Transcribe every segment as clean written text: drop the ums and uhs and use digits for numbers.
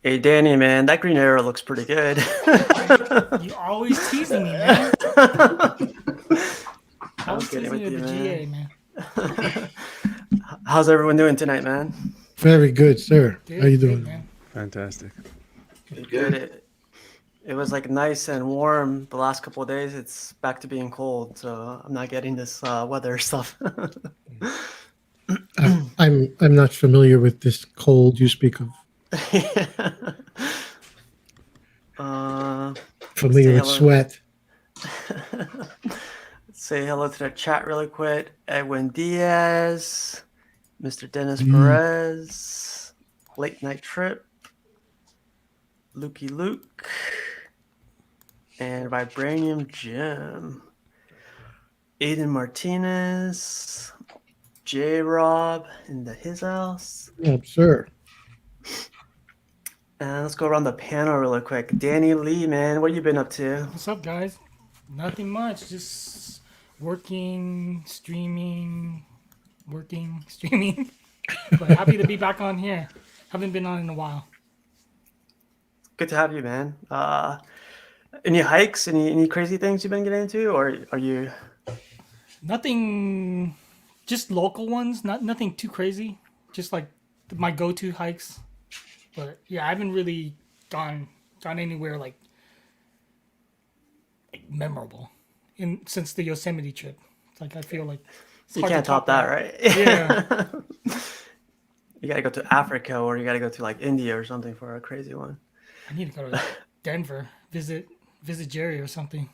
Hey, Danny, man, that green arrow looks pretty good. You always teasing me, man. I'm Always kidding teasing me with with you, the man. GA, man. How's everyone doing tonight, man? Very good, sir. How you Good, good, doing? man. Fantastic. Good, Good. good. It was like nice and warm the last couple of days. It's back to being cold, so I'm not getting this weather stuff. I'm not familiar with this cold you speak of. uh, Familiar say with hello. sweat. Say hello to the chat really quick. Edwin Diaz, Mr. Dennis Mm. Perez, Late Night Trip, Lukey Luke, and Vibranium Jim. Aiden Martinez, J Rob in his house. Oh, sir. And let's go around the panel really quick. Danny Lee, man, what you been up to? What's up, guys? Nothing much. Just working, streaming, working, streaming. But happy to be back on here. Haven't been on in a while. Good to have you, man. Any hikes? Any crazy things you've been getting into, or are you? Nothing, just local ones. Nothing too crazy. Just like my go-to hikes. But yeah, I haven't really gone anywhere like memorable since the Yosemite trip. It's like I feel like it's You hard to can't top that, right? Yeah. You gotta go to Africa, or you gotta go to like India or something for a crazy one. I need to go to Denver, visit Jerry or something.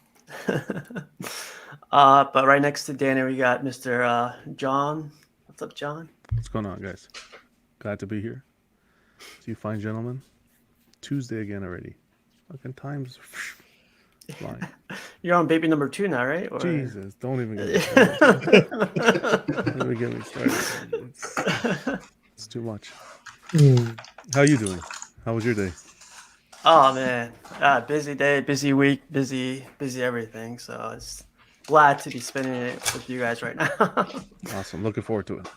But right next to Danny, we got Mr. John. What's up, John? What's going on, guys? Glad to be here. See you fine gentlemen. Tuesday again already. Fucking time's flying. You're on baby number 2 now, right? Or... Jesus, don't even get me started. Don't even get me started. It's too much. Mm. How you doing? How was your day? Oh man, busy day, busy week, busy everything. So it's glad to be spending it with you guys right now. Awesome. Looking forward to it.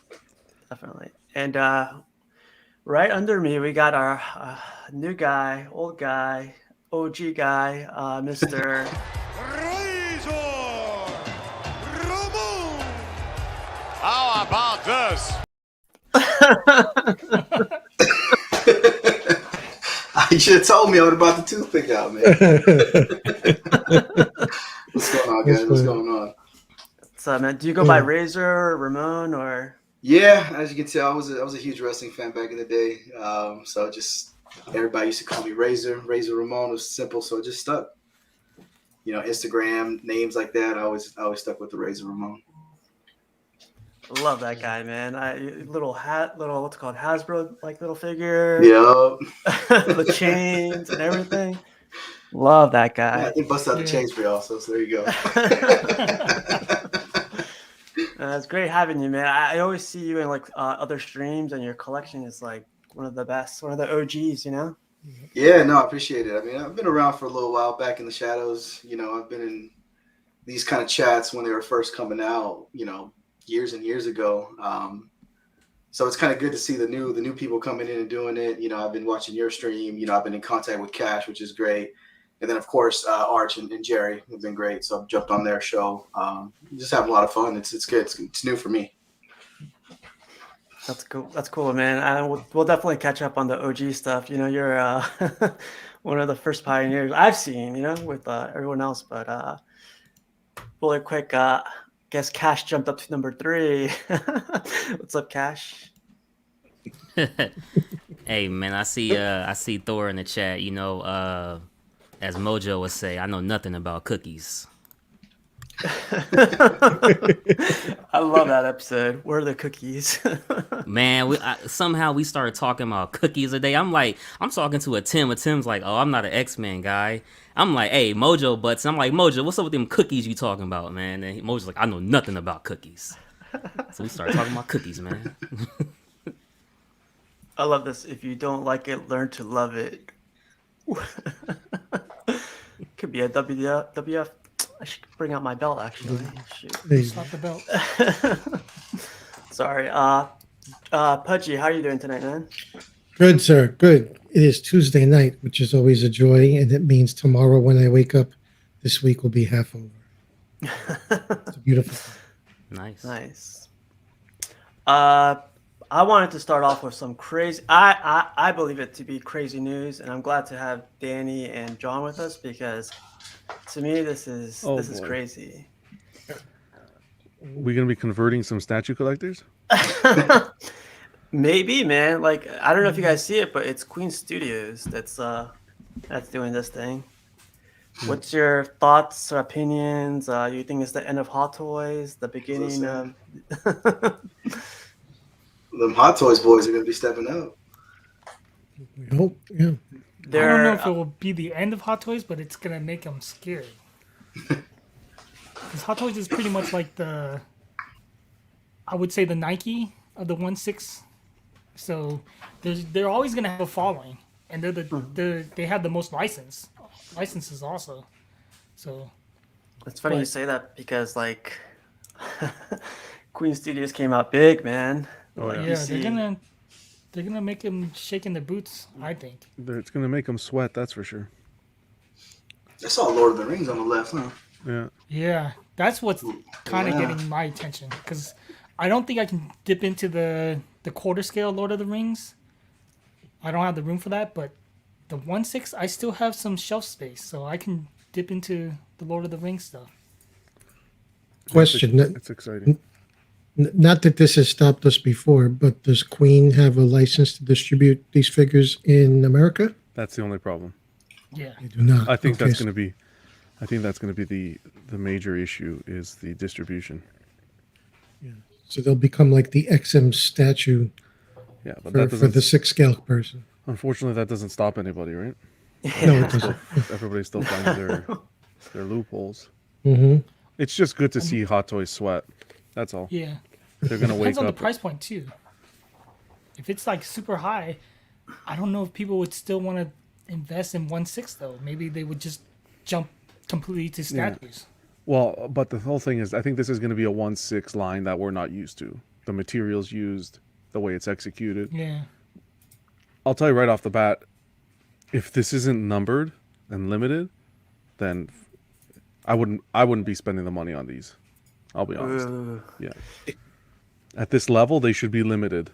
Definitely. And right under me, we got our new guy, old guy, OG guy, Mr. Razor Ramon. How about this? You should have told me I would have brought the toothpick out, man. What's going on, guys? What's going on? So, man, do you go by Razor or Ramon or? Yeah, as you can tell, I was a huge wrestling fan back in the day. So just everybody used to call me Razor Ramon. It was simple, so it just stuck. You know, Instagram names like that. I always stuck with the Razor Ramon. Love that guy, man. Little hat, little what's it called, Hasbro like little figure. Yep. The chains and everything. Love that guy. Yeah, I think bust out the chains for y'all. So there you go. It's great having you, man. I always see you in like other streams, and your collection is like one of the best, one of the OGs, you know? Yeah, no, I appreciate it. I mean, I've been around for a little while back in the shadows. You know, I've been in these kind of chats when they were first coming out, you know, years and years ago. So it's kind of good to see the new people coming in and doing it. You know, I've been watching your stream. You know, I've been in contact with Cash, which is great. And then, of course, Arch and Jerry have been great. So I've jumped on their show. Just having a lot of fun. It's good. It's new for me. That's cool. That's cool, man. We'll definitely catch up on the OG stuff. You know, you're one of the first pioneers I've seen, you know, with everyone else. But really quick, guess Cash jumped up to number 3. What's up, Cash? Hey man, I see Thor in the chat. You know, as Mojo would say, I know nothing about cookies. I love that episode. Where are the cookies? Man, somehow we started talking about cookies today. I'm talking to a Tim. A Tim's like, oh, I'm not an X-Men guy. I'm like, hey, Mojo Butts. I'm like, Mojo, what's up with them cookies you talking about, man? And Mojo's like, I know nothing about cookies. So we started talking about cookies, man. I love this. If you don't like it, learn to love it. Could be a WF. I should bring out my belt, actually. Shoot. Slap the belt. Sorry. Pudgy, how are you doing tonight, man? Good, sir. Good. it is Tuesday night, which is always a joy, and it means tomorrow when I wake up, this week will be half over. It's a beautiful thing. Nice. Nice. I wanted to start off with some crazy. I believe it to be crazy news, and I'm glad to have Danny and John with us because, to me, this is Oh, this is boy. crazy. We gonna be converting some statue collectors? Maybe, man. Like, I don't know if you guys see it, but it's Queen Studios that's doing this thing. What's your thoughts or opinions? You think it's the end of Hot Toys, the beginning of? Them Hot Toys boys are gonna be stepping up. We hope, yeah. I don't know if They're it will be the end of Hot Toys, but it's gonna make them scared. Because Hot Toys is pretty much like I would say the Nike of the 1/6. So they're always gonna have a following, and they have the most licenses also. So It's funny you But- say that because like Queen Studios came out big, man. Oh, Like, yeah. you yeah, see- they're gonna make them shake in their boots. I think. It's gonna make them sweat. That's for sure. I saw Lord of the Rings on the left, huh? Yeah. Yeah, that's what's kind of Yeah. getting my attention because I don't think I can dip into the quarter scale Lord of the Rings. I don't have the room for that, but the 1/6 I still have some shelf space, so I can dip into the Lord of the Rings stuff. Question: It's exciting. Not that this has stopped us before, but does Queen have a license to distribute these figures in America? That's the only problem. Yeah, They do not. I think Okay, that's gonna be the major issue is the distribution. so they'll become like the XM statue Yeah, but for, that for doesn't. the 6 scale person. Unfortunately, that doesn't stop anybody, right? No, it doesn't. Everybody still finds their loopholes. Hmm. It's just good to see Hot Toys sweat. That's all. yeah. They're gonna wake Depends on the up. price point too. If it's like super high, I don't know if people would still want to invest in 1/6 though. Maybe they would just jump completely to Yeah. statues. Well, but the whole thing is, I think this is going to be a 1/6 line that we're not used to. The materials used, the way it's executed. Yeah. I'll tell you right off the bat, if this isn't numbered and limited, then I wouldn't be spending the money on these. I'll be honest. Ooh. Yeah. At this level, they should be limited.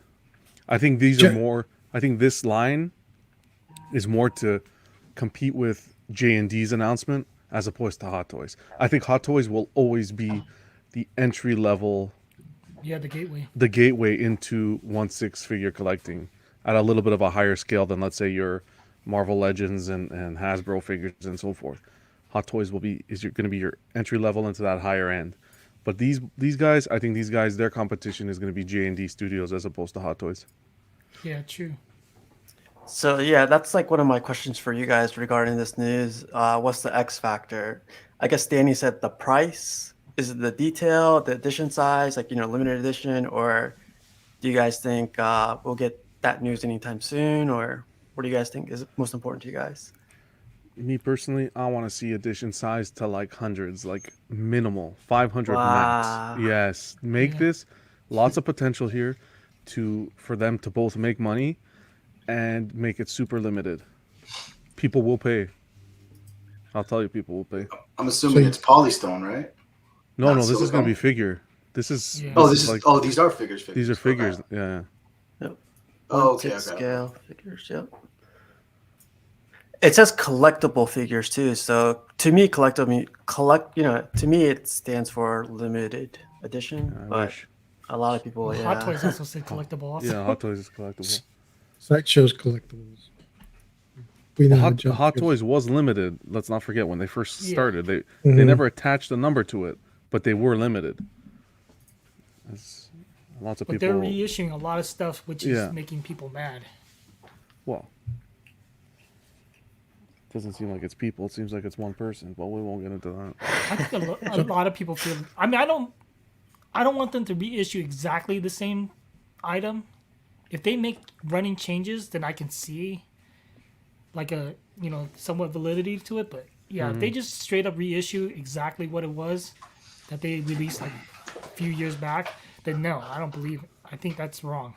I think these Ja- are more. I think this line is more to compete with J&D's announcement as opposed to Hot Toys. I think Hot Toys will always be the entry level, Yeah, the gateway. the gateway into 1/6 figure collecting at a little bit of a higher scale than, let's say, your Marvel Legends and Hasbro figures and so forth. Hot Toys going to be your entry level into that higher end. But these guys, I think these guys, their competition is going to be J&D Studios as opposed to Hot Toys. Yeah, true. So yeah, that's like one of my questions for you guys regarding this news. What's the X factor? I guess Danny said the price. Is it the detail, the edition size, like limited edition, or do you guys think we'll get that news anytime soon, or what do you guys think is most important to you guys? Me personally, I want to see edition size to like hundreds, like minimal 500 Wow. max. Yes, make Yeah. this lots of potential here for them to both make money and make it super limited. People will pay. I'll tell you, people will pay. I'm assuming So- it's Polystone, right? No, Not this is going to be silicone? figure. This is Yeah. Oh, this is like these are figures. these are Okay. figures. Yeah. Oh, okay, 1/6 okay. scale figures. Yep. It says collectible figures too. So to me, to me it stands for limited edition. I but wish. a lot of people, Well, yeah. Hot Toys also say collectible. Also. Yeah, Hot Toys is collectible. Site shows collectibles. We know how junk Hot is. Toys was limited. Let's not forget when they first Yeah. started. They Mhm. never attached a number to it, but they were limited. That's, lots of But people. they're reissuing a lot of stuff, which Yeah. is making people mad. Well, doesn't seem like it's people. It seems like it's one person. But we won't get into that. I think a lot of people feel. I mean, I don't want them to reissue exactly the same item. If they make running changes, then I can see like a somewhat validity to it. But yeah, if they just straight up reissue exactly what it was that they released like a few years back, then no, I don't believe it. I think that's wrong.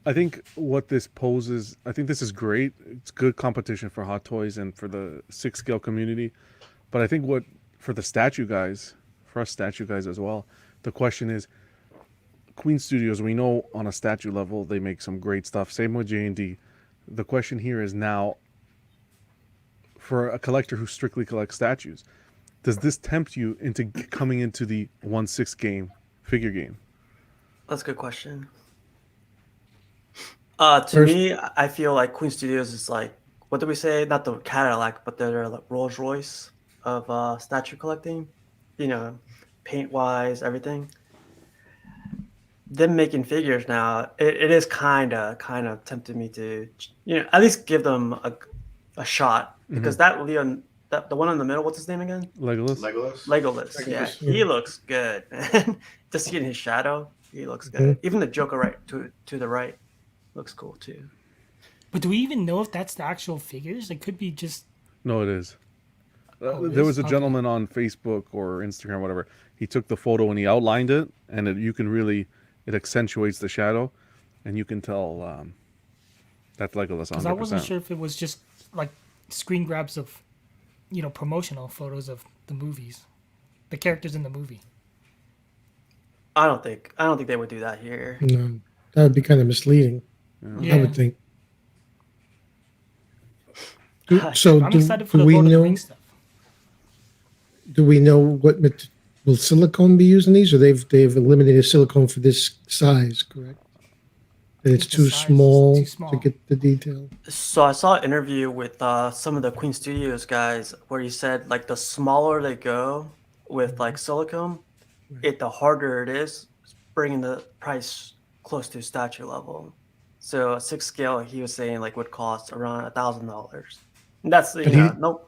I think what this poses, I think this is great. It's good competition for Hot Toys and for the 6 scale community. But I think what, for the statue guys, for us statue guys as well, the question is, Queen Studios, we know on a statue level, they make some great stuff. Same with J&D. The question here is now, for a collector who strictly collects statues, does this tempt you into coming into the 1/6 game, figure game? That's a good question. To First- me, I feel like Queen Studios is like, what do we say? Not the Cadillac, but they're like Rolls Royce of statue collecting. You know, paint wise, everything. Them making figures now, it is kind of tempted me to, at least give them a shot, because that Leon, the one in the middle, what's his name again? Legolas? Legolas. Yeah, he looks good, man. Just seeing his shadow, he looks good. Even the Joker right to the right looks cool too. But do we even know if that's the actual figures? It could be just. No, it is. Oh, it There is? was a Okay. gentleman on Facebook or Instagram, whatever. He took the photo and he outlined it, and you can really, it accentuates the shadow, and you can tell that's Legolas 100%. Because I wasn't sure if it was just like screen grabs of, promotional photos of the movies, the characters in the movie. I don't think they would do that here. No, that would be kind of misleading. Yeah. I would think. So I'm do, excited for do the we Lord of the know? Rings stuff. Do we know what will silicone be used in these, or they've eliminated silicone for this size? Correct. That it's think the too size is small, too small. to get the detail. So I saw an interview with some of the Queen Studios guys where he said like the smaller they go with like silicone, the harder it is bringing the price close to statue level. So a 6 scale, he was saying like would cost around $1,000. That's But he- no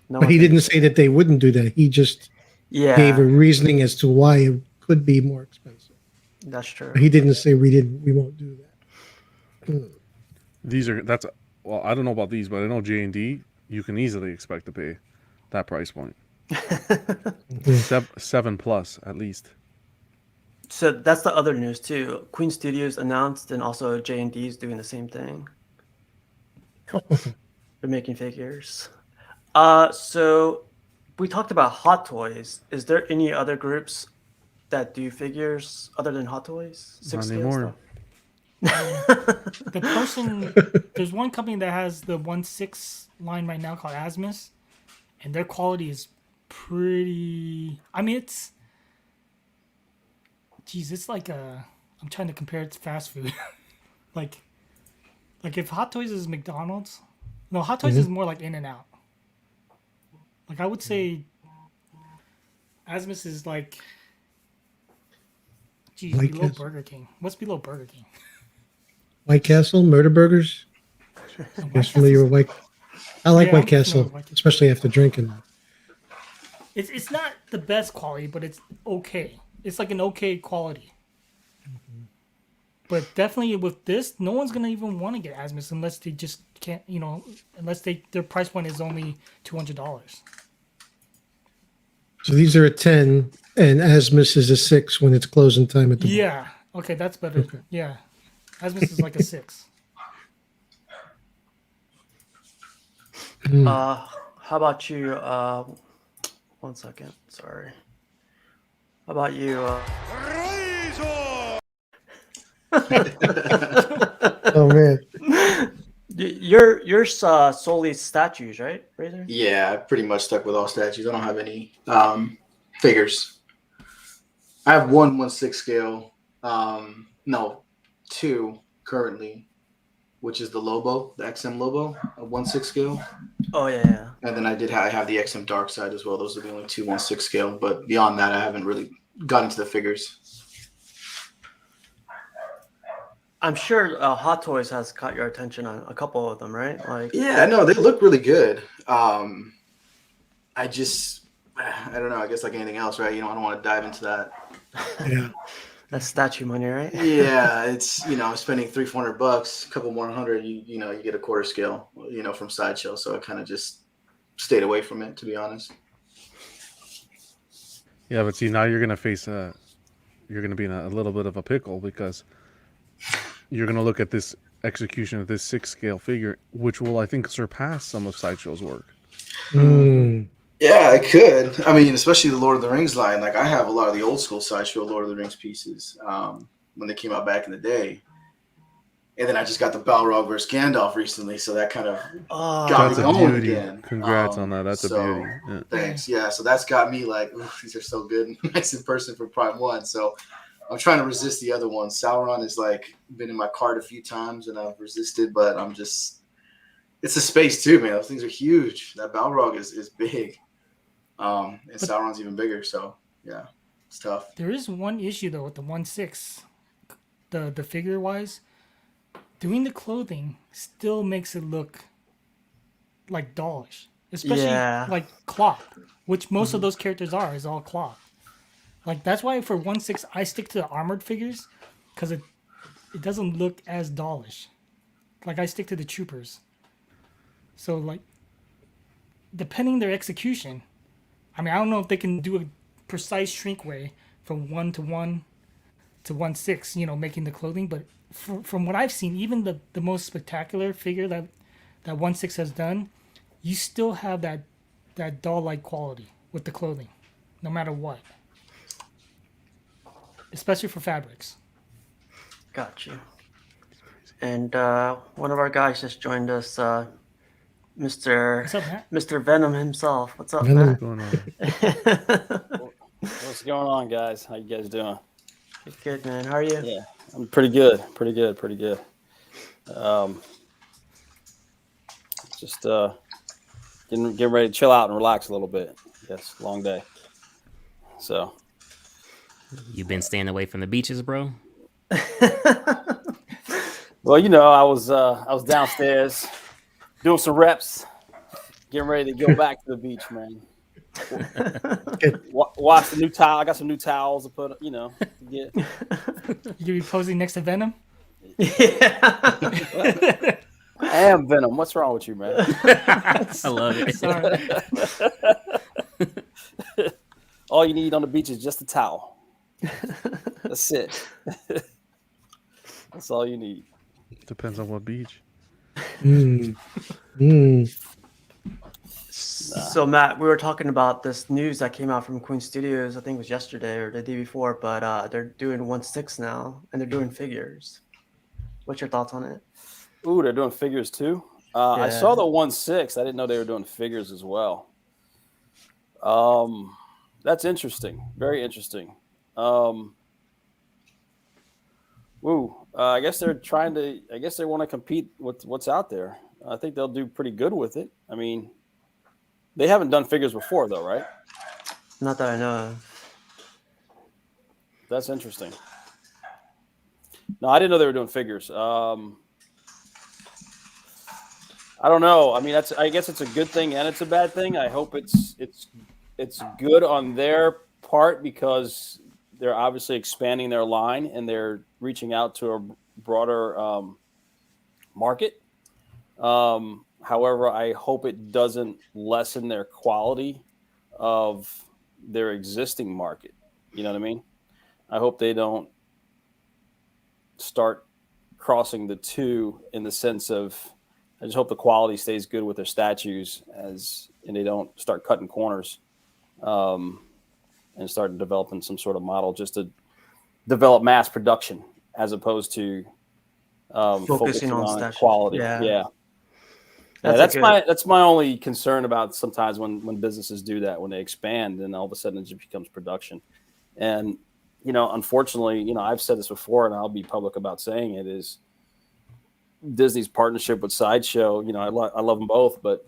But one he didn't thinks- say that they wouldn't do that. He just Yeah, gave a reasoning as to why it could be more expensive. that's true. But he didn't say we won't do that. Well, I don't know about these, but I know J&D, you can easily expect to pay that price point. 7 plus at least. So that's the other news too. Queen Studios announced, and also J&D is doing the same thing. They're making figures. So we talked about Hot Toys. Is there any other groups that do figures other than Hot Toys? Not 6 scale anymore. The person, there's one company that has the 1/6 line right now called Asmus, and their quality is pretty. I mean, it's like I'm trying to compare it to fast food. like if Hot Toys is McDonald's, no, Hot Toys is more like In-N-Out. Like I would say, Asmus is like, White below Castle? Burger King. What's below Burger King? White Castle, Murder Burgers. You guys familiar with White? I like Yeah, White I'm familiar Castle, with White Castle. especially after drinking. It's not the best quality, but it's okay. It's like an okay quality. But definitely with this, no one's gonna even want to get Asmus unless they just can't, unless their price point is only $200. So these are a 10, and Asmus is a 6 when it's closing time at the bar. Yeah. Okay, that's better. Okay. Yeah. Asmus is like a 6. How about you? 1 second. Sorry. How about you? Razor! Oh man, You're solely statues, right, Razor? Yeah, I pretty much stuck with all statues. I don't have any figures. I have one 1/6 scale. No, 2 currently, which is the Lobo, the XM Lobo, a 1/6 scale. Oh yeah. And then I have the XM Dark Side as well. Those are the only 2 1/6 scale. But beyond that, I haven't really got into the figures. I'm sure Hot Toys has caught your attention on a couple of them, right? Like, Yeah, no, they look really good. I don't know. I guess like anything else, right? I don't want to dive into that. yeah. that's statue money, right? Yeah, it's spending $300-400, a couple more hundred, you get a quarter scale, from Sideshow. So I kind of just stayed away from it, to be honest. Yeah, but see, now you're gonna be in a little bit of a pickle because you're going to look at this execution of this 6 scale figure, which will, I think, surpass some of Sideshow's work. Mm. Yeah, it could. I mean, especially the Lord of the Rings line. Like, I have a lot of the old school Sideshow Lord of the Rings pieces when they came out back in the day. And then I just got the Balrog versus Gandalf recently, so that kind of Oh, got That's me a going beauty. again. Congrats on that. That's a so beauty. Yeah. Thanks. Yeah, so that's got me like, these are so good and nice in person for Prime 1. So I'm trying to resist the other ones. Sauron has like been in my cart a few times and I've resisted, but I'm just, it's a space too, man. Those things are huge. That Balrog is big. And Sauron's even bigger. So yeah, it's tough. There is one issue though with the 1/6, the figure wise. Doing the clothing still makes it look like dollish, especially Yeah. like cloth, which most of those characters is all cloth. Like that's why for 1/6 I stick to the armored figures, because it doesn't look as dollish. Like I stick to the troopers. So like, depending their execution, I mean I don't know if they can do a precise shrink way from 1:1 to 1/6, making the clothing, but from what I've seen, even the most spectacular figure that 1/6 has done, you still have that doll-like quality with the clothing, no matter what. Especially for fabrics. Got you. And one of our guys just joined us, Mr. What's up, Matt? Mr. Venom himself. What's up, Venom. What's going on? Matt? What's going on, guys? How you guys doing? Good, man. How are you? Yeah, I'm pretty good. Pretty good. Just getting ready to chill out and relax a little bit. Yes, long day. So You been staying away from the beaches, bro? well, I was downstairs doing some reps, getting ready to go back to the beach, man. Wash the new towel. I got some new towels to put. To get. You be posing next to Venom? Yeah. I am Venom. What's wrong with you, man? I love it. Sorry. All you need on the beach is just a towel. That's it. That's all you need. Depends on what beach. Mm. Mm. So Matt, we were talking about this news that came out from Queen Studios. I think it was yesterday or the day before, but they're doing 1/6 now, and they're doing figures. What's your thoughts on it? Ooh, they're doing figures too. I saw the 1/6. I didn't know they were doing figures as well. That's interesting. Very interesting. I guess they're trying to. I guess they want to compete with what's out there. I think they'll do pretty good with it. I mean, they haven't done figures before, though, right? Not that I know of. That's interesting. No, I didn't know they were doing figures. I don't know. I mean, I guess it's a good thing and it's a bad thing. I hope it's good on their part because they're obviously expanding their line and they're reaching out to a broader market. However, I hope it doesn't lessen their quality of their existing market. You know what I mean? I hope they don't start crossing the two in the sense of I just hope the quality stays good with their statues and they don't start cutting corners and start developing some sort of model just to develop mass production as opposed to focusing on statues. quality. Yeah. That's my only concern about sometimes when businesses do that, when they expand and all of a sudden it just becomes production. And, unfortunately, I've said this before and I'll be public about saying it is Disney's partnership with Sideshow. I love them both, but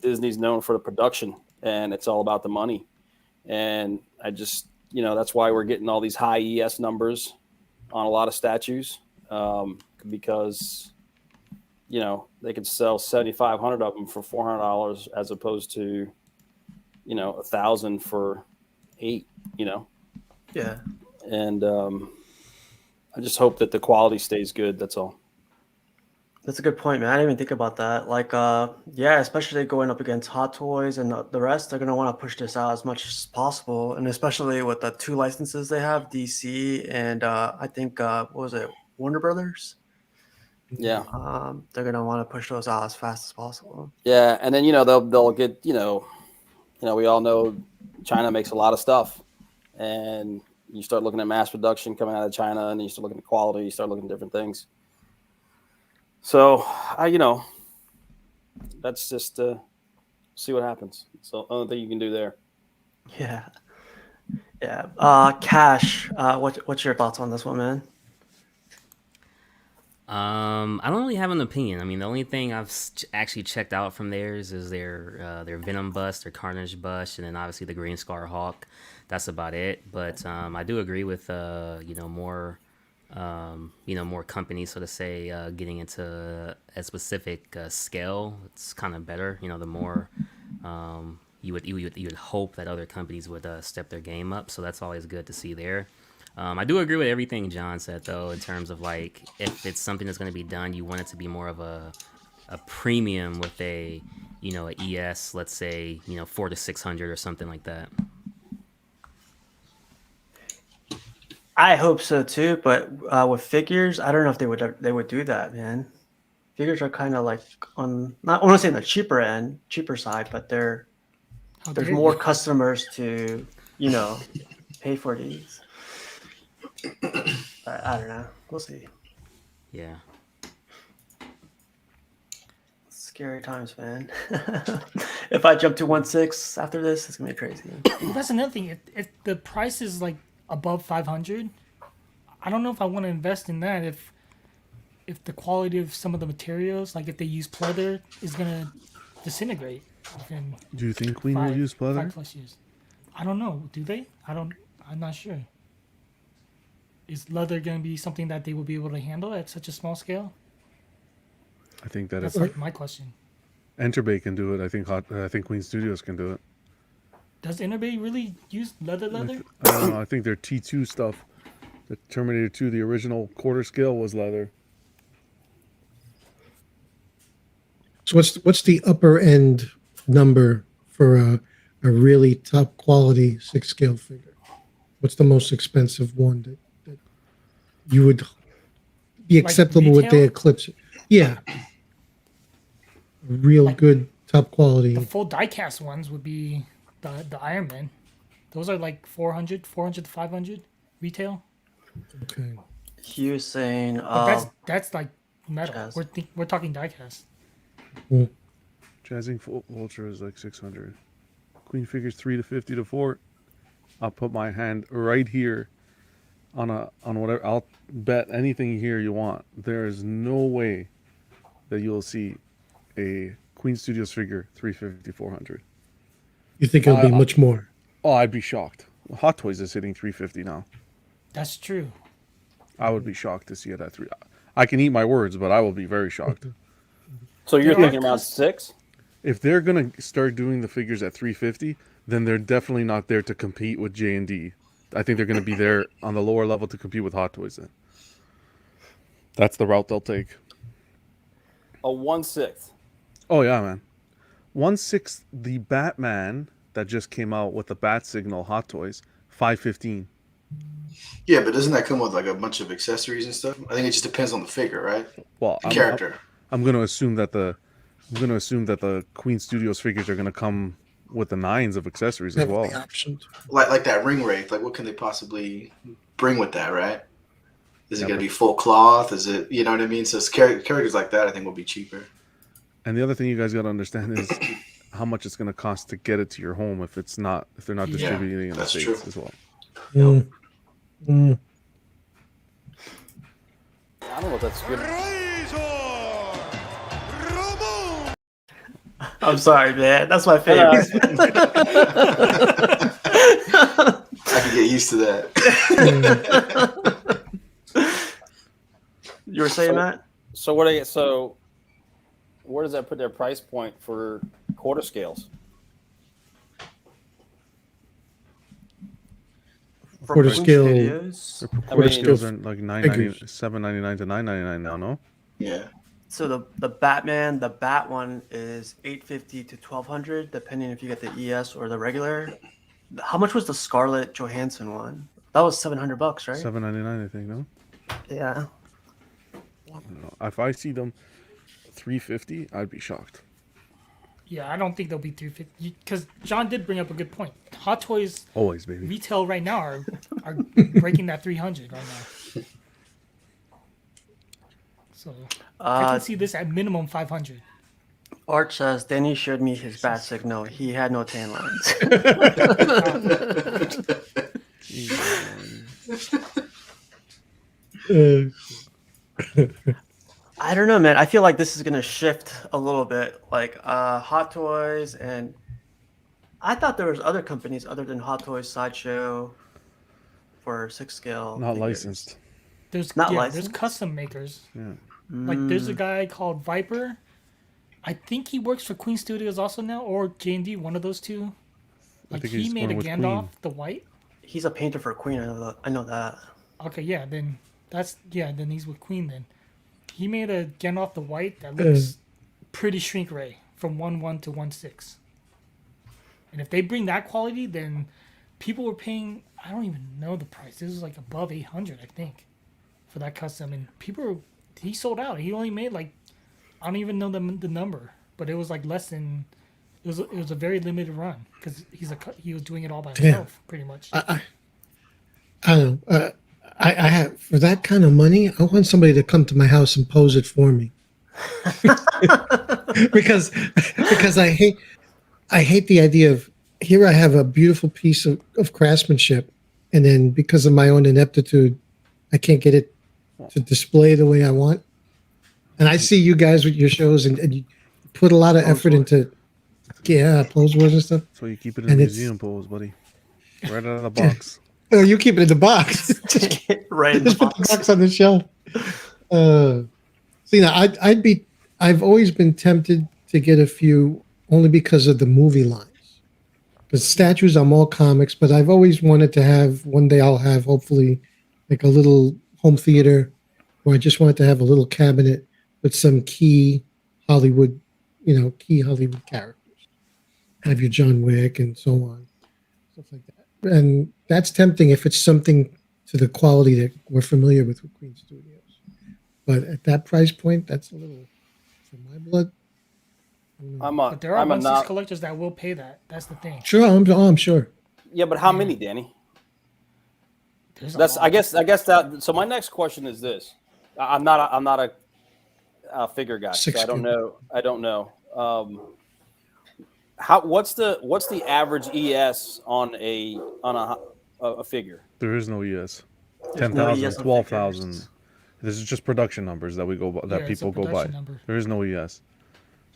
Disney's known for the production and it's all about the money. And I just, that's why we're getting all these high ES numbers on a lot of statues because, they could sell 7,500 of them for $400 as opposed to, 1,000 for $8, Yeah. And I just hope that the quality stays good. That's all. That's a good point, man. I didn't even think about that. Like, especially going up against Hot Toys and the rest, they're going to want to push this out as much as possible. And especially with the 2 licenses they have, DC and I think, what was it? Warner Brothers. Yeah. They're gonna want to push those out as fast as possible. Yeah, and then they'll get we all know China makes a lot of stuff, and you start looking at mass production coming out of China, and you start looking at quality, you start looking at different things. So that's just see what happens. So the only thing you can do there. Yeah. Cash. What's your thoughts on this one, man? I don't really have an opinion. I mean, the only thing I've actually checked out from theirs is their Venom Bust, their Carnage Bust, and then obviously the Green Scar Hawk. That's about it. But I do agree with more more companies, so to say, getting into a specific scale. It's kind of better. The more you would hope that other companies would step their game up. So that's always good to see there. I do agree with everything John said, though, in terms of like if it's something that's going to be done, you want it to be more of a premium with a ES, let's say 400 to 600 or something like that. I hope so too, but with figures, I don't know if they would do that, man. Figures are kind of like on not I want to say on the cheaper side, but there's more customers to pay for these. I don't know. We'll see. Yeah. Scary times, man. If I jump to 1.6 after this, it's gonna be crazy. Well, that's another thing. If the price is like above 500, I don't know if I want to invest in that. If the quality of some of the materials, like if they use pleather, is gonna disintegrate. Do you think Queen will use pleather? 5+ years. I don't know. Do they? I'm not sure. Is leather going to be something that they will be able to handle at such a small scale? I think that that's like my question. Enterbay can do it. I think Queen Studios can do it. Does Enterbay really use leather? I don't know. I think their T2 stuff, the Terminator 2, the original quarter scale was leather. So what's the upper end number for a really top quality 6 scale figure? What's the most expensive one that you would be acceptable with the Eclipse? Yeah. Real good top quality. The full diecast ones would be the Iron Man. Those are like 400 to 500 retail. Okay. He was saying that's like metal. Jazz. We're talking diecast. Jazzing Vulture is like 600. Queen figures 3 to 50 to 4. I'll put my hand right here on whatever. I'll bet anything here you want. There is no way that you'll see a Queen Studios figure 350, 400. You think it'll be much more? Oh, I'd be shocked. Hot Toys is hitting 350 now. That's true. I would be shocked to see it at 3. I can eat my words, but I will be very shocked. So you're thinking around 6? If they're gonna start doing the figures at 350, then they're definitely not there to compete with J&D. I think they're gonna be there on the lower level to compete with Hot Toys. Then that's the route they'll take. A 1/6. Oh yeah, man. 1/6. The Batman that just came out with the Bat Signal Hot Toys, 515. Yeah, but doesn't that come with like a bunch of accessories and stuff? I think it just depends on the figure, right? Well, Character. I'm going to assume that the Queen Studios figures are going to come with the 9s of accessories as well. Like that ring wraith. Like, what can they possibly bring with that, right? Is it going to be full cloth? Is it, you know what I mean? So characters like that, I think, will be cheaper. And the other thing you guys got to understand is how much it's going to cost to get it to your home if they're not distributing it in the States as well. I don't know if that's good. I'm sorry, man. That's my favorite. I can get used to that. You were saying that? So where does that put their price point for quarter scales? Quarter scale. Quarter scales are like $7.99 to $9.99 now, no? Yeah. So the Batman, the Bat one is $850 to $1,200, depending if you get the ES or the regular. How much was the Scarlett Johansson one? That was $700, right? $7.99, I think, no? Yeah. I don't know. If I see them 350, I'd be shocked. Yeah, I don't think they'll be 350 because John did bring up a good point. Hot Toys Always, baby. retail right now are breaking that 300 right now. So I can see this at minimum 500. Art says Danny showed me his bat signal. He had no tan lines. I don't know, man. I feel like this is gonna shift a little bit. Like Hot Toys, and I thought there was other companies other than Hot Toys, Sideshow, for 6 scale. Not figures. licensed. There's Not there's licensed? custom makers. Yeah. Like there's a guy called Viper. I think he works for Queen Studios also now, or J&D, one of those two. Like think he he's made a going with Gandalf, Queen. the white. He's a painter for Queen. I know that. Okay, yeah, then then he's with Queen then. He made a Gandalf the white that looks pretty shrink ray from 1.1 to 1.6. And if they bring that quality, then people were paying, I don't even know the price. This was like above 800, I think, for that custom. And he sold out. He only made like, I don't even know the number, but it was like less than, it was a very limited run because he was doing it all by himself, pretty much. I don't know. I have, for that kind of money, I want somebody to come to my house and pose it for me. because I hate the idea of, here I have a beautiful piece of craftsmanship, and then because of my own ineptitude, I can't get it to display the way I want. And I see you guys with your shows, and you put a lot of effort into pose wars and stuff. So you keep it in a museum pose, buddy. Right out of the box. Oh, you keep it in the box. Right in the Just put the box. box on the shelf. I've always been tempted to get a few only because of the movie lines. Because statues, I'm all comics, but I've always wanted to have, one day I'll have hopefully like a little home theater where I just wanted to have a little cabinet with some key Hollywood characters. Have your John Wick and so on, stuff like that. And that's tempting if it's something to the quality that we're familiar with Queen Studios. But at that price point, that's a little for my blood. But there are 1.6 collectors that will pay that. That's the thing. Sure, I'm sure. Yeah, but how many, Danny? There's I guess that. So my next question is this: I'm not a figure guy, so I don't know. What's the average ES on a figure? There is no ES. There's no 10,000, ES on 12,000. figures. This is just production numbers that it's a people go by. production number. There is no ES.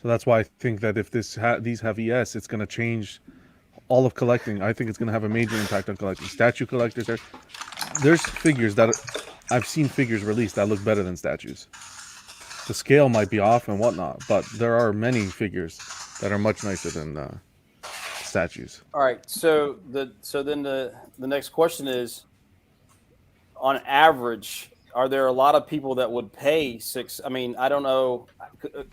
So that's why I think that if these have ES, it's going to change all of collecting. I think it's going to have a major impact on collecting. Statue collectors, there's figures that I've seen figures released that look better than statues. The scale might be off and whatnot, but there are many figures that are much nicer than statues. All right. So then the next question is, on average, are there a lot of people that would pay six? I mean, I don't know.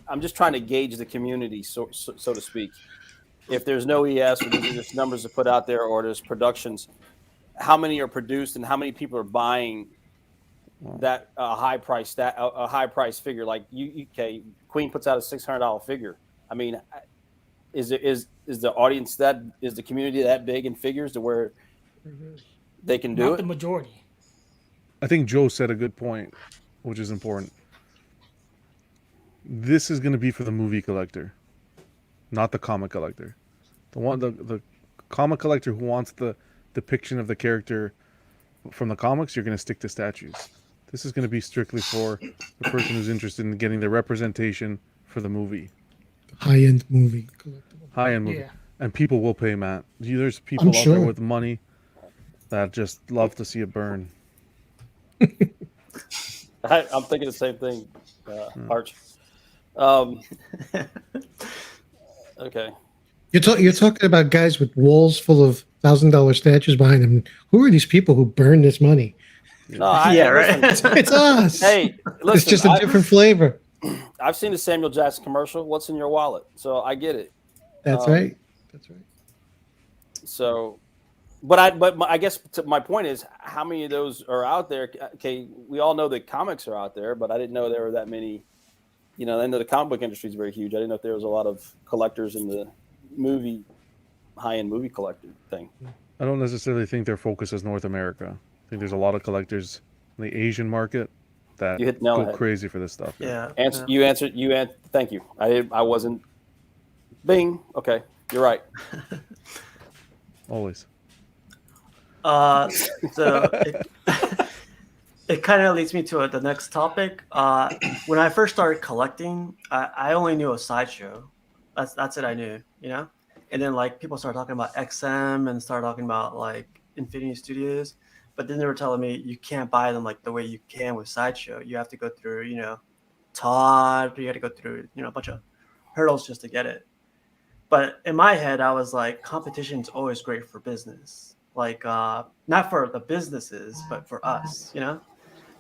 I'm just trying to gauge the community, so to speak. If there's no ES, or these are just numbers to put out there, or there's productions, how many are produced and how many people are buying that high price figure? Like Queen puts out a $600 figure. I mean, is the audience is the community that big in figures to where they can do Not it? the majority. I think Joe said a good point, which is important. This is going to be for the movie collector, not the comic collector. The comic collector who wants the depiction of the character from the comics, you're going to stick to statues. This is going to be strictly for the person who's interested in getting the representation for the movie. High-end movie collectible. High-end movie. Yeah. And people will pay, Matt. There's people out there with money that just love to see it burn. I'm thinking the same thing, Arch. Okay. You're talking about guys with walls full of $1,000 statues behind them. Who are these people who burn this money? No, right. It's us. Hey, listen, It's just a different flavor. I've seen the Samuel Jackson commercial. What's in your wallet? So I get it. That's right. That's right. So, I guess my point is, how many of those are out there? Okay, we all know that comics are out there, but I didn't know there were that many. You know, I know the comic book industry is very huge. I didn't know if there was a lot of collectors in the high-end movie collector thing. I don't necessarily think their focus is North America. I think there's a lot of collectors in the Asian market that You hit the nail on go the head. crazy for this stuff. Yeah. You answered. Thank you. I wasn't. Bing. Okay, you're right. Always. So it kind of leads me to the next topic. When I first started collecting, I only knew a Sideshow. That's it I knew, you know? And then like people started talking about XM and started talking about like Infinity Studios. But then they were telling me you can't buy them like the way you can with Sideshow. You have to go through, you know, Todd, you got to go through, you know, a bunch of hurdles just to get it. But in my head, I was like, competition is always great for business. Like, not for the businesses, but for us, you know?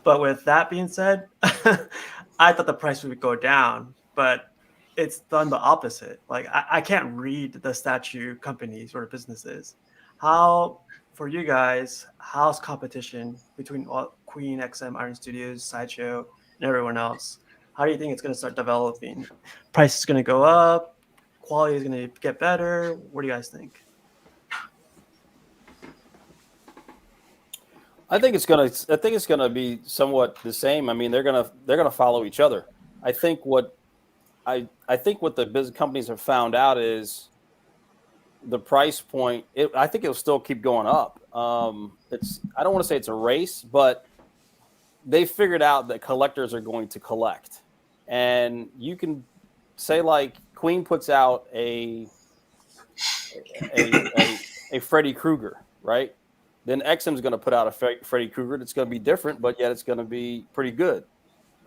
But with that being said, I thought the price would go down, but it's done the opposite. Like, I can't read the statue companies or businesses. How, for you guys, how's competition between Queen, XM, Iron Studios, Sideshow, and everyone else? How do you think it's going to start developing? Price is going to go up? Quality is going to get better? What do you guys think? I think it's gonna be somewhat the same. I mean, they're gonna follow each other. I think what the business companies have found out is the price point. I think it'll still keep going up. I don't want to say it's a race, but they figured out that collectors are going to collect, and you can say like Queen puts out a Freddy Krueger, right? Then XM's going to put out a Freddy Krueger that's going to be different, but yet it's going to be pretty good.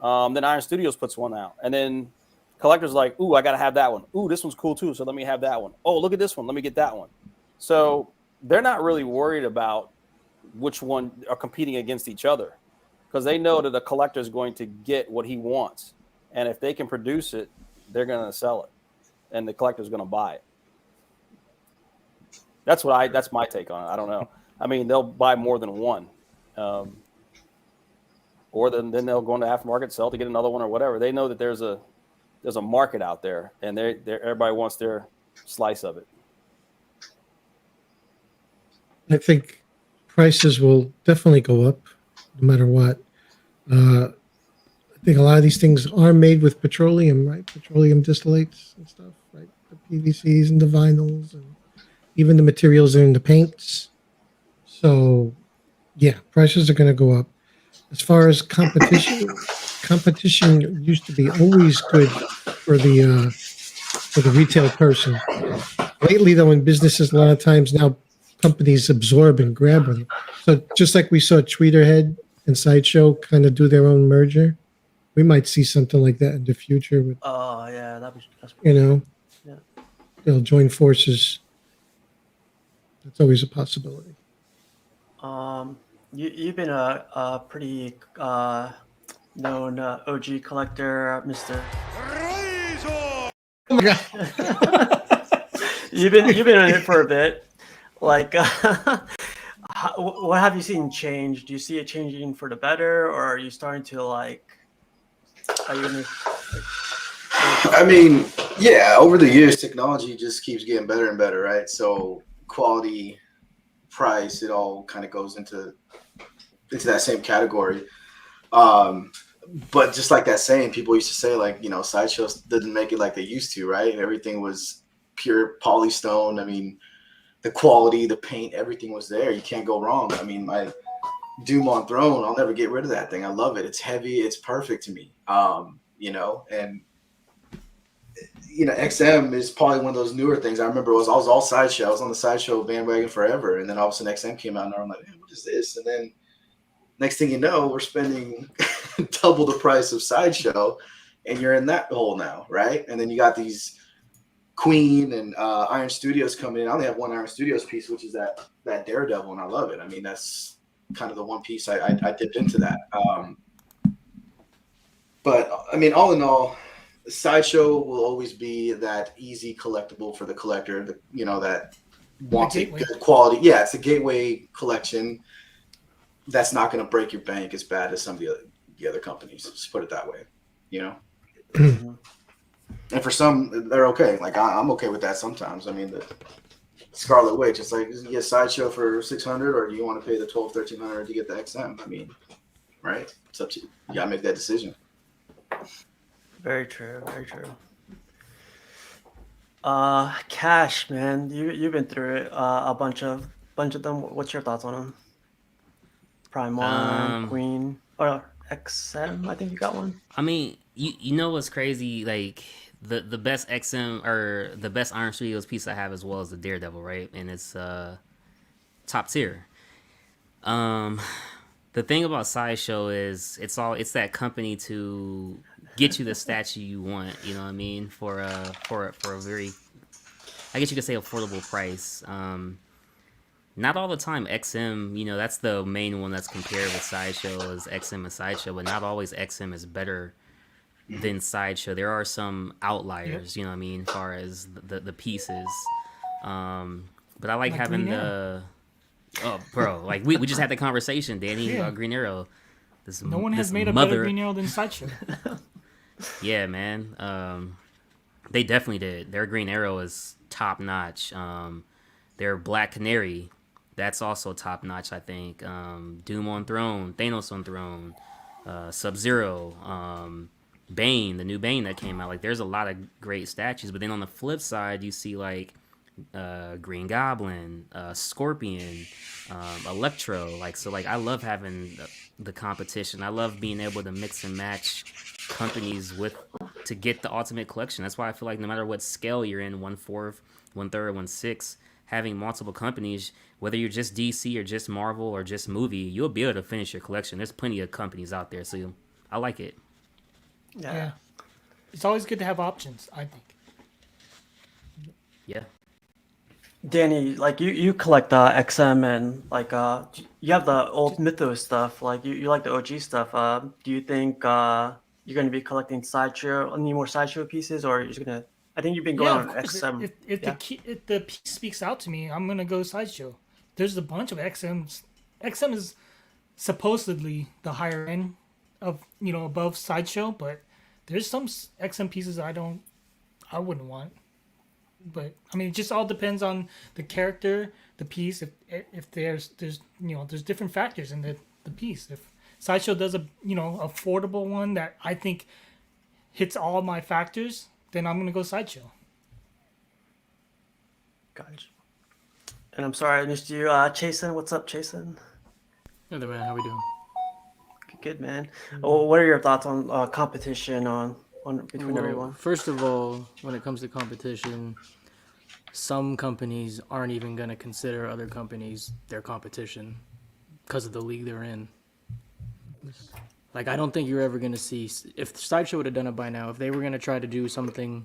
Then Iron Studios puts one out, and then collectors are like, ooh, I got to have that one. Ooh, this one's cool too, so let me have that one. Oh, look at this one, let me get that one. So they're not really worried about which one are competing against each other because they know that the collector is going to get what he wants, and if they can produce it, they're going to sell it, and the collector's going to buy it. That's my take on it. I don't know. I mean, they'll buy more than one, or then they'll go into aftermarket, sell to get another one or whatever. They know that there's a market out there, and everybody wants their slice of it. I think prices will definitely go up no matter what. I think a lot of these things are made with petroleum, right? Petroleum distillates and stuff, right? The PVCs and the vinyls and even the materials in the paints. So, yeah, prices are going to go up. As far as competition used to be always good for the retail person. Lately, though, in businesses, a lot of times now companies absorb and grab them. So just like we saw Tweeterhead and Sideshow kind of do their own merger, we might see something like that in the future. With Yeah, that's yeah, they'll join forces. That's always a possibility. You've been a pretty known OG collector, Mr. Razor! Oh my god! You've been in it for a bit. Like, what have you seen change? Do you see it changing for the better, or are you starting to like? Are you gonna? I mean, yeah, over the years, technology just keeps getting better and better, right? So quality, price, it all kind of goes into that same category. But just like that saying, people used to say, like, you know, Sideshows didn't make it like they used to, right? Everything was pure polystone. I mean, the quality, the paint, everything was there. You can't go wrong. I mean, my Doom on Throne, I'll never get rid of that thing. I love it. It's heavy. It's perfect to me. You know, and you know, XM is probably one of those newer things. I remember I was all Sideshow. I was on the Sideshow bandwagon forever, and then all of a sudden XM came out, and I'm like, man, what is this? And then next thing you know, we're spending double the price of Sideshow, and you're in that hole now, right? And then you got these Queen and Iron Studios coming in. I only have one Iron Studios piece, which is that Daredevil, and I love it. I mean, that's kind of the one piece I dipped into that. But I mean, all in all, Sideshow will always be that easy collectible for the collector. You know, that wants a gateway. good quality. Yeah, it's a gateway collection that's not going to break your bank as bad as some of the other companies. Just put it that way, you know. Mhm. And for some, they're okay. Like I'm okay with that sometimes. I mean, the Scarlet Witch, it's like you get Sideshow for 600, or do you want to pay the 1,200-1,300 to get the XM? I mean, right? It's up to you. You gotta make that decision. Very true. Very true. Cash, man, you've been through it. A bunch of them. What's your thoughts on them? Prime One, Um, Queen, or XM? I think you got one. I mean, you know what's crazy? Like the best XM or the best Iron Studios piece I have as well as the Daredevil, right? And it's top tier. Um, the thing about Sideshow is it's that company to get you the statue you want. You know what I mean? For a very, I guess you could say, affordable price. Not all the time XM, you know, that's the main one that's compared with Sideshow is XM and Sideshow, but not always XM is better than Sideshow. There are some outliers, you know what I mean, as far as the pieces. But I like having Green the bro, like we just had the conversation, Danny, Yeah. about Green Arrow. No one has this made a better Green Arrow than Sideshow. Yeah, man. They definitely did. Their Green Arrow is top notch. Their Black Canary, that's also top notch, I think. Doom on Throne, Thanos on Throne, Sub Zero, Bane, the new Bane that came out. Like, there's a lot of great statues. But then on the flip side, you see like Green Goblin, Scorpion, Electro. Like, so like I love having the competition. I love being able to mix and match companies with to get the ultimate collection. That's why I feel like no matter what scale you're in, 1/4, 1/3, 1/6, having multiple companies, whether you're just DC or just Marvel or just movie, you'll be able to finish your collection. There's plenty of companies out there, so I like it. Yeah. It's always good to have options, I think. Yeah. Danny, like you collect XM and like you have the old Mythos stuff. Like you like the OG stuff. Do you think you're going to be collecting Sideshow, any more Sideshow pieces, or you're just gonna? I think you've been going Yeah, of on course. XM. Yeah. If the piece speaks out to me, I'm gonna go Sideshow. There's a bunch of XMs. XM is supposedly the higher end of above Sideshow, but there's some XM pieces I wouldn't want. But I mean, it just all depends on the character, the piece. If there's there's different factors in the piece. If Sideshow does a affordable one that I think hits all my factors, then I'm gonna go Sideshow. Gotcha. And I'm sorry I missed you, Chasen. What's up, Chasen? Hey there, man. How we doing? Good, man. Well, what are your thoughts on competition on between Well, everyone? first of all, when it comes to competition, some companies aren't even going to consider other companies their competition because of the league they're in. Like, I don't think you're ever going to see, if Sideshow would have done it by now, if they were going to try to do something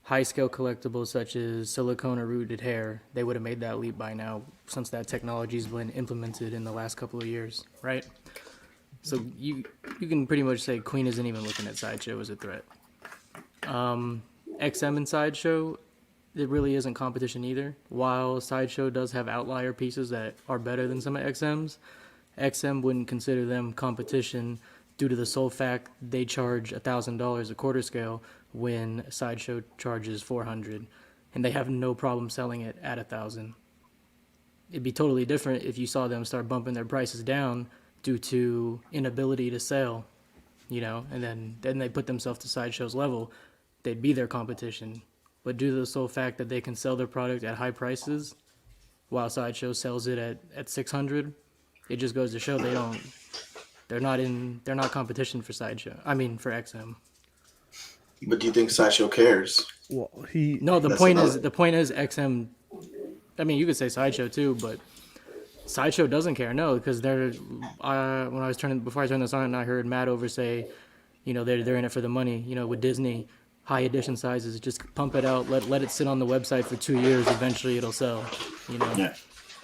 high-scale collectible such as silicone or rooted hair, they would have made that leap by now since that technology's been implemented in the last couple of years, right? So you can pretty much say Queen isn't even looking at Sideshow as a threat. XM and Sideshow, it really isn't competition either. While Sideshow does have outlier pieces that are better than some of XM's, XM wouldn't consider them competition due to the sole fact they charge $1,000 a quarter scale when Sideshow charges $400, and they have no problem selling it at $1,000. It'd be totally different if you saw them start bumping their prices down due to inability to sell, and then they put themselves to Sideshow's level, they'd be their competition. But due to the sole fact that they can sell their product at high prices, while Sideshow sells it at $600, it just goes to show they're not competition for Sideshow. I mean, for XM. But do you think Sideshow cares? Well, The point is XM. I mean, you could say Sideshow too, but Sideshow doesn't care. No, because before I turned this on, I heard Matt over say, they're in it for the money. With Disney, high edition sizes, just pump it out, let it sit on the website for 2 years. Eventually, it'll sell. Yeah.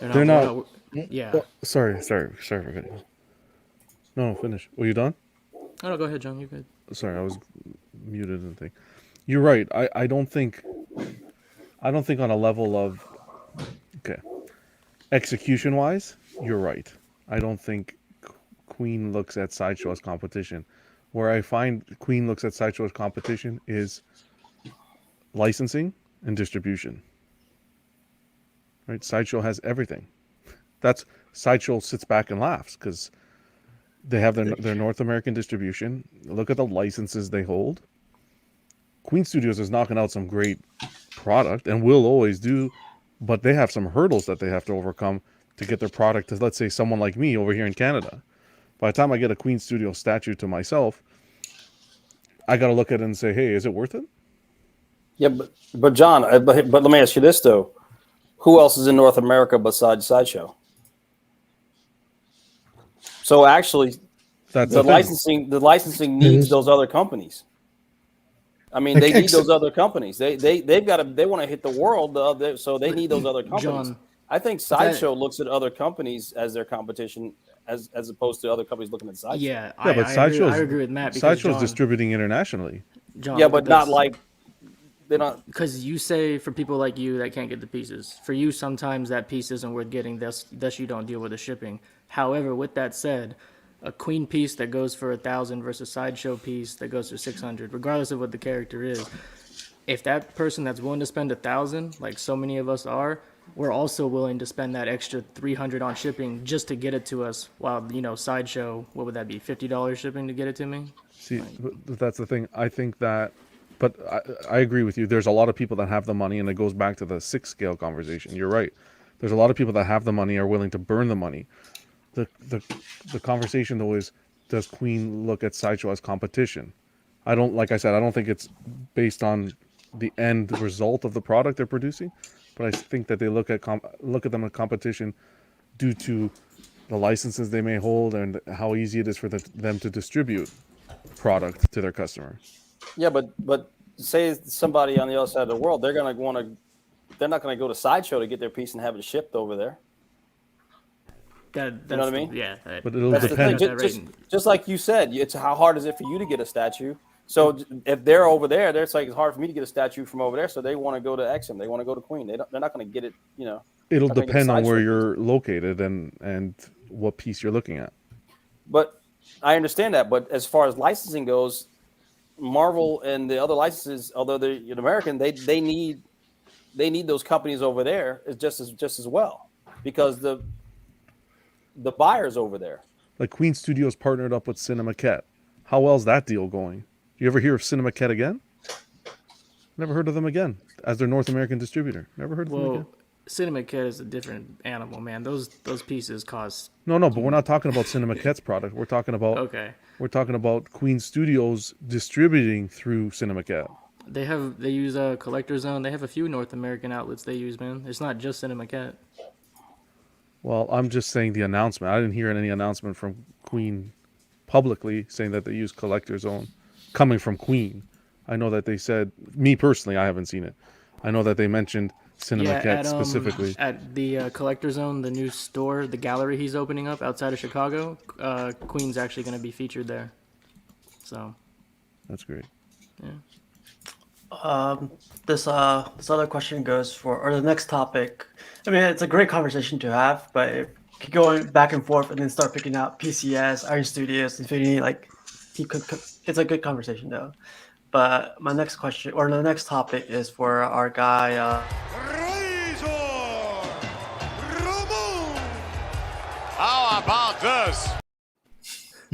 They're not. Yeah. Oh, sorry for cutting you. No, finish. Were you done? Oh no, go ahead, John. You're good. Sorry, I was muted and thing. You're right. I don't think on a level of Okay. Execution wise, you're right. I don't think Queen looks at Sideshow as competition. Where I find Queen looks at Sideshow as competition is licensing and distribution. Right? Sideshow has everything. That's Sideshow sits back and laughs because they have their North American distribution. Look at the licenses they hold. Queen Studios is knocking out some great product and will always do, but they have some hurdles that they have to overcome to get their product to, let's say, someone like me over here in Canada. By the time I get a Queen Studio statue to myself, I got to look at it and say, hey, is it worth it? Yeah, but John, but let me ask you this though: who else is in North America besides Sideshow? So actually, That's the licensing needs those other companies. I mean, they need those other companies. They've got to. They want to hit the world, so they need those other companies. John, I think Sideshow looks at other companies as their competition, as opposed to other companies looking at Sideshow. Yeah, but I Sideshow's agree with Matt. Sideshow's distributing internationally. John, Yeah, but not like they're not. Because you say for people like you that can't get the pieces, for you sometimes that piece isn't worth getting. Thus you don't deal with the shipping. However, with that said, a Queen piece that goes for 1,000 versus Sideshow piece that goes for 600, regardless of what the character is, if that person that's willing to spend 1,000, like so many of us are, we're also willing to spend that extra 300 on shipping just to get it to us. While Sideshow, what would that be? $50 shipping to get it to me? See, that's the thing. I think that, but I agree with you. There's a lot of people that have the money, and it goes back to the 6 scale conversation. You're right. There's a lot of people that have the money, are willing to burn the money. The conversation though is, does Queen look at Sideshow as competition? Like I said, I don't think it's based on the end result of the product they're producing, but I think that they look at them as competition due to the licenses they may hold and how easy it is for them to distribute product to their customer. Yeah, but say somebody on the other side of the world, they're not going to go to Sideshow to get their piece and have it shipped over there. That's you know what I mean? Yeah. But it'll depend. Just like you said, it's how hard is it for you to get a statue? So if they're over there, it's like it's hard for me to get a statue from over there. So they want to go to XM. They want to go to Queen. They're not going to get it. It'll depend on where you're located and what piece you're looking at. But I understand that. But as far as licensing goes, Marvel and the other licenses, although they're American, they need those companies over there just as well, because the buyers over there. Like Queen Studios partnered up with CinemaCat. How well's that deal going? You ever hear of CinemaCat again? Never heard of them again as their North American distributor. Never heard of them again. CinemaCat is a different animal, man. Those pieces cost. No, but we're not talking about CinemaCat's product. We're talking about We're talking about Queen Studios distributing through CinemaCat. They use a Collector Zone. They have a few North American outlets they use, man. It's not just CinemaCat. Well, I'm just saying the announcement. I didn't hear any announcement from Queen publicly saying that they use Collector Zone coming from Queen. I know that they said, me personally, I haven't seen it. I know that they mentioned CinemaCat specifically. At the Collector Zone, the new store, the gallery he's opening up outside of Chicago, Queen's actually going to be featured there. So. That's great. Yeah. This other question goes or the next topic. I mean, it's a great conversation to have, but keep going back and forth and then start picking out PCS, Iron Studios, Infinity. It's a good conversation though. But my next question or the next topic is for our guy. How about this?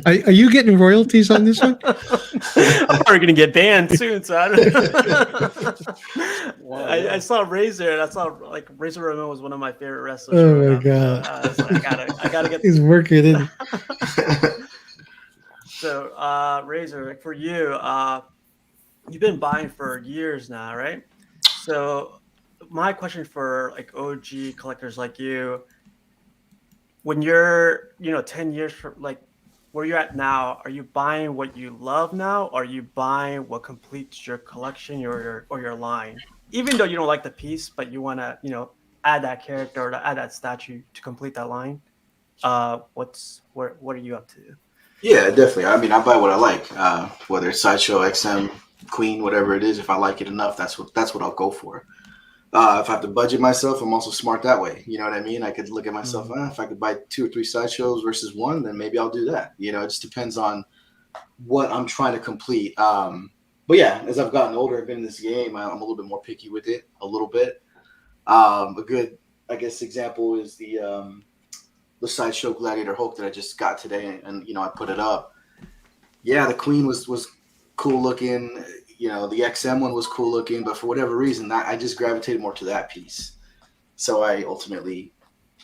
Are you getting royalties on this one? I'm probably gonna get banned soon, so I don't know. I saw Razor, and I saw Razor Ramon was one of my favorite wrestlers. Oh my god! So I gotta get. He's working in. So Razor, for you, you've been buying for years now, right? So my question for OG collectors like you, when you're 10 years from where you're at now, are you buying what you love now, or are you buying what completes your collection or your line? Even though you don't like the piece, but you want to add that character or to add that statue to complete that line. What are you up to? Yeah, definitely. I mean, I buy what I like, whether it's Sideshow, XM, Queen, whatever it is. If I like it enough, that's what I'll go for. If I have to budget myself, I'm also smart that way. You know what I mean? I could look at myself, if I could buy 2 or 3 sideshows versus one, then maybe I'll do that. You know, it just depends on what I'm trying to complete. But yeah, as I've gotten older, I've been in this game, I'm a little bit more picky with it, a little bit. A good, I guess, example is the sideshow Gladiator Hulk that I just got today, and you know, I put it up. Yeah, the Queen was cool looking. You know, the XM one was cool looking, but for whatever reason, I just gravitated more to that piece. So I ultimately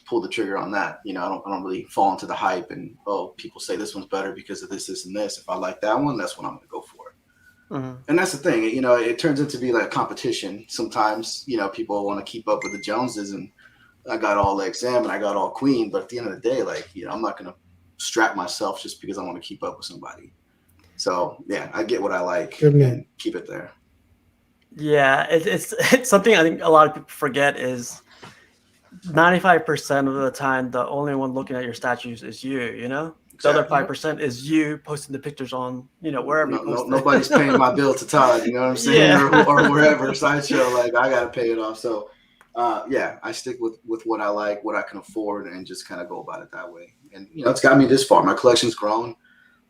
pulled the trigger on that. You know, I don't really fall into the hype and, oh, people say this one's better because of this, this, and this. If I like that one, that's what I'm going to go for. And that's the thing. You know, it turns into be like a competition. Sometimes, you know, people want to keep up with the Joneses, and I got all XM and I got all Queen. But at the end of the day, like, you know, I'm not going to strap myself just because I want to keep up with somebody. So yeah, I get what I like and keep it there. Yeah, it's something I think a lot of people forget is 95% of the time the only one looking at your statues is you. You know, Exactly. the other 5% is you posting the pictures on, you know, wherever you post nobody's paying my bill to Todd. You know what I'm saying? Yeah. or wherever sideshow. Like I gotta pay it off. So yeah, I stick with what I like, what I can afford, and just kind of go about it that way. And you know, it's got me this far. My collection's grown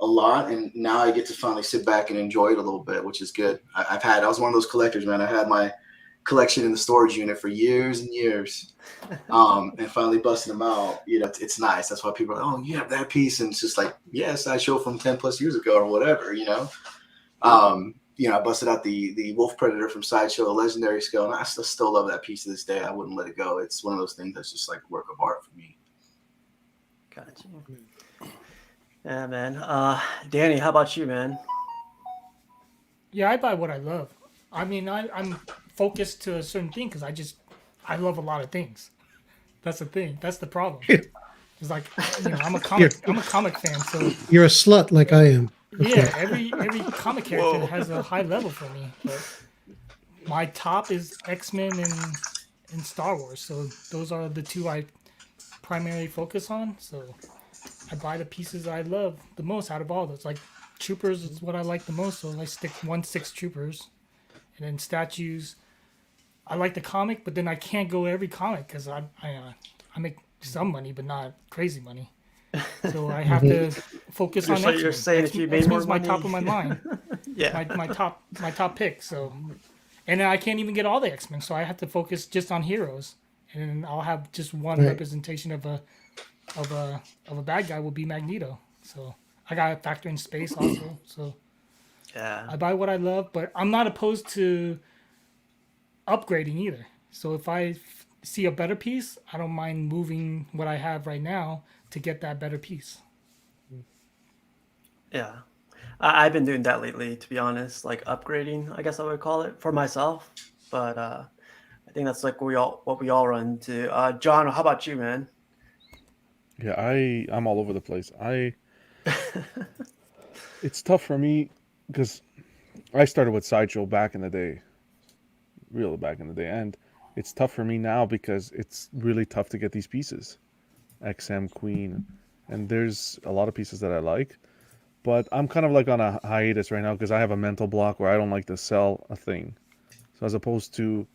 a lot, and now I get to finally sit back and enjoy it a little bit, which is good. I was one of those collectors, man. I had my collection in the storage unit for years and years, and finally busting them out. You know, it's nice. That's why people are like, oh, you have that piece, and it's just like, yes, I show from 10+ years ago or whatever. You know, I busted out the Wolf Predator from Sideshow, a legendary scale, and I still love that piece to this day. I wouldn't let it go. It's one of those things that's just like a work of art for me. Gotcha. Yeah, man. Danny, how about you, man? Yeah, I buy what I love. I mean, I'm focused to a certain thing because I love a lot of things. That's the thing. That's the problem. It's like, you know, I'm a comic fan, so you're a slut like I am. Yeah, every comic character has a high level for me. But my top is X-Men and Star Wars, so those are the two I primarily focus on. So I buy the pieces I love the most out of all those. Like Troopers is what I like the most, so I stick 1/6 Troopers, and then statues. I like the comic, but then I can't go every comic because I make some money, but not crazy money. So I have to focus on X-Men. You're saying if you made more my money, top of my mind. Yeah, my top pick. So, and then I can't even get all the X-Men, so I have to focus just on heroes, and then I'll have just one representation of a bad guy will be Magneto. So I gotta factor in space also. So yeah, I buy what I love, but I'm not opposed to upgrading either. So if I see a better piece, I don't mind moving what I have right now to get that better piece. yeah. I've been doing that lately, to be honest, like upgrading, I guess I would call it for myself. But I think that's like what we all run into. John, how about you, man? Yeah, I'm all over the place. It's tough for me because I started with Sideshow back in the day, real back in the day, and it's tough for me now because it's really tough to get these pieces, XM Queen, and there's a lot of pieces that I like, but I'm kind of like on a hiatus right now because I have a mental block where I don't like to sell a thing. So as opposed to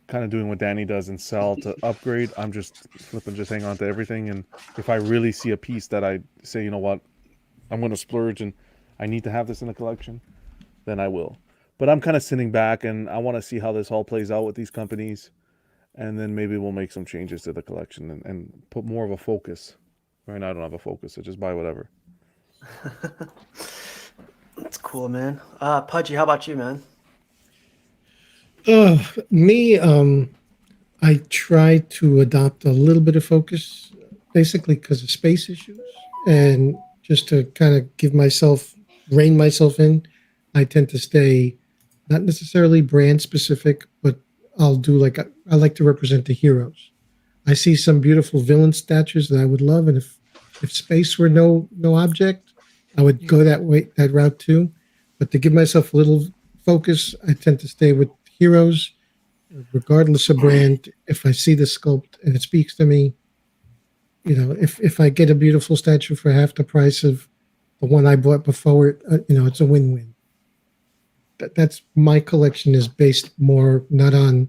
kind of doing what Danny does and sell to upgrade, I'm just hang on to everything. And if I really see a piece that I say, you know what, I'm going to splurge and I need to have this in the collection, then I will. But I'm kind of sitting back and I want to see how this all plays out with these companies. And then maybe we'll make some changes to the collection and put more of a focus. Right now I don't have a focus, so just buy whatever. That's cool, man. Pudgy, how about you, man? Me, I try to adopt a little bit of focus, basically because of space issues, and just to kind of rein myself in. I tend to stay not necessarily brand specific, but I'll do I like to represent the heroes. I see some beautiful villain statues that I would love, and if space were no object, I would go that route too. But to give myself a little focus, I tend to stay with heroes, regardless of brand. If I see the sculpt and it speaks to me, you know, if I get a beautiful statue for half the price of the one I bought before, it's a win-win. that's my collection is based more not on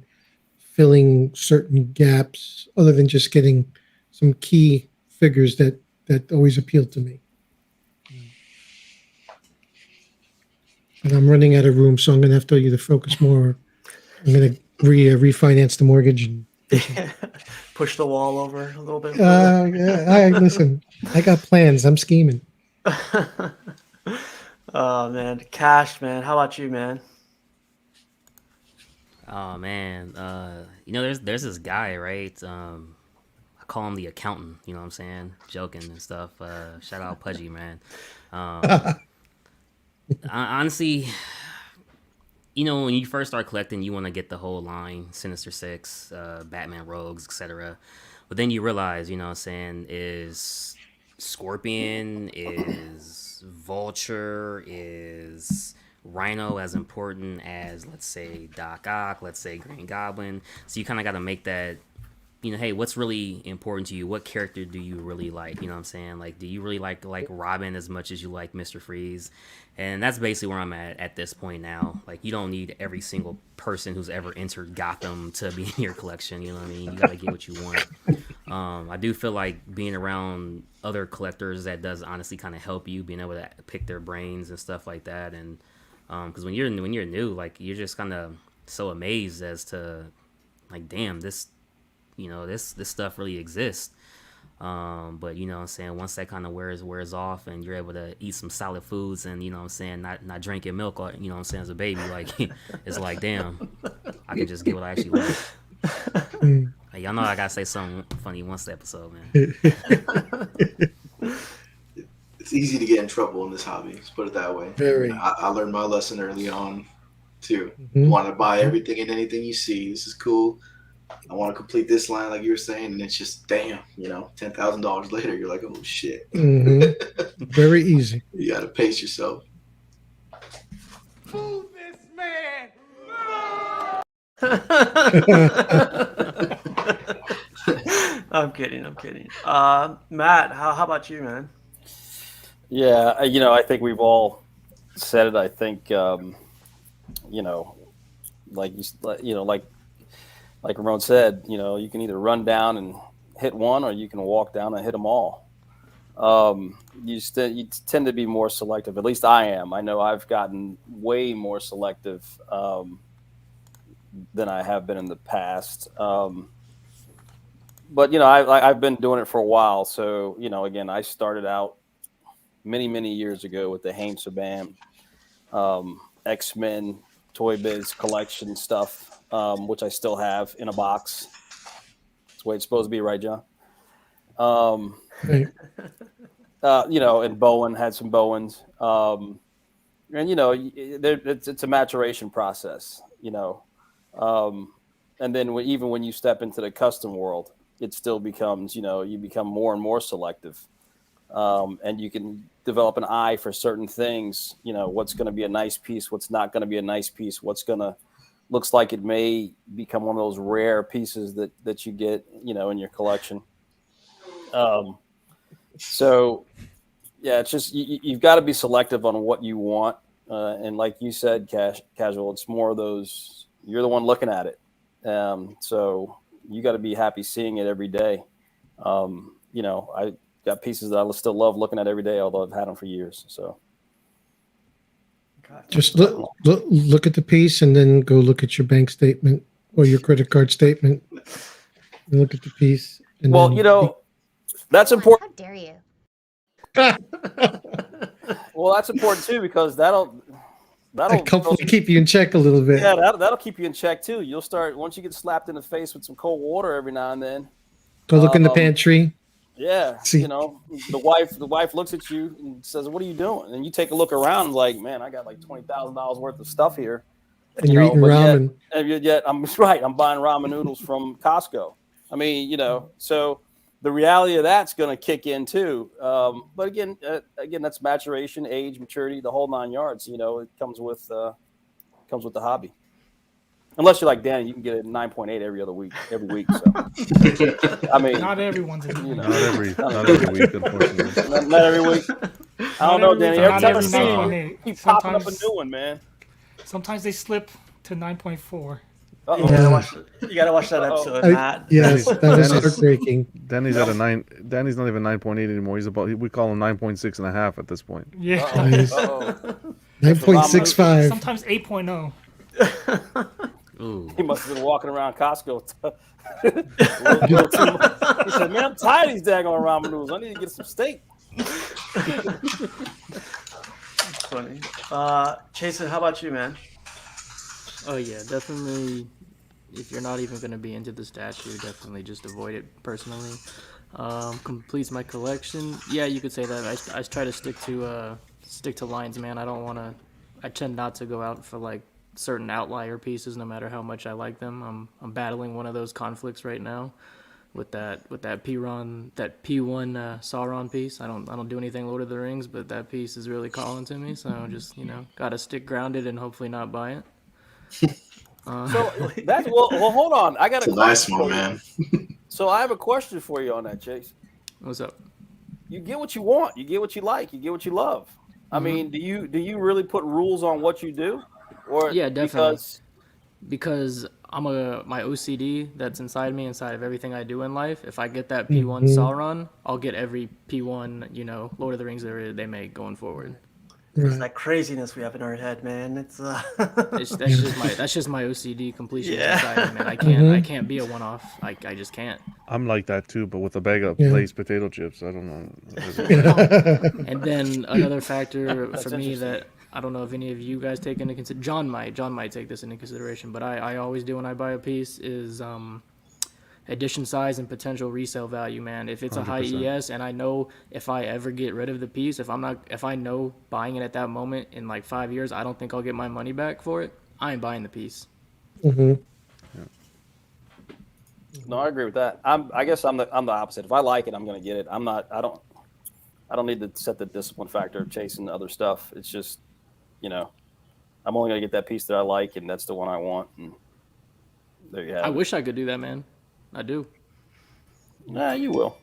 filling certain gaps, other than just getting some key figures that always appeal to me. And I'm running out of room, so I'm going to have to either focus more. I'm going to refinance the mortgage and push the wall over a little bit. Listen, I got plans. I'm scheming. Oh man, Cash, man, how about you, man? Oh man, there's this guy, right? I call him the accountant. You know what I'm saying? Joking and stuff. Shout out Pudgy, man. Honestly, when you first start collecting, you want to get the whole line: Sinister Six, Batman Rogues, etc. But then you realize, what I'm saying, is Scorpion, is Vulture, is Rhino as important as, let's say, Doc Ock, let's say Green Goblin. So you kind of got to make that, hey, what's really important to you? What character do you really like? You know what I'm saying? Like, do you really like Robin as much as you like Mr. Freeze? And that's basically where I'm at this point now. Like, you don't need every single person who's ever entered Gotham to be in your collection. You know what I mean? You got to get what you want. I do feel like being around other collectors, that does honestly kind of help you, being able to pick their brains and stuff like that. And because when you're new, like, you're just kind of so amazed as to, like, damn, this stuff really exists. But what I'm saying, once that kind of wears off and you're able to eat some solid foods and, what I'm saying, not drinking milk, what I'm saying, as a baby, like, it's like, damn, I can just get what I actually like. Hey, y'all know I gotta say something funny once the episode, man. It's easy to get in trouble in this hobby. Let's put it that way. Very. I learned my lesson early on too. Mm-hmm. You want to buy everything and anything you see. This is cool. I want to complete this line, like you were saying, and it's just damn, $10,000 later, you're like, oh shit. Mm-hmm. Very easy. You got to pace yourself. Move this man. I'm kidding. Matt, how about you, man? Yeah, I think we've all said it. I think, like Ramon said, you can either run down and hit one, or you can walk down and hit them all. You tend to be more selective. At least I am. I know I've gotten way more selective than I have been in the past. But I've been doing it for a while. So again, I started out many years ago with the Haim Saban, X-Men, Toy Biz collection stuff, which I still have in a box. That's the way it's supposed to be, right, John? And Bowen had some Bowens. And it's a maturation process, and then even when you step into the custom world, it still becomes, you become more and more selective. And you can develop an eye for certain things, what's going to be a nice piece, what's not going to be a nice piece, looks like it may become one of those rare pieces that you get, in your collection. So yeah, it's just, you've got to be selective on what you want. And like you said, Casual, it's more of those, you're the one looking at it. So you got to be happy seeing it every day. I got pieces that I still love looking at every day, although I've had them for years. So just look at the piece and then go look at your bank statement or your credit card statement. And look at the piece. And that's important. How dare you? Well, that's important too, because that'll hopefully keep you in check a little bit. Yeah, that'll keep you in check too. You'll start, once you get slapped in the face with some cold water every now and then. Go look in the pantry. Yeah, See. the wife looks at you and says, "What are you doing?" And you take a look around, like, "Man, I got like $20,000 worth of stuff here." And you're eating ramen. Yet I'm right. I'm buying ramen noodles from Costco. I mean, so the reality of that's going to kick in too. But again, that's maturation, age, maturity, the whole 9 yards. It comes with the hobby. Unless you're like Danny, you can get a 9.8 every week. So I mean, not everyone's a not every week, unfortunately. Not every week. I don't know, Danny. Every time I see you, you keep popping up a new one, man. Sometimes they slip to 9.4. You gotta watch that episode, Matt. Yes, that was Dennis- heartbreaking. Danny's at a 9. Danny's not even 9.8 anymore. He's about. We call him 9.6 and a half at this point. Yeah. Nice. 9.65. Sometimes 8.0. Ooh. He must have been walking around Costco. He said, "Man, I'm tired of these daggone ramen noodles. I need to get some steak." That's funny. Jason, how about you, man? Oh yeah, definitely. If you're not even going to be into the statue, definitely just avoid it personally. Completes my collection. Yeah, you could say that. I try to stick to lines, man. I don't want to. I tend not to go out for like certain outlier pieces, no matter how much I like them. I'm battling one of those conflicts right now with that P1 Sauron piece. I don't do anything Lord of the Rings, but that piece is really calling to me. So just gotta stick grounded and hopefully not buy it. So that's well. Hold on. I got a nice question one, for you. man. So I have a question for you on that, Chase. What's up? You get what you want. You get what you like. You get what you love. I mean, do you really put rules on what you do? Or Yeah, definitely. Because my OCD that's inside me, inside of everything I do in life. If I get that P1 Sauron, I'll get every P1 Lord of the Rings they make going forward. It's that craziness we have in our head, man. It's that's just my OCD completion inside me, man. I can't be a one-off. I just can't. I'm like that too, but with a bag of Lay's potato chips. I don't know. And then another factor for me that I don't know if any of you guys take into consideration. John might take this into consideration, but I always do when I buy a piece is edition size and potential resale value, man. If it's 100%. A high ES and I know if I ever get rid of the piece, if I know buying it at that moment in like 5 years, I don't think I'll get my money back for it, I ain't buying the piece. No, I agree with that. I guess I'm the opposite. If I like it, I'm going to get it. I don't need to set the discipline factor of chasing other stuff. It's just, I'm only going to get that piece that I like, and that's the one I want. And there you have it. I wish I could do that, man. I do. Nah, you will.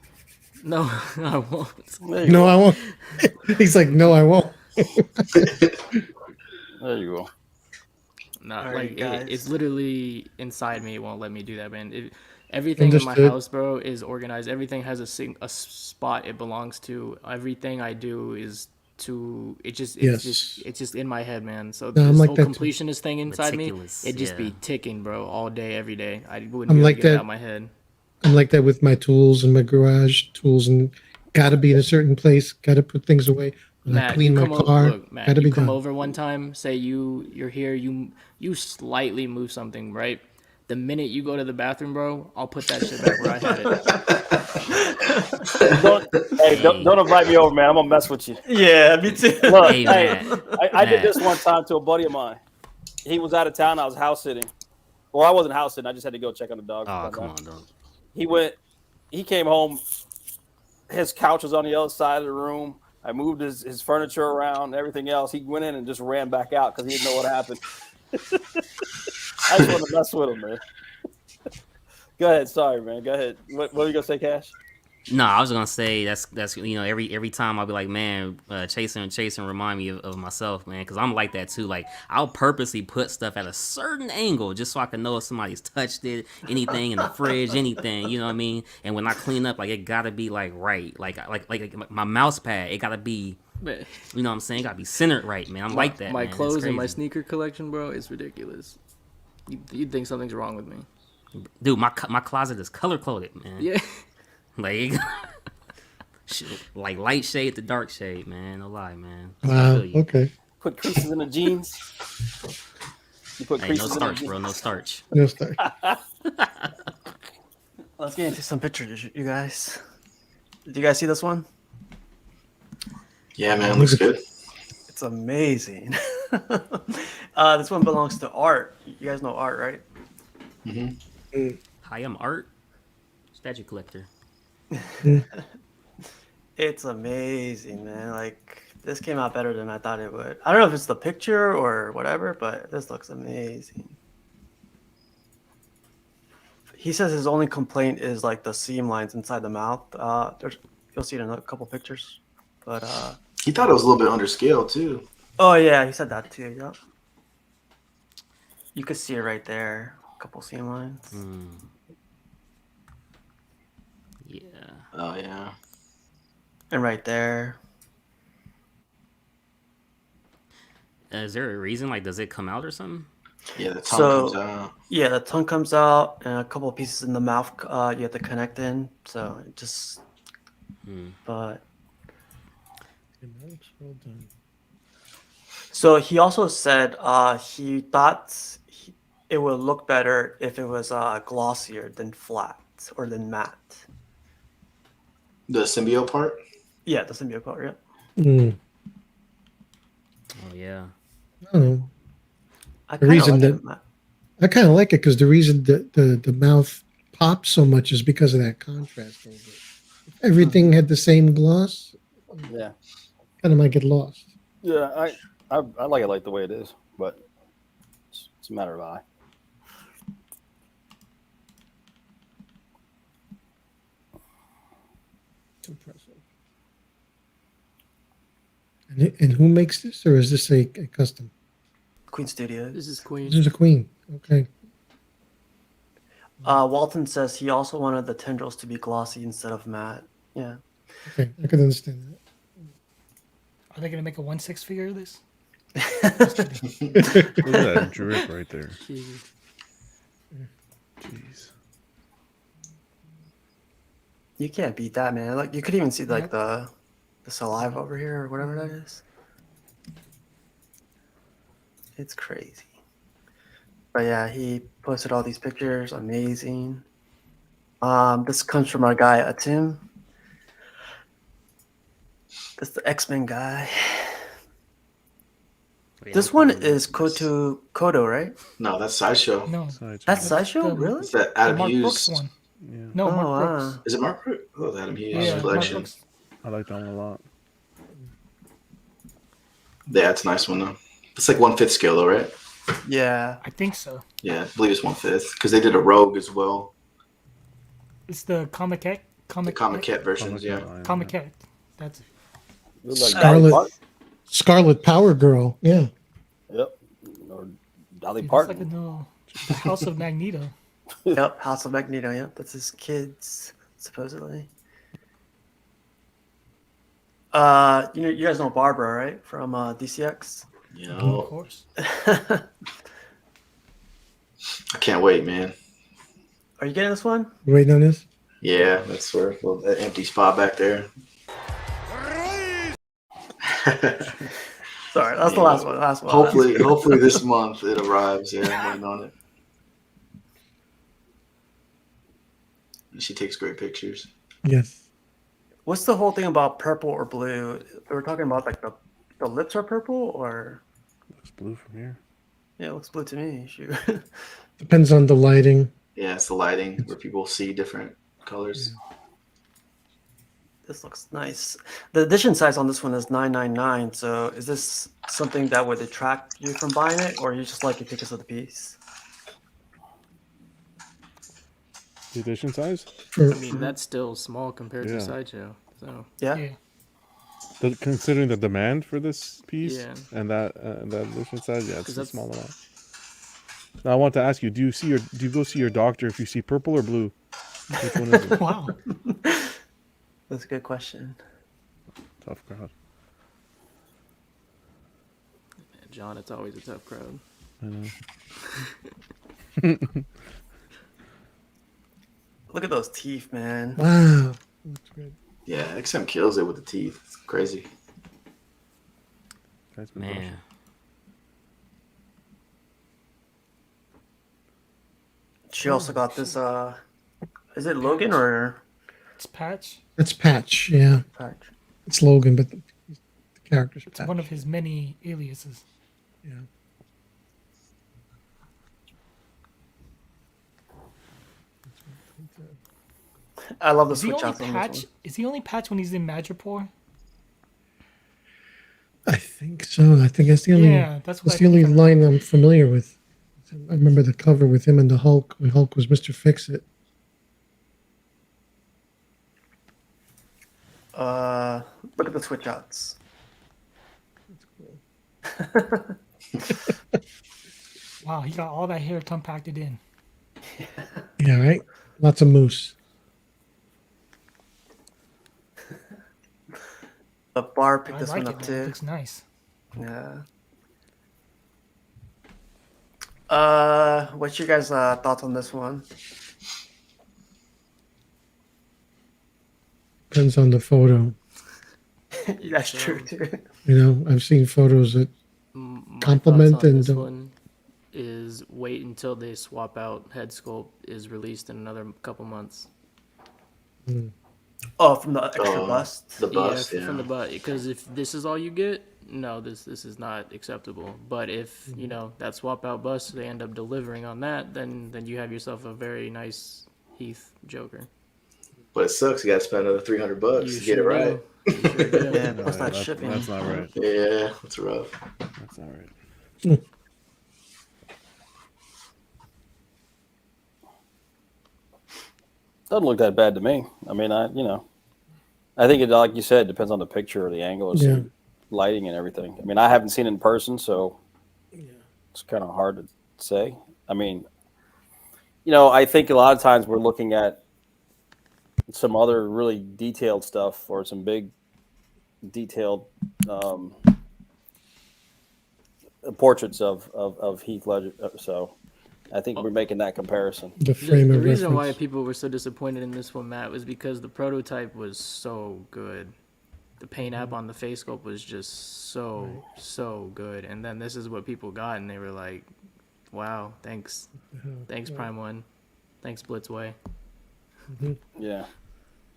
No, I won't. No, I won't. He's like, no, I won't. There you go. Not like it's literally inside me. It won't let me do that, man. Everything in my house, bro, is organized. Everything has a spot it belongs to. Everything I do is it's just in my head, man. So this whole completionist thing inside me, it just be ticking, bro, all day, every day. I wouldn't be able to get it out of my head. I'm like that with my tools in my garage. Tools and gotta be in a certain place. Gotta put things away. When I clean my car. Look, Matt, gotta be come done. over one time. Say you're here. You slightly move something, right? The minute you go to the bathroom, bro, I'll put that shit back where I had it. Don't invite me over, man. I'm gonna mess with you. Yeah, me too. Look, I did this one time to a buddy of mine. He was out of town. I was house sitting. Well, I wasn't house sitting. I just had to go check on the dog. Oh, come on, dog. He came home. His couch was on the other side of the room. I moved his furniture around, everything else. He went in and just ran back out because he didn't know what happened. I just wanted to mess with him, man. Go ahead. Sorry, man. Go ahead. What were you going to say, Cash? No, I was gonna say that's every time I'll be like, man, chasing remind me of myself, man, because I'm like that too. Like I'll purposely put stuff at a certain angle just so I can know if somebody's touched it, anything in the fridge, anything, you know what I mean. And when I clean up, like it gotta be like right, like my mouse pad, it gotta be, you know what I'm saying, it gotta be centered right, man. I'm like that. My man. clothes and my sneaker collection, bro, is ridiculous. You'd think something's wrong with me, dude. My closet is color coded, man. Yeah. Like light shade to dark shade, man. No lie, man. Wow. Okay. Put creases in the jeans. You put creases no starch, bro. No starch. No starch. Let's get into some pictures, you guys. Did you guys see this one? Yeah, man, it looks good. It's amazing. This one belongs to Art. You guys know Art, right? Mm-hmm. Hi, I'm Art, statue collector. It's amazing, man. Like this came out better than I thought it would. I don't know if it's the picture or whatever, but this looks amazing. He says his only complaint is like the seam lines inside the mouth. You'll see it in a couple pictures, but he thought it was a little bit under scale too. Oh yeah, he said that too. Yeah. You could see it right there. A couple seam lines. Yeah. Oh yeah. And right there. Is there a reason? Like, does it come out or something? Yeah, the tongue comes So out. yeah, the tongue comes out and a couple of pieces in the mouth you have to connect in. So it just but Well done. so he also said he thought it would look better if it was glossier than flat or than matte. The symbiote part? Yeah, the symbiote part, yeah. Mm. Oh yeah. I don't know. I The kind of reason like that it matte. I kind of like it because the reason that the mouth pops so much is because of that contrast over it. If everything had the same gloss, Yeah. kind of might get lost. Yeah, I like it like the way it is, but it's a matter of eye. It's impressive. And who makes this, or is this a custom? Queen Studios. This is Queen. This is a queen. Okay. Walton says he also wanted the tendrils to be glossy instead of matte. Yeah. Okay, I can understand that. Are they gonna make a 1/6 figure of this? Look at that drip right there. Jeez. Jeez. You can't beat that, man. Like you could even see like Yeah. the saliva over here or whatever that is. It's crazy. But yeah, he posted all these pictures. Amazing. This comes from our guy Tim. That's the X-Men guy. This one is Kodo, right? No, that's Sideshow. No, That's Sideshow? Really? It's that the Adam Mark Hughes. Brooks one. Yeah. No, Oh, Mark wow. Brooks. Is it Mark Brooks? Oh, the Adam Hughes Yeah, Mark collection. Brooks. I like that one a lot. Yeah, it's a nice one though. It's like 1/5 scale though, right? Yeah. I think so. Yeah, I believe it's 1/5 because they did a Rogue as well. It's the The Comic Cat versions, yeah. Comic Cat. That's it. Look like Scarlet- Dolly Parton. Scarlet Power Girl. Yeah. Yep. Or Dolly It's Parton. like a no, the House of Magneto. Yep. House of Magneto. Yep. That's his kids, supposedly. You guys know Barbara, right? From DCX. You Of know, course. I can't wait, man. Are you getting this one? You waiting on this? Yeah, that's where that empty spot back there. Sorry, that's the last one. Last one. Hopefully this month it arrives. Yeah, I'm waiting on it. She takes great pictures. Yes. What's the whole thing about purple or blue? We're talking about like the lips are purple, or Looks blue from here. yeah, it looks blue to me. Shoot. Depends on the lighting. Yeah, it's the lighting where people see different colors. This looks nice. The edition size on this one is 999. So is this something that would detract you from buying it, or you just like it because of the piece? The edition size? For, I mean, that's still small compared Yeah. to Sideshow. So Yeah. Yeah. Considering the demand for this piece Yeah. and that edition size, yeah, it's 'Cause a that's- small amount. Now I want to ask you: do you go see your doctor if you see purple or blue? Which one is it? Wow. That's a good question. Tough crowd. John, it's always a tough crowd. I know. Look at those teeth, man. wow. That's good. Yeah, XM kills it with the teeth. It's crazy. Guy's been brushing. Man. She also got this. Is it Logan or It's Patch. That's Patch. Yeah. Patch? It's Logan, but the character's It's Patch. one of his many aliases. Yeah. I love the Is he switch only outs on this Patch? one. Is he only Patch when he's in Madripoor? I think so. I think that's the only. Yeah, that's what That's I the only think. line I'm familiar with. I remember the cover with him and the Hulk when Hulk was Mr. Fix-It. Look at the switch outs. Wow, he got all that hair compacted in. Yeah, right. Lots of moose. The bar picked I this like one it, up man. It too. looks nice. Yeah. What's your guys' thoughts on this one? Depends on the photo. That's So, true too. You know, I've seen photos that My compliment thoughts on and this don't. one is wait until they swap out head sculpt is released in another couple months. Oh, from the extra bust. The bust, yeah, yeah. from the butt. Because if this is all you get, no, this is not acceptable. But if Mm-hmm. you know that swap out bust, they end up delivering on that, then you have yourself a very nice Heath Joker. But it sucks. You got to spend another $300 You to get it sure right. do. You sure do. Yeah, No, plus that that's, shipping. that's not right. Yeah, that's rough. That's not right. Doesn't look that bad to me. I mean, I think it, like you said, depends on the picture or the angle or Yeah. lighting and everything. I mean, I haven't seen it in person, so it's kind of hard to say. I mean, I think a lot of times we're looking at some other really detailed stuff or some big detailed portraits of Heath Ledger. So I think we're making that comparison. The frame The of reason why reference. people were so disappointed in this one, Matt, was because the prototype was so good. The paint app on the face sculpt was just so good, and then this is what people got, and they were like, "Wow, thanks, Prime One, thanks Blitzway." Yeah.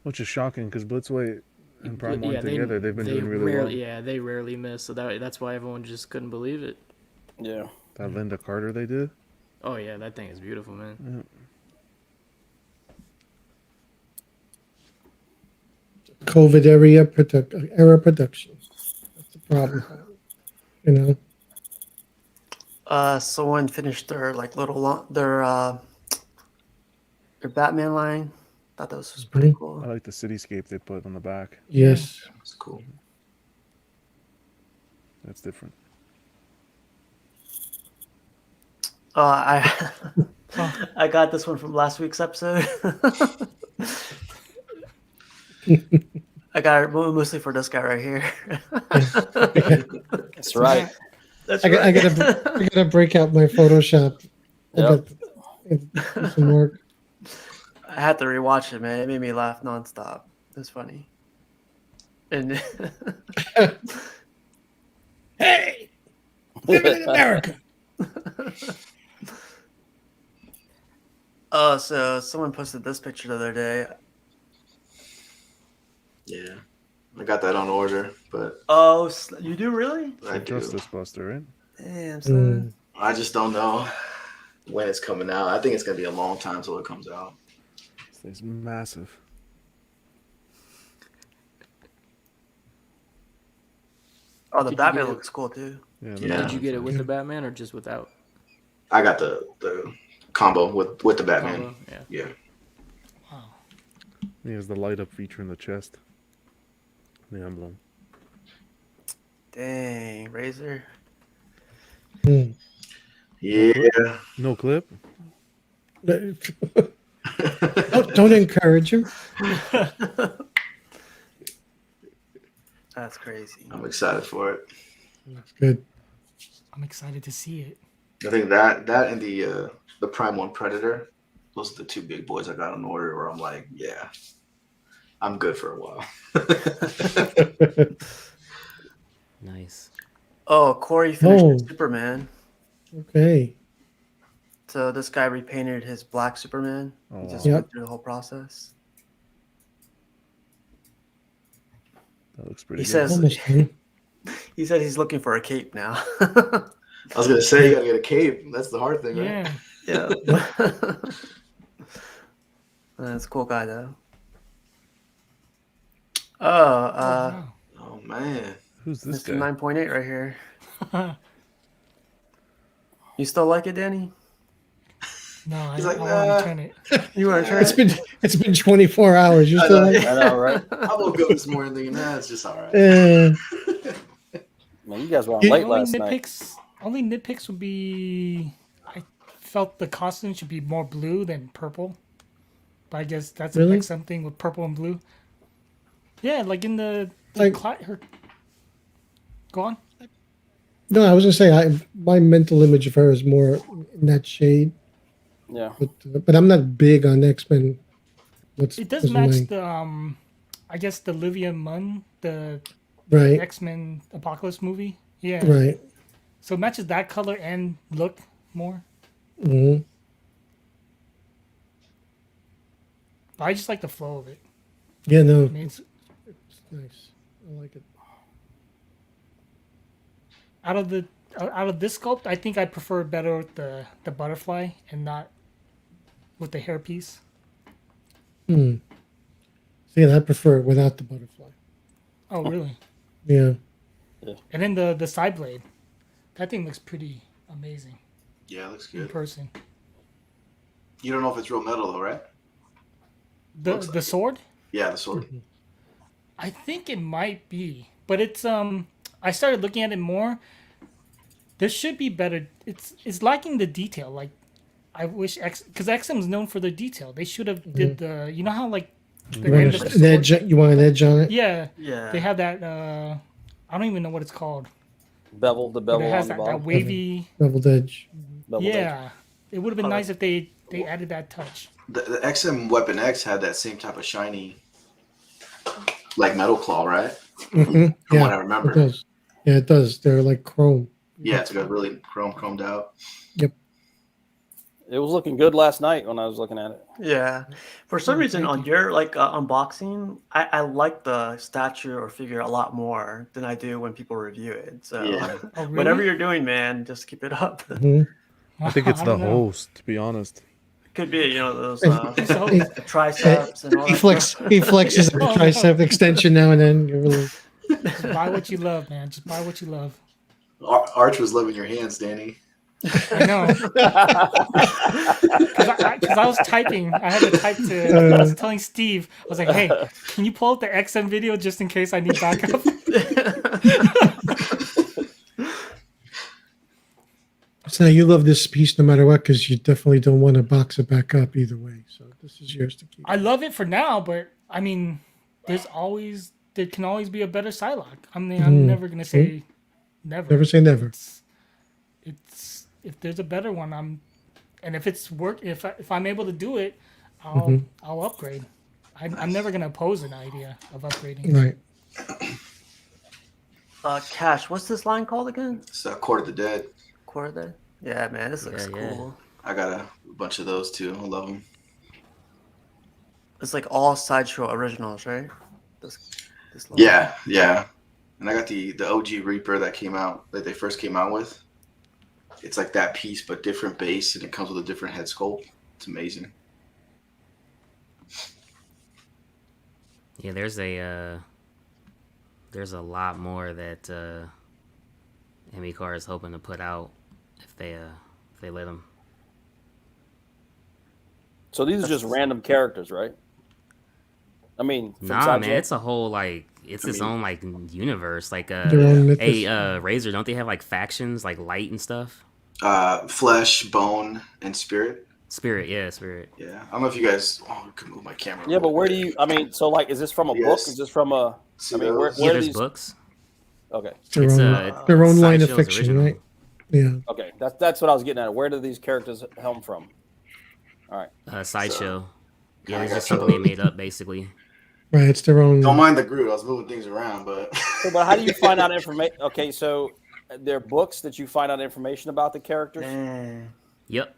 Which is shocking because Blitzway and Prime One Yeah, together, they've been doing really well. rarely, yeah, they rarely miss. So that's why everyone just couldn't believe it. Yeah. That Linda Carter they did. Oh yeah, that thing is beautiful, man. COVID era production. That's the problem. You know. Someone finished their their Batman line. Thought that was pretty cool. I like the cityscape they put on the back. Yes. That's cool. That's different. I I got this one from last week's episode. I got it mostly for this guy right here. That's right. That's I right. gotta break out my Photoshop. I Yep. got do some work. I had to rewatch it, man. It made me laugh nonstop. It's funny. And Hey, live in America. oh, so someone posted this picture the other day. Yeah. I got that on order, but Oh, you do really? I do. Justice Buster, right? Damn, son. I just don't know when it's coming out. I think it's going to be a long time till it comes out. It's massive. Oh, the Did you Batman get it? looks cool too. Yeah. Yeah. Did you get it with the Batman or just without? I got the combo with the Batman. Combo? Yeah. Yeah. Wow. He has the light up feature in the chest. The emblem. Dang, Razor. Yeah. No clip. Don't encourage him. That's crazy. I'm excited for it. That's good. I'm excited to see it. I think that and the Prime One Predator, those are the two big boys I got on order where I'm like, yeah, I'm good for a while. Nice. Oh, Corey finished Oh. his Superman. Okay. So this guy repainted his black Superman. Oh, He just wow. went through the whole process. That looks pretty He good. says Almost done. he said he's looking for a cape now. I was gonna say you gotta get a cape. That's the hard thing, right? Yeah. Yeah. That's a cool guy though. Wow. Oh man. Who's this Mr. guy? 9.8 right here. You still like it, Danny? No, I He's like, want nah. to return it. You want to try it? It's been 24 hours. You're I still know. like, I know, right? I woke up this morning thinking, it's just all right. Man, you guys were on You- late Only last night. nitpicks would be felt the costume should be more blue than purple. But I guess that's Really? like something with purple and blue. Yeah, like in the Like- her. Go on. No, I was gonna say my mental image of her is more in that shade, Yeah. but I'm not big on X-Men. It does what's match my- the I guess the Olivia Munn, the right, X-Men Apocalypse movie. Yeah. right. So it matches that color and look more. hmm But I just like the flow of it. Yeah, no, I mean, it's, it's nice. I like it. out of this sculpt, I think I prefer better with the butterfly and not with the hairpiece. See, and I prefer it without the butterfly. Oh, really? Yeah. And then the side blade, that thing looks pretty amazing Yeah, it looks in good. person. You don't know if it's real metal though, right? The Looks like the it. sword, Yeah, the sword. I think it might be, but it's I started looking at it more. There should be better. It's lacking the detail. Like I wish because XM is known for their detail. They should have did the you know how like the You want, end of the an edge, sword. you want an edge on it? Yeah, Yeah. they have that. I don't even know what it's called. Bevel, the But bevel it on has the that bottom. wavy. Beveled edge. Beveled edge. Yeah, it would have been nice if they added that touch. The XM Weapon X had that same type of shiny, like metal claw, right? Mm-hmm. From what I Yeah, remember. it does. Yeah, it does. They're like chrome. Yeah, it's got really chromed out. Yep. It was looking good last night when I was looking at it. Yeah. For some reason, thank on your like unboxing, I like the statue or figure a lot more than I do when people review it. So Yeah. Oh, really? whatever you're doing, man, just keep it up. Mhm. I think it's the don't know. host, to be honest. Could be, those So- triceps and all He that flex. stuff. He flexes the Oh, no. tricep extension now and then. You're really, Just buy what you love, man. Just buy what you love. Arch was loving your hands, Danny. I know. Because I was typing. I had to type to. I was telling Steve. I was like, "Hey, can you pull up the XM video just in case I need backup?" so you love this piece no matter what because you definitely don't want to box it back up either way. So this is yours to keep. I love it for now, but I mean, there can always be a better Psylocke. I mean, I'm never gonna say never. Never say never. It's if there's a better one, and if it's if I'm able to do it, I'll upgrade. I'm never gonna oppose an idea of upgrading. Right. Cash, what's this line called again? It's Court of the Dead. Quarter? Yeah, man, this looks Yeah, yeah. cool. I got a bunch of those too. I love them. It's like all Sideshow originals, right? This logo. Yeah, yeah. And I got the OG Reaper that came out, that they first came out with. It's like that piece, but different base, and it comes with a different head sculpt. It's amazing. Yeah, there's a lot more that ME is hoping to put out if they let them. So these are just random characters, right? I mean, from Nah, Sideshow? man, it's a whole like it's its own like universe. Like Their own mythos. hey, Razor, don't they have like factions like Light and stuff? Flesh, bone, and spirit. Spirit, yeah, Spirit. Yeah. I don't know if you guys. Oh, I can move my camera. Yeah, but where do you? I mean, so like, is this from a book? Yes. Is this from a? See I mean, where those? Yeah, are there's these? books. Okay, Their It's own, their own line of Sideshow's fiction, original. right? Yeah. okay, that's what I was getting at. Where do these characters helm from? All right, Sideshow. Yeah, I there's got just something they those. made up basically. Right. It's their own. Don't mind the Groot. I was moving things around, but so, but how do you find out information? Okay, so there are books that you find out information about the characters. Dang. Yep.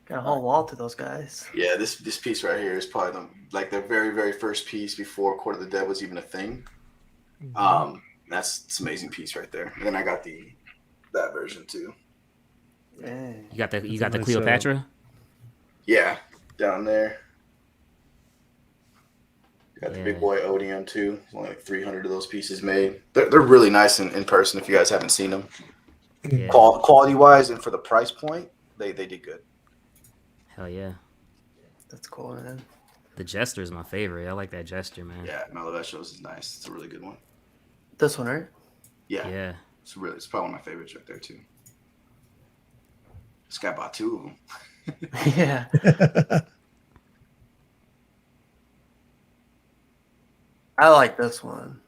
Got a whole wall to those guys. yeah, this piece right here is probably the very very first piece before Court of the Dead was even a thing. That's an amazing piece right there. And then I got that version too. Dang. You got the That's a nice, Cleopatra? Yeah, down there. Got the Yeah. big boy Odeon too. There's only like 300 of those pieces made. They're really nice in person if you guys haven't seen them. Yeah. Quality wise and for the price point, they did good. Hell yeah. That's cool, man. The Jester is my favorite. I like that Jester, man. Yeah, Malaveshos is nice. It's a really good one. This one, right? Yeah, Yeah. it's probably one of my favorites right there too. This guy bought 2 of them. Yeah. I like this one.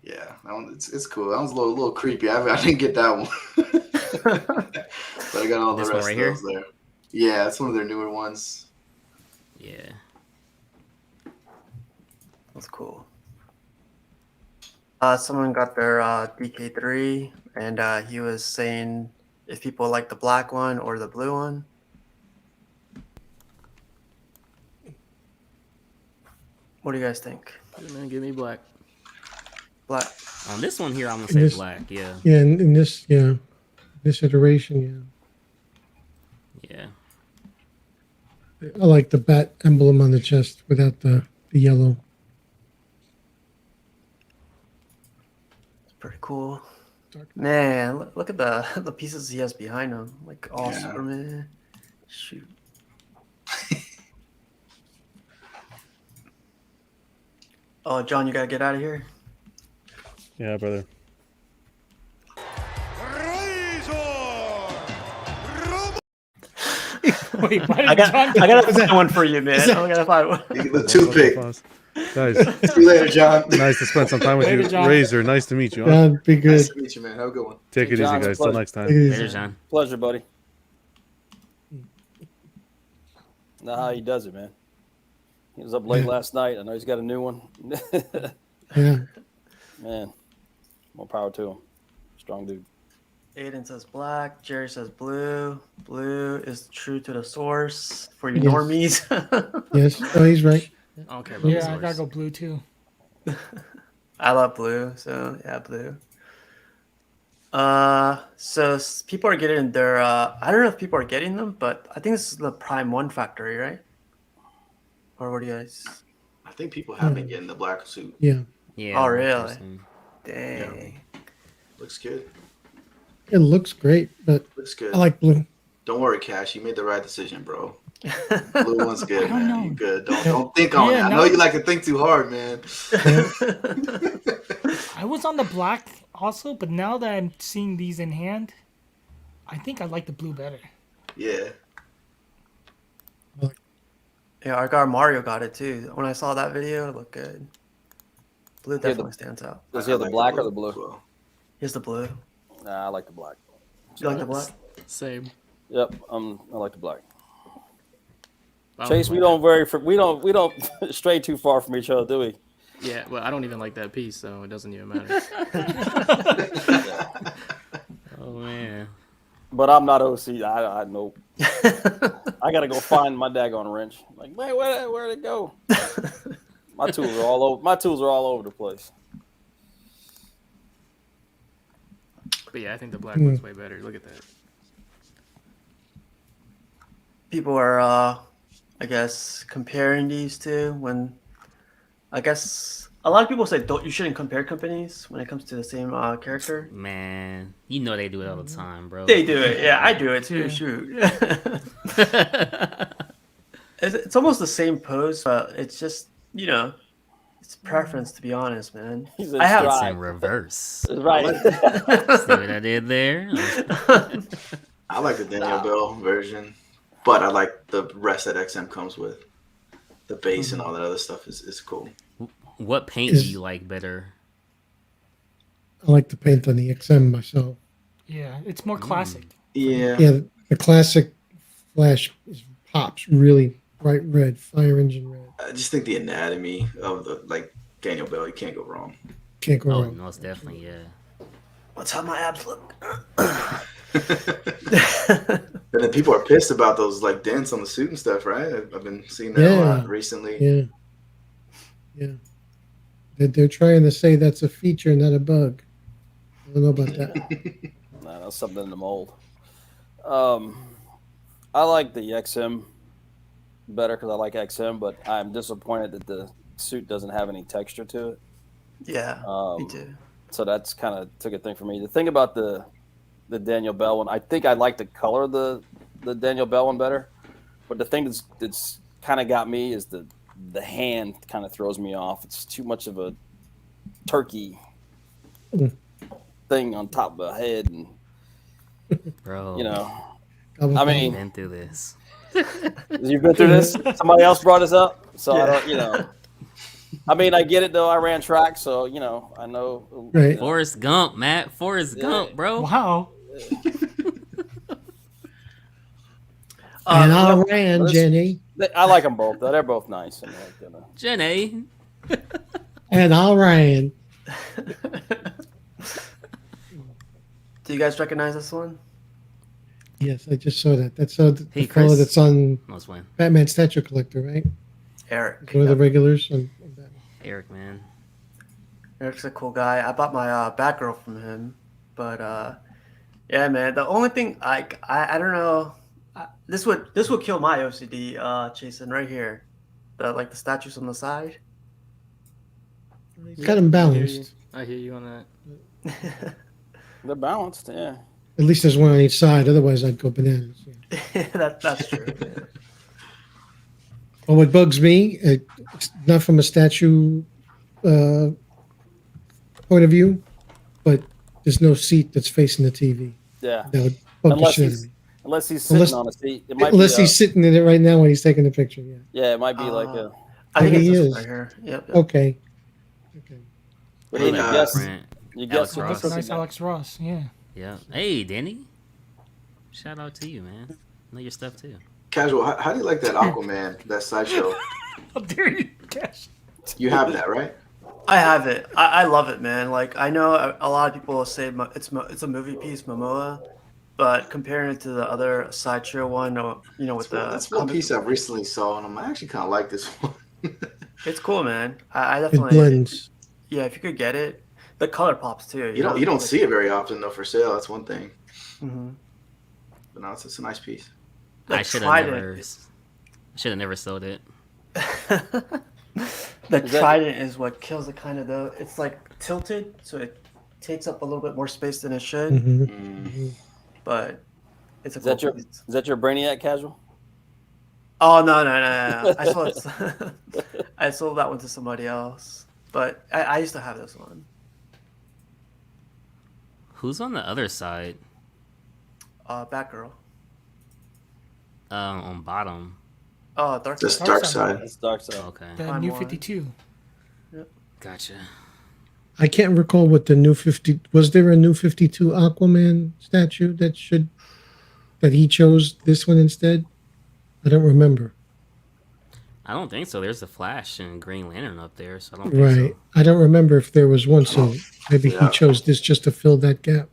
Yeah, that one, it's cool. That one's a little creepy. I didn't get that one, but I got all This the one rest right of those there. Yeah, that's one of their newer ones. Yeah. That's cool. Someone got their DK3, and he was saying if people like the black one or the blue one. What do you guys think? Yeah, man, give me black. Black. On this one here, I'm gonna say This- black. Yeah. Yeah, in this this iteration, Yeah. I like the bat emblem on the chest without the yellow. It's pretty cool. Man, look at the pieces he has behind him. Like all Yeah. Superman. Shoot. Oh, John, you gotta get out of here. Yeah, brother. Wait, why did I John got to find one for you, man. I gotta find one. The toothpick. Guys, See you later, John. nice to spend some time with Later, you. John. Razor, nice to meet you. Huh? Yeah, be good. Nice to meet you, man. Have a good one. Take it John, easy, it's a guys. Till pleasure. next time. Take it easy. Later, John. Pleasure, buddy. Know how he does it, man. He was up late last night. I know he's got a new one. Yeah. Man, more power to him. Strong dude. Aiden says black. Jerry says blue. Blue is true to the source for you Yes. normies. Yes. Oh, he's right. I don't care about the Yeah, I source. gotta go blue too. I love blue, so yeah, blue. People are getting their. I don't know if people are getting them, but I think this is the Prime One factory, right? Or what do you guys? I think people have been getting the black suit. Yeah. Yeah. Oh, really? interesting. Dang. Looks good. It looks great, but Looks good. I like blue. Don't worry, Cash. You made the right decision, bro. Blue one's good, I don't man. know. You good. Don't think on Yeah, it. I no. know you like to think too hard, man. I was on the black also, but now that I'm seeing these in hand, I think I like the blue better. Yeah. Yeah, our guy Mario got it too. When I saw that video, it looked good. Blue the- definitely stands out. Does he have the like black or the as blue? well. Here's the blue. Nah, I like the black. You like the black? Same. Yep, I like the black. I Chase, we don't stray too far from each other, do we? Yeah, well, I don't even like that piece, so it doesn't even matter. Oh man. But I'm not OC. I know. I gotta go find my daggone wrench. Like, man, where'd it go? My tools are all over. My tools are all over the place. But yeah, I think the black one's way better. Look at that. People are, I guess, comparing these two. When I guess a lot of people say you shouldn't compare companies when it comes to the same character. Man, you know they do it all the time, bro. They do it. Yeah, I do it too. Shoot. It's almost the same pose, but it's just, it's preference, to be honest, man. He's in I have It's stride. in reverse. Right. See what I did there? I like the Daniel Bell version, but I like the rest that XM comes with. The base and all that other stuff is cool. What paint do you like better? I like the paint on the XM myself. Yeah, it's more classic. Yeah. Yeah, the classic Flash pops really bright red, fire engine red. I just think the anatomy of the Daniel Bell, you can't go wrong. Can't go Oh, wrong. most definitely, yeah. Let's how my abs look. And then people are pissed about those dents on the suit and stuff, right? I've been seeing that a lot recently. Yeah. Yeah. They're trying to say that's a feature, not a bug. I don't know about that. Nah, that's something in the mold. I like the XM better because I like XM, but I'm disappointed that the suit doesn't have any texture to it. Yeah, me too. So that's kind of took a thing for me. The thing about the Daniel Bell one, I think I like the color of the Daniel Bell one better. But the thing that's kind of got me is the hand kind of throws me off. It's too much of a turkey thing on top of the head, and Bro. You know, Gobble, I gobble. mean, Been through this. you've been through this. Somebody else brought us up, so I Yeah. don't. You know, I mean, I get it though. I ran track, so you know, I know. Right. You know, Forrest Gump, Matt. Forrest Gump, bro. Wow. And you I know, ran, let's- Jenny. I like them both though. They're both nice. And like, you know. Jenny. And I ran. do you guys recognize this one? Yes, I just saw that. That's the Hey, fellow Chris. that's on Most win. Batman Statue Collector, right? Eric. One of the Yeah. regulars on Batman. Eric, man. Eric's a cool guy. I bought my Batgirl from him, but yeah, man. The only thing I don't know. This would kill my OCD, Jason, right here. The statues on the side. Got him balanced. I hear you on that. They're balanced, yeah. At least there's one on each side. Otherwise, I'd go bananas. Yeah. That's true. Yeah. Well, what bugs me, it's not from a statue point of view, but there's no seat that's facing the TV. Yeah. That would bug the Unless shit out of he's me. unless he's sitting Unless- on a seat. It might Unless be he's sitting in it right now when he's taking the picture. Yeah. yeah, it might be like a. I think Maybe it's he this is. one right here. Yep. Okay. Okay. But Hey, you guys. guess Brent. you Alex guess Ross. Nice Alex Ross. Yeah. Yeah. Hey, Danny. Shout out to you, man. Know your stuff too. Casual, how do you like that Aquaman, that sideshow? How dare you, Cash? You have that, right? I have it. I love it, man. Like I know a lot of people will say it's a movie piece, Momoa, but comparing it to the other sideshow one, with That's one piece I recently saw, and I actually kind of like this one. it's cool, man. I It definitely blends. Yeah, if you could get it, the color pops too. You don't see it very often though for sale. That's one thing. Mm-hmm. But no, it's a nice piece. I should have never sold it. The that- trident is what kills it, kind of though. It's like tilted, so it takes up a little bit more space than it should. Mhm. Mm. But it's a Is that cool your piece. is that your Brainiac casual? Oh no! I sold it. I sold that one to somebody else, but I used to have this one. Who's on the other side? Batgirl. On bottom. Oh, Dark Just Side. dark side. That's dark side. Okay. The Fine new one. 52. Gotcha. I can't recall what the new 50 was. There a new 52 Aquaman statue that he chose this one instead? I don't remember. I don't think so. There's the Flash and Green Lantern up there, so I don't think Right. so. I don't remember if there was one, so maybe Yeah. he chose this just to fill that gap.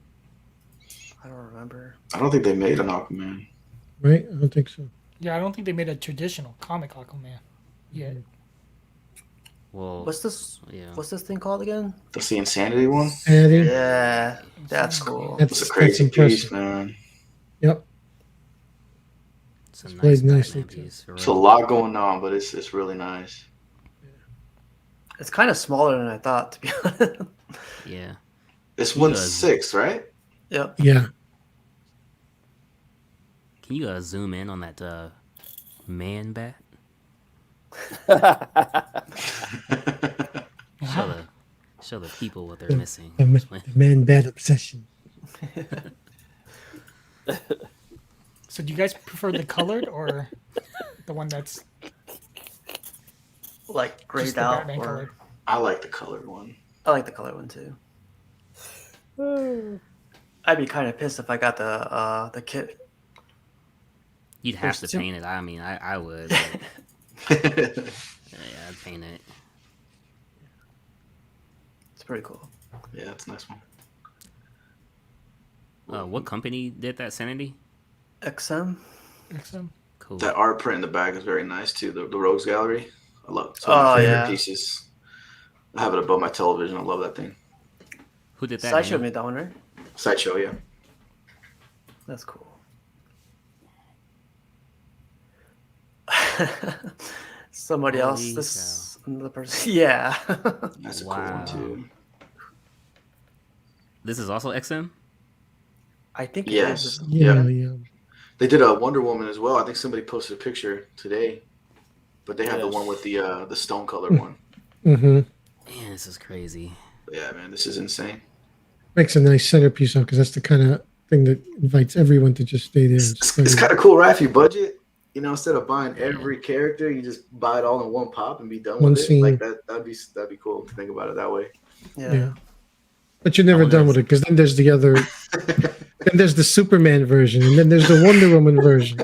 I don't remember. I don't think they made an Aquaman. Right? I don't think so. Yeah, I don't think they made a traditional comic Aquaman yet. Well, What's this? yeah. What's this thing called again? That's the Insanity one. And Yeah, that's cool. It's a crazy piece, impressive. man. Yep. It's a It's nice played nicely, Batman too. piece. For It's a real. lot going on, but it's really nice. It's kind of smaller than I thought, to be honest. Yeah. It's He 1/6, right? Yep. Yeah. Can you zoom in on that man bat? Show the people what they're missing. The man bad obsession. So do you guys prefer the colored or the one that's Like grayed just the out. Batman Or, colored? I like the colored one. I like the color one too. I'd be kind of pissed if I got the kit. You'd have to There's two- paint it. I mean, I would. But, yeah, I'd paint it. It's pretty cool. Yeah, it's a nice one. What company did that, Sanity? XM. XM? Cool. That art print in the back is very nice too. The Rogues Gallery. I love it. It's Oh, one of my favorite yeah. pieces. I have it above my television. I love that thing. Who did that? Sideshow Danny? made that one, right? Sideshow, yeah. That's cool. Somebody else. Holy This another person. Yeah. That's a cool Wow. one too. This is also XM? I think it Yes. is. Yeah, Yeah. yeah. They did a Wonder Woman as well. I think somebody posted a picture today, but they have the Yes. one with the stone color one. Mm-hmm. Man, this is crazy. Yeah, man, this is insane. Makes a nice centerpiece though, because that's thing that invites everyone to just stay there and study. It's kind of cool, right? If you budget, instead of buying every character, you just buy it all in one pop and be done One with it. scene. Like that'd be cool to think about it that way. Yeah. But you're never done with it, because then there's the other. Then there's the Superman version, and then there's the Wonder Woman version.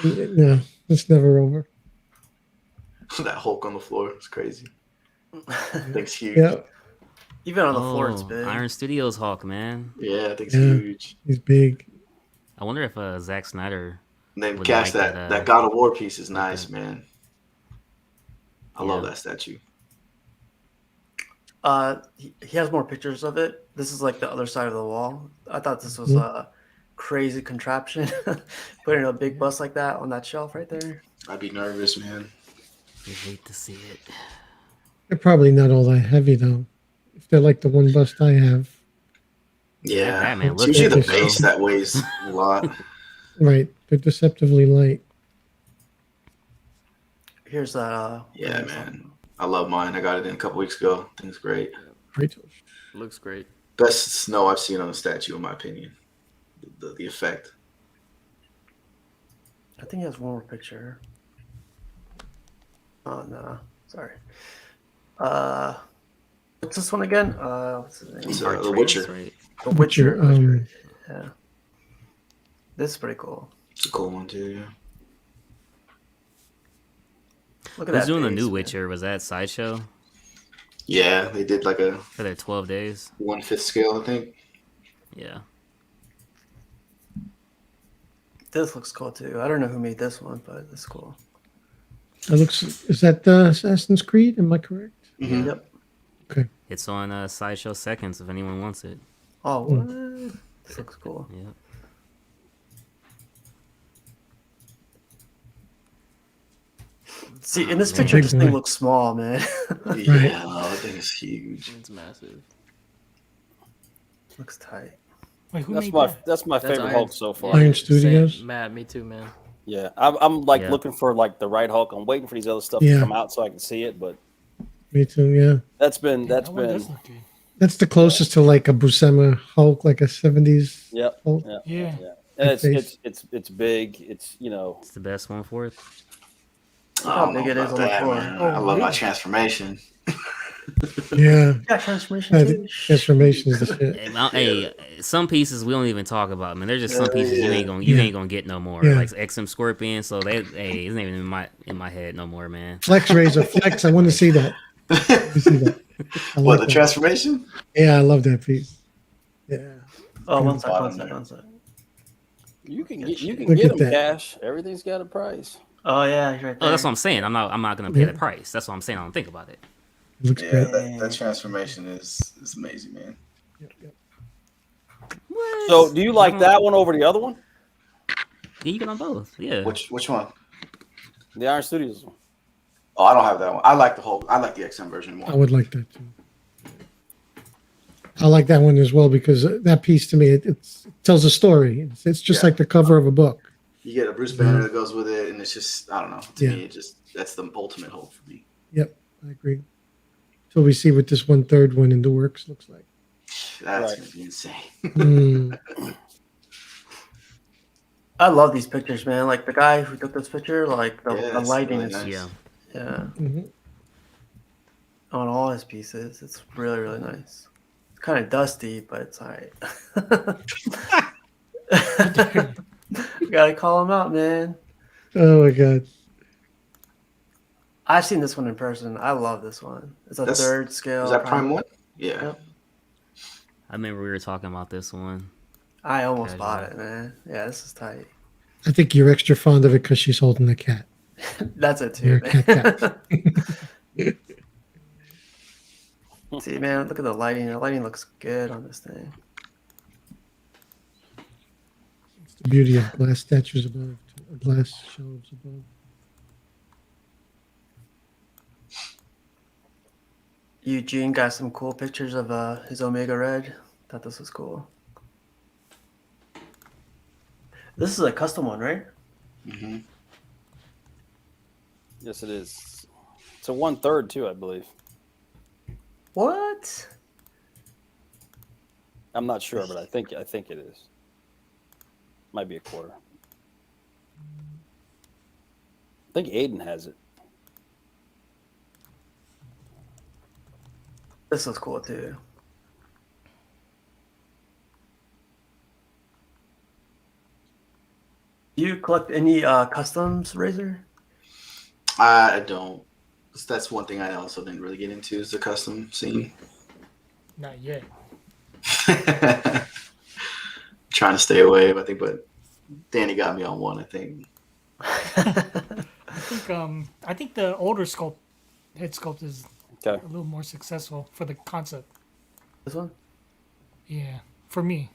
Yeah, it's never over. That Hulk on the floor is crazy. Thing's huge. Yeah, Even on the floor, it's big. Iron Studios Hulk, man. Yeah, I think it's Yeah. huge. he's big. I wonder if Zack Snyder. And then Would Cash, like that God of War piece is nice, man. I love that statue. He has more pictures of it. This is like the other side of the wall. I thought this was a crazy contraption, putting a big bust like that on that shelf right there. I'd be nervous, man. You hate to see it. They're probably not all that heavy though. If they're like the one bust I have, Yeah, Batman, it's look usually at the it, bro. base that weighs a lot. right? They're deceptively light. Here's that. Yeah, man. I love mine. I got it in a couple weeks ago. Thing's great. Right? Looks great. Best snow I've seen on a statue, in my opinion. The effect. I think he has one more picture. Oh no, sorry. What's this one again? What's his name? It's, Art The Trades, Witcher. right? The Witcher. Yeah. This is pretty cool. It's a cool one too. Yeah. Look at Who's that. doing the face, new man. Witcher? Was that Sideshow Yeah, they did like a for their 12 days? 1/5 scale, I think. Yeah. This looks cool too. I don't know who made this one, but it's cool. That looks. Is that Assassin's Creed? Am I correct? Mhm. Yep. It's on Sideshow Seconds if anyone wants it. Oh, what? This looks cool. Yeah. See, in this man. picture, Big this boy. thing looks small, man. Yeah, that thing is huge. It's massive. Looks tight. Wait, who That's made my that? that's my That's favorite Iron- Hulk so far. Iron Studios? Same. Matt, me too, man. Yeah, I'm like Yeah. looking for like the right Hulk. I'm waiting for these other stuff Yeah. to come out so I can see it. But Me too. Yeah, that's been That that's one been does look good. that's the closest to like a Buscema Hulk, like a '70s yep. Hulk. Yeah, Yeah. yeah. And Big it's big. It's It's the best one for it. Look how I don't big know it is about on the that, floor. man. Oh, I love my really? transformation. Yeah, Yeah, transformation. I too. think transformation's the shit. Hey, some pieces we don't even talk about, man. There's just some pieces you ain't gonna Yeah. ain't gonna get no more. Yeah. Like XM Scorpion, so it's not even in my head no more, man. Flex Razor Flex. I want to see that. You see that? I What, like the that. transformation? Yeah, I love that piece. Yeah, Oh, one Bottom sec, there. one sec. you can Look get at them that. cash. Everything's got a price. Oh yeah, he's right there. Oh, that's what I'm saying. I'm not gonna pay Yeah. the price. That's what I'm saying. I don't think about it. it looks Yeah, great. that transformation is amazing, man. Yep, yep. So, do you like that one over the other one? Yeah, you get on both. Yeah. Which one? The Iron Studios one. Oh, I don't have that one. I like the whole. I like the XM version I more. would like that too. I like that one as well because that piece to me it tells a story. It's just Yeah. like the cover of a book. You get a Bruce Banner that goes with it, and it's just I don't know. To Yeah. me, that's the ultimate hope for me. Yep, I agree. So we see what this 1/3 one in the works looks like. That's Right. gonna be insane. Mm, I love these pictures, man. Like the guy who took this picture, like the Yeah, it's lighting really is nice. Yeah. yeah mhm. on all his pieces. It's really really nice. It's kind of dusty, but it's alright. Gotta call him out, man. Oh my god. I've seen this one in person. I love this one. It's a That's- third scale. Is that Prime One? Yeah. Yep. I remember we were talking about this one. I almost Casual. bought it, man. Yeah, this is tight. I think you're extra fond of it because she's holding the cat. That's it You're too, a cat. man. See, man, look at the lighting. The lighting looks good on this thing. It's the beauty of glass statues above, glass shelves above. Eugene got some cool pictures of his Omega Red. Thought this was cool. This is a custom one, right? Mm-hmm. Yes, it is. It's a 1/3 too, I believe. What? I'm not sure, but I think it is. Might be a quarter. I think Aiden has it. This was cool too. Do you collect any customs, Razor? I don't. That's one thing I also didn't really get into is the custom scene. Not yet. Trying to stay away, but Danny got me on one. I think. I think the older head sculpt is Okay. a little more successful for the concept. This one? Yeah, for me.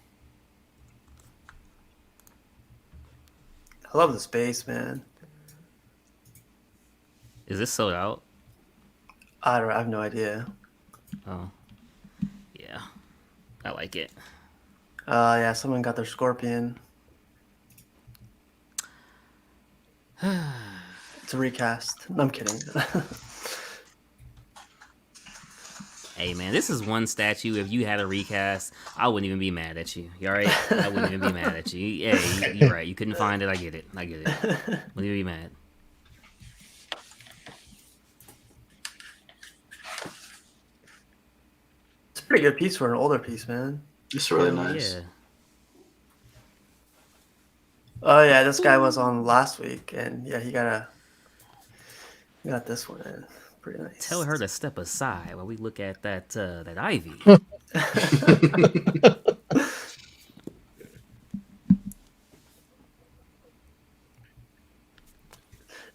I love the space, man. Is this sold out? I have no idea. Oh, yeah, I like it. Yeah, someone got their Scorpion. It's a recast. No, I'm kidding. Hey man, this is one statue. If you had a recast, I wouldn't even be mad at you. You alright? I wouldn't even be mad at you. Yeah, you're right. You couldn't find it. I get it. Wouldn't even be mad. It's a pretty good piece for an older piece, man. It's really Hell nice. Yeah. Oh yeah, this guy was on last week, and yeah, he got this one in. Pretty nice. Tell her to step aside while we look at that ivy.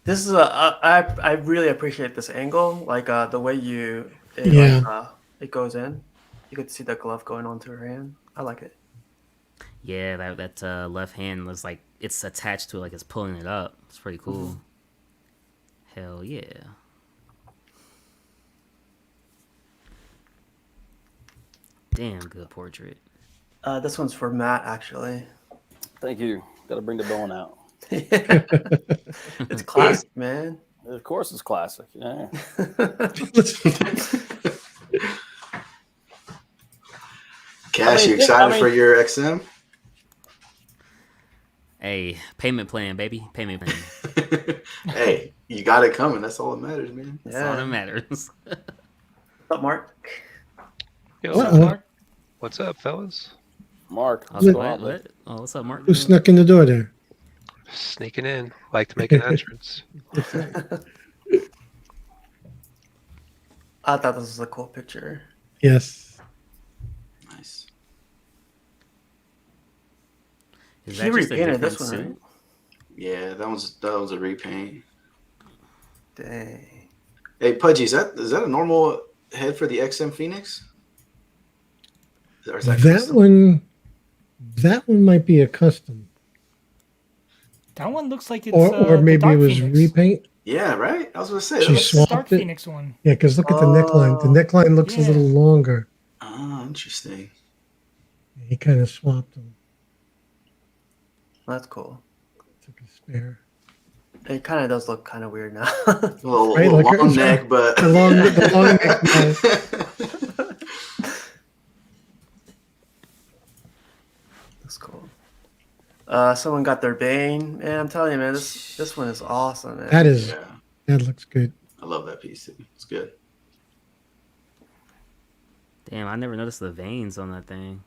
This is I really appreciate this angle, like the way it goes in. You could see the glove going onto her hand. I like it. Yeah, that left hand was like it's attached to it, like it's pulling it up. It's pretty cool. Hell yeah. Damn good portrait. This one's for Matt, actually. Thank you. Got to bring the bone out. It's classic, man. Of course, it's classic. Yeah. Cash, you excited for your XM? Hey, payment plan, baby. Payment plan. Hey, you got it coming. That's all that matters, man. That's all that matters. What's up, Mark? Yo, What's up, Mark? what's up, fellas? Mark, I was like, what? Oh, what's up, Mark? Who snuck in the door there? Sneaking in, like to make an entrance. I thought this was a cool picture. Yes. Nice. Is He that just a repainted this different one, right? suit? Yeah, that was a repaint. Dang. Hey, Pudgy, is that a normal head for the XM Phoenix? Or is That custom? one might be a custom. That one looks like it's Or the maybe it Dark was Phoenix. repaint. Yeah, right. I was gonna say. She That's, swapped Dark it. Phoenix one. Yeah, because look at the neckline. The neckline looks a Yeah. little longer. oh, interesting. He kind of swapped them. That's cool. Took a spare. It kind of does look kind of weird now. A little, Right, little like long her- neck, but The long neck. No. That's cool. Someone got their Bane. Man, I'm telling you, man, this one is awesome, man. yeah, That looks good. I love that piece. Too. It's good. Damn, I never noticed the veins on that thing.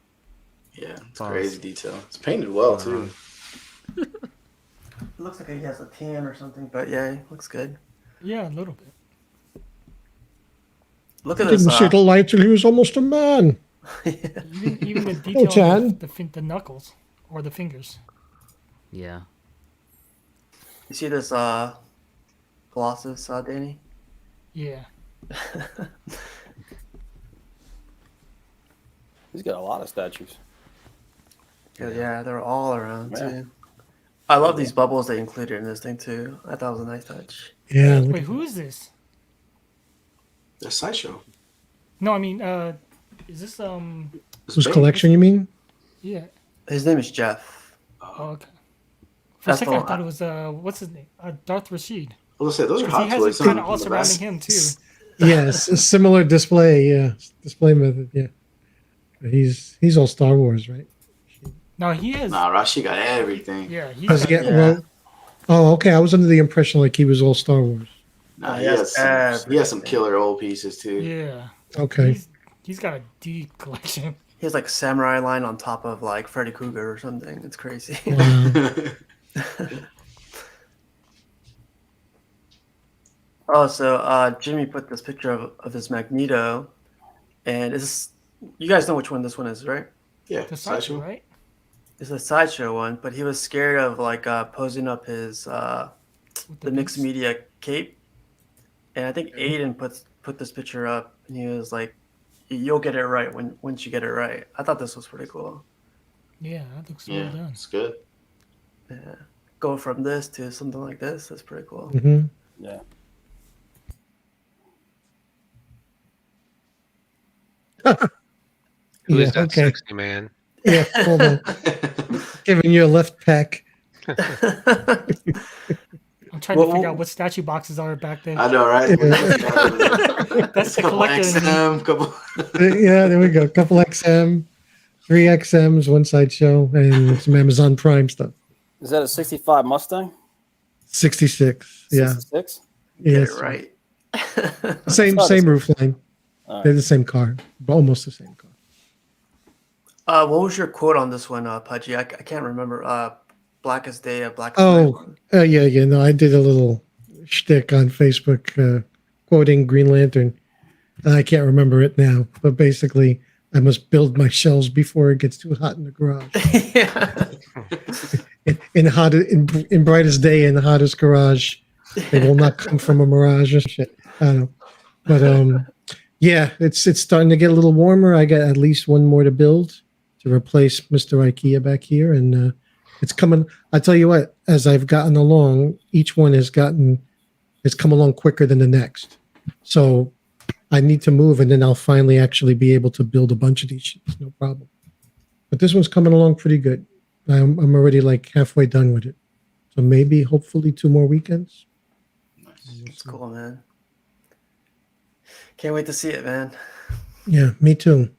Yeah, it's Pause. crazy detail. It's painted well too. It looks like he has a tan or something, but yeah, it looks good. Yeah, a little bit. Look I at this. didn't see the light till he was almost a man. Even the detail Chan. of the knuckles or the fingers. Yeah. You see this Colossus, Danny? Yeah. he's got a lot of statues. Yeah, they're all around Yeah. too. I love these bubbles they included in this thing too. I thought it was a nice touch. Yeah. Look Wait, at who is this? That's Sideshow. No, I mean, is this It's whose Bane. collection you mean? Yeah. His name is Jeff. Oh, okay. For a That's second, I the- thought it was what's his name? Darth Rashid. I was gonna say those are 'Cause he hot has toys. it kind on of all the surrounding back. him too. Yes, a similar display. Yeah, display method. Yeah. He's all Star Wars, right? No, he has. Nah, Rashi got everything. Yeah, he's Does got, he get, Yeah. well, oh, okay. I was under the impression like he was all Star Wars. Nah, Oh, he he has has some everything. killer old pieces too. yeah. Okay. He's got a deep collection. He has like samurai line on top of like Freddy Krueger or something. It's crazy. Wow. Oh, so Jimmy put this picture of his Magneto, and you guys know which one this one is, right? Yeah, The sideshow, Sideshow. right? It's a sideshow one, but he was scared of like posing up his With the mixed beast. media cape, and I think Aiden put this picture up, and he was like, "You'll get it right once you get it right." I thought this was pretty cool. Yeah, that looks well Yeah, done. it's good. Yeah, go from this to something like this. That's pretty cool. Hmm. Yeah. Who is Yeah, that okay. sexy man? Yeah, hold on. Giving you a left pack. I'm trying to figure out what statue boxes are back there. I know, right? Yeah. That's the couple collector in me. XM, couple. Yeah, there we go. A couple XM, 3 XMs, one sideshow, and some Amazon Prime stuff. Is that a 65 Mustang? 66. Yeah. 66? Get Yes. it right. Same roof line. All right. They're the same car. Almost the same car. What was your quote on this one, Pudgy? I can't remember. Black as day, black as Oh, night. yeah. No, I did a little shtick on Facebook quoting Green Lantern. I can't remember it now, but basically, I must build my shells before it gets too hot in the garage. Yeah. in brightest day in the hottest garage, they will not come from a mirage or shit. I don't know, but yeah, it's starting to get a little warmer. I got at least one more to build to replace Mr. IKEA back here, and it's coming. I tell you what, as I've gotten along, each one has come along quicker than the next. So I need to move, and then I'll finally actually be able to build a bunch of these sheets, no problem. But this one's coming along pretty good. I'm already like halfway done with it. So maybe, hopefully, 2 more weekends. It's cool, man. Can't wait to see it, man. Yeah, me too.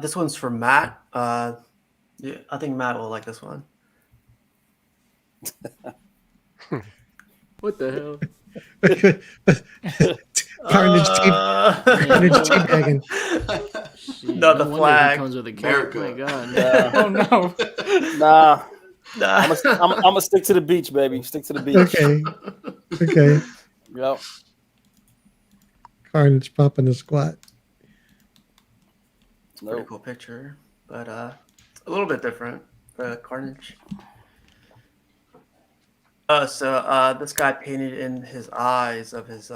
This one's for Matt. Yeah, I think Matt will like this one. What the hell? Carnage teabagging. Shit, No, the wonder flag. He comes with a cape. America. My God. Yeah. Oh no. Nah. Nah. I'm gonna stick to the beach, baby. Stick to the beach. Okay. Yep. Carnage popping the squat. Pretty Nope. cool picture, but a little bit different. Carnage. So this guy painted in his eyes of his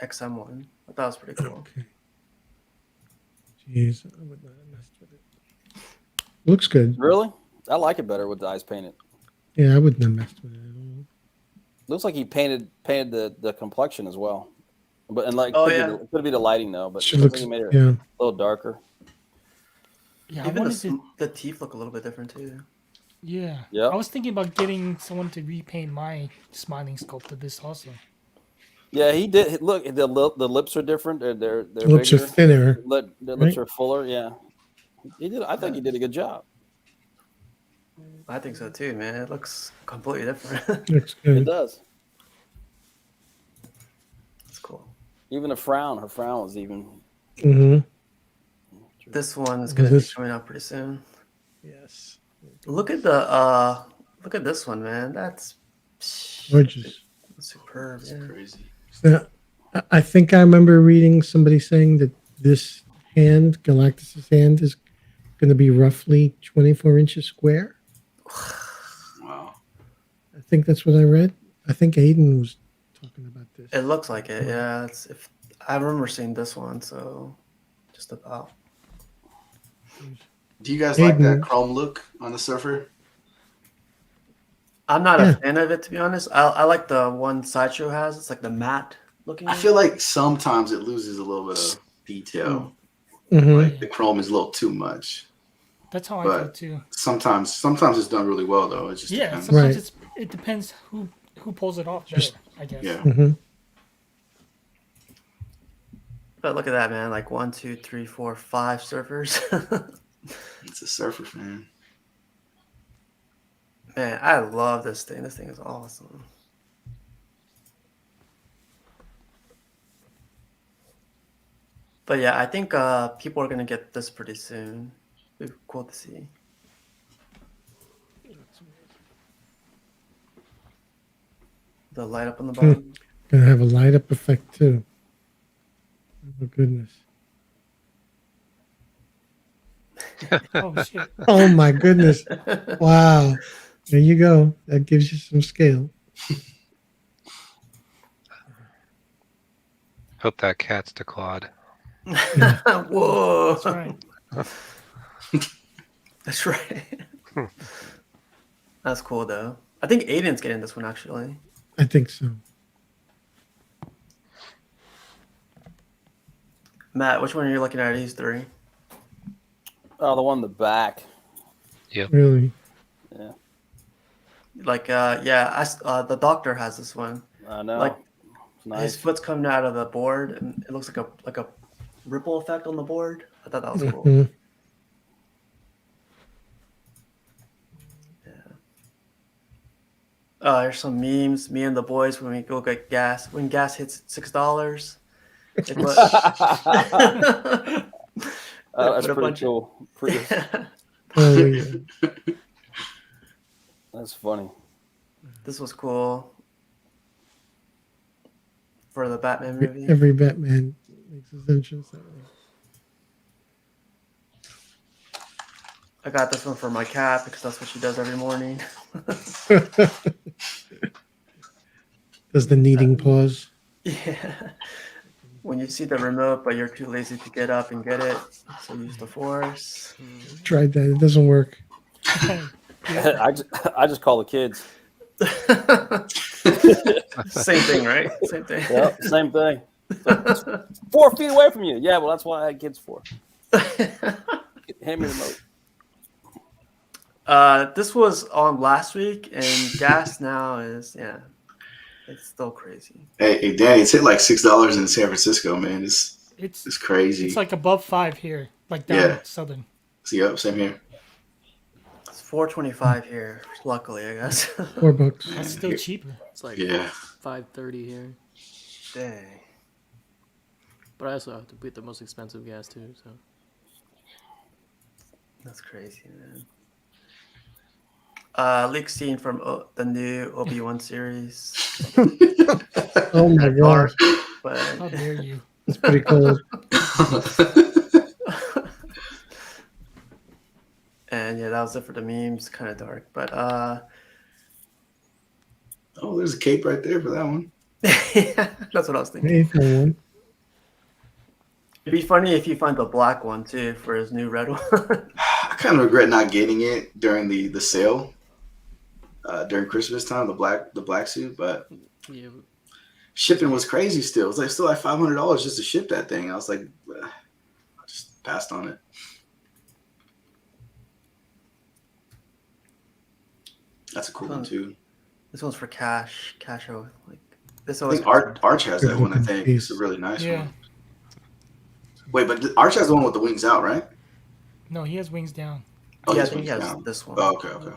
XM one. I thought it was pretty cool. Okay. Jeez, I would not have messed with it. Looks good. Really? I like it better with the eyes painted. Yeah, I wouldn't have messed with it at all. Looks like he painted the complexion as well. But and like Oh, could, yeah. could be the lighting though, but She it looks looks, like he made it yeah. a little darker. Yeah, I Even wanted to. the teeth look a little bit different too. Yeah. Yep. I was thinking about getting someone to repaint my smiling sculpt to this also. Yeah, he did. Look, the lips are different. They're Lips bigger. are thinner. The lips right? are fuller. Yeah, he did. I think he did a good job. I think so too, man. It looks completely different. Looks It good. does. It's cool. Even her frown was even. Mm-hmm. This one is gonna be This- coming out pretty soon. Yes. Look at this one, man. That's Gorgeous. superb. It's Yeah. crazy. So, I think I remember reading somebody saying that this hand, Galactus's hand, is going to be roughly 24 inches square. Wow. I think that's what I read. I think Aiden was talking about this. It looks like it. Yeah. If I remember seeing this one, so just about. Do you guys like that Aiden. chrome look on the surfer? I'm not Yeah. a fan of it, to be honest. I like the one Sideshow has. It's like the matte looking. I feel like sometimes it loses a little bit of detail. Mhm. Like the chrome is a little too much. That's how I But- feel too. Sometimes it's done really well though. It just Yeah, depends. sometimes Right. it depends who pulls it off Just- better, I guess. Yeah. Mhm. But look at that, man! Like 1, 2, 3, 4, 5 surfers. It's a surfer fan. Man, I love this thing. This thing is awesome. But yeah, I think people are gonna get this pretty soon. It'd be cool to see. The light up on the bottom. Gonna have a light up effect too. Oh goodness. Oh shit! Oh my goodness. Wow. There you go. That gives you some scale. Hope that cat's to Claude. Whoa! That's right. That's right. That's cool though. I think Aiden's getting this one actually. I think so. Matt, which one are you looking at? These three. Oh, the one in the back. Really. Yeah, Like, yeah, the doctor has this one. I know. Like, It's nice. his foot's coming out of the board, and it looks like a ripple effect on the board. I thought that was cool. Mhm. Here's some memes. Me and the boys when we go get gas. When gas hits $6, they put, That's put a pretty bunch cool. Oh yeah. That's funny. This was cool for the Batman movie. Every Batman makes his entrance that way. I got this one for my cat because that's what she does every morning. Does the kneading pause? Yeah. When you see the remote, but you're too lazy to get up and get it, so use the force. Tried that. It doesn't work. I just call the kids. Same thing, right? Same thing. Yep, same thing. It's like, 4 feet away from you. Yeah, well, that's what I had kids for. Hand me the remote. This was on last week, and gas now is it's still crazy. Hey, Danny, it's hit like $6 in San Francisco, man. It's crazy. It's like above 5 here, like down southern. See, yep, same here. It's $4.25 here. Luckily, I guess. $4. That's still cheaper. It's like Yeah. 5.30 here. Dang. But I also have to get the most expensive gas too. So That's crazy, man. Leak scene from the new Obi-Wan series. Oh my gosh. But How dare you? It's pretty cold. and yeah, that was it for the memes. Kind of dark, but Oh, there's a cape right there for that one. that's what I was thinking. Hey, for one. It'd be funny if you find the black one too for his new red one. I kind of regret not getting it during the sale during Christmas time, the black suit, but yeah, shipping was crazy still. It's like still like $500 just to ship that thing. I was like, I just passed on it. That's a cool one too. This one's for cash. Like this I always. think Arch has that one. I think it's a really nice Yeah. one. Wait, but Arch has the one with the wings out, right? No, he has wings down. Oh, Yeah, I his think he wings has down. this one. Oh, okay.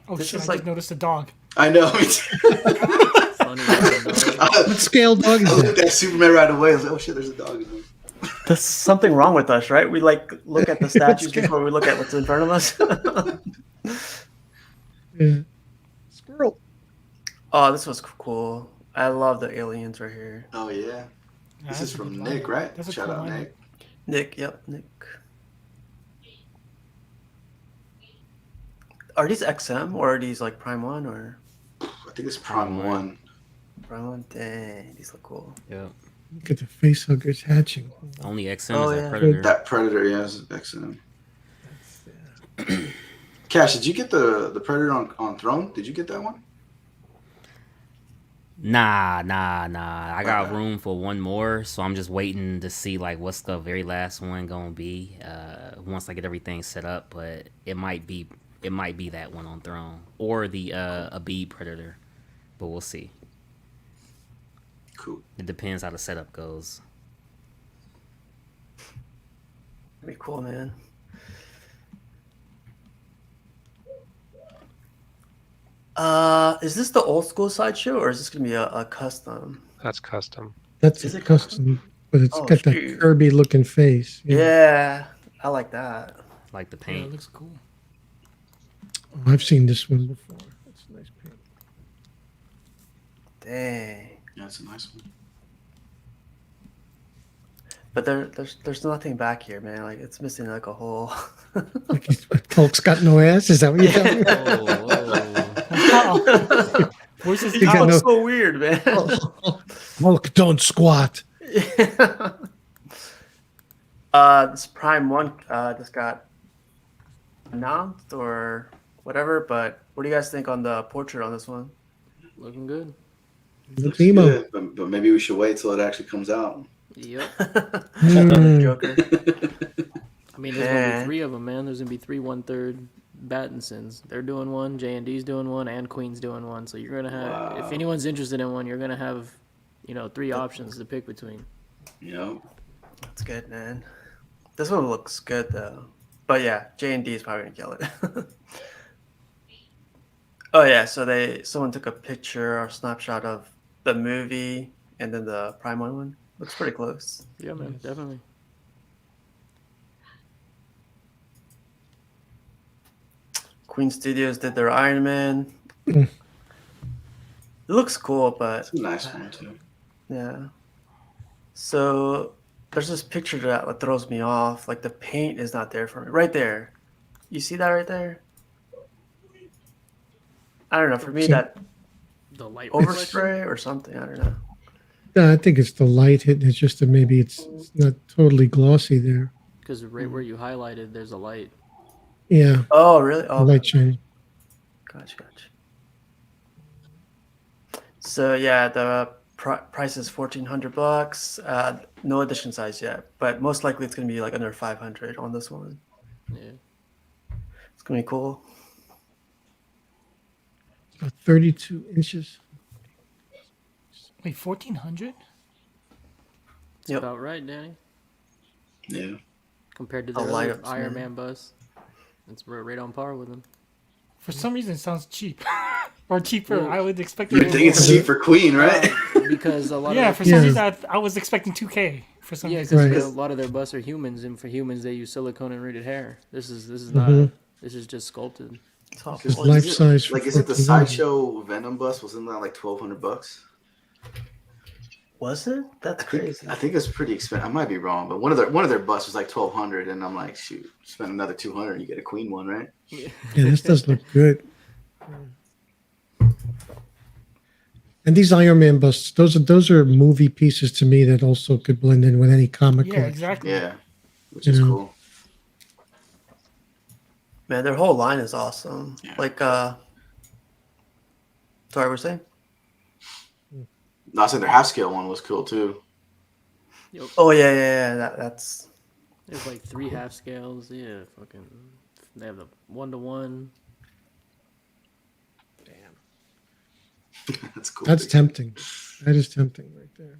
Oh This shit! is I like- just noticed a dog. I know. Me too. funny. Dog. What scale dog I is looked at that? that Superman right away. I was like, oh shit, there's a dog in there. There's something wrong with us, right? We like look at the statues before we look at what's in front of us. Yeah. Squirrel. Oh, this was cool. I love the aliens right here. Oh yeah. Yeah, This that's is a from good Nick, line. right? That's a Shout cool out line. Nick. Nick, yep, Nick. Are these XM or are these like Prime One or I think it's Prime One. Prime One? Dang, these look cool. Yep. Look at the face huggers hatching. Only XM Oh, is that yeah. Predator. That Predator, yeah, is XM. Cash, did you get the Predator on Throne? Did you get that one? Nah. I got Okay. room for one more, so I'm just waiting to see like what's the very last one gonna be. Once I get everything set up, but it might be it might be that one on Throne or the a bead predator, but we'll see. Cool. It depends how the setup goes. Pretty cool, man. Is this the old school sideshow or is this gonna be a custom? That's custom. That's Is a it custom, but it's Oh, got that shoot. Kirby looking face. Yeah, I like that. Like the Yeah, paint. it looks cool. Oh, I've seen this one before. That's a nice paint. Dang. Yeah, that's a nice one. But there's nothing back here, man. Like it's missing like a whole. Like Hulk's got no ass. Is that what you're telling me? Wow. Where's his He got looks no- so weird, man. Hulk, don't squat. This Prime One just got announced or whatever. But what do you guys think on the portrait on this one? Looking good. Looks emo. Good, but maybe we should wait till it actually comes out. Yep. Joker. I mean, there's gonna Man. be 3 of them, man. There's gonna be 3 1/3 Battinsons. They're doing one. J&D's doing one, and Queen's doing one. So you're gonna have, if anyone's interested in one, you're gonna have, 3 options to pick between. Yep. That's good, man. This one looks good though. But yeah, J&D is probably gonna kill it. Oh yeah, so someone took a picture or snapshot of the movie and then the Prime one. Looks pretty close. Yeah, man, definitely. Queen Studios did their Iron Man. It looks cool, but It's a nice one too. yeah. So there's this picture that throws me off. Like the paint is not there for me. Right there. You see that right there? I don't know. For me, that The light reflection. overspray or something. I don't know. I think it's the light hitting. It's just that maybe it's not totally glossy there. Because right where you highlighted, there's a light. Yeah, Oh, really? the Oh, light shine. gotcha. So yeah, the price is $1,400. No edition size yet, but most likely it's gonna be like under 500 on this one. Yeah. It's gonna be cool. About 32 inches. Wait, 1,400? It's Yep. about right, Danny. Yeah. Compared to A the light other ups, Iron man. Man bus. It's right on par with them. For some reason, it sounds cheap. Or cheaper. Well, I would expect You it would to think be it's more. cheap for Queen, right? Because a lot Yeah, of for some Yeah. reason, I was expecting 2K. For some yeah, reason. Right. because a lot of their busts are humans, and for humans they use silicone and rooted hair. This is Mhm. not. This is just sculpted. It's all Is Life it- size. For Like, is it the 1400. Sideshow Venom bus? Wasn't that like $1,200? Was it? That's crazy. I think it's pretty expensive. I might be wrong, but one of their busts was like $1,200, and I'm like, shoot, spend another $200, you get a Queen one, right? Yeah, this does look good. And these Iron Man busts, those are movie pieces to me that also could blend in with any comic Yeah, collection. exactly. Yeah, which is Yeah. cool. Man, their whole line is awesome. Yeah. Like, sorry, we're saying? No, I said their half scale one was cool too. Oh yeah. That's There's like 3 half scales. Yeah, fucking. They have the 1-to-1. That's cool. That's tempting. That is tempting right there.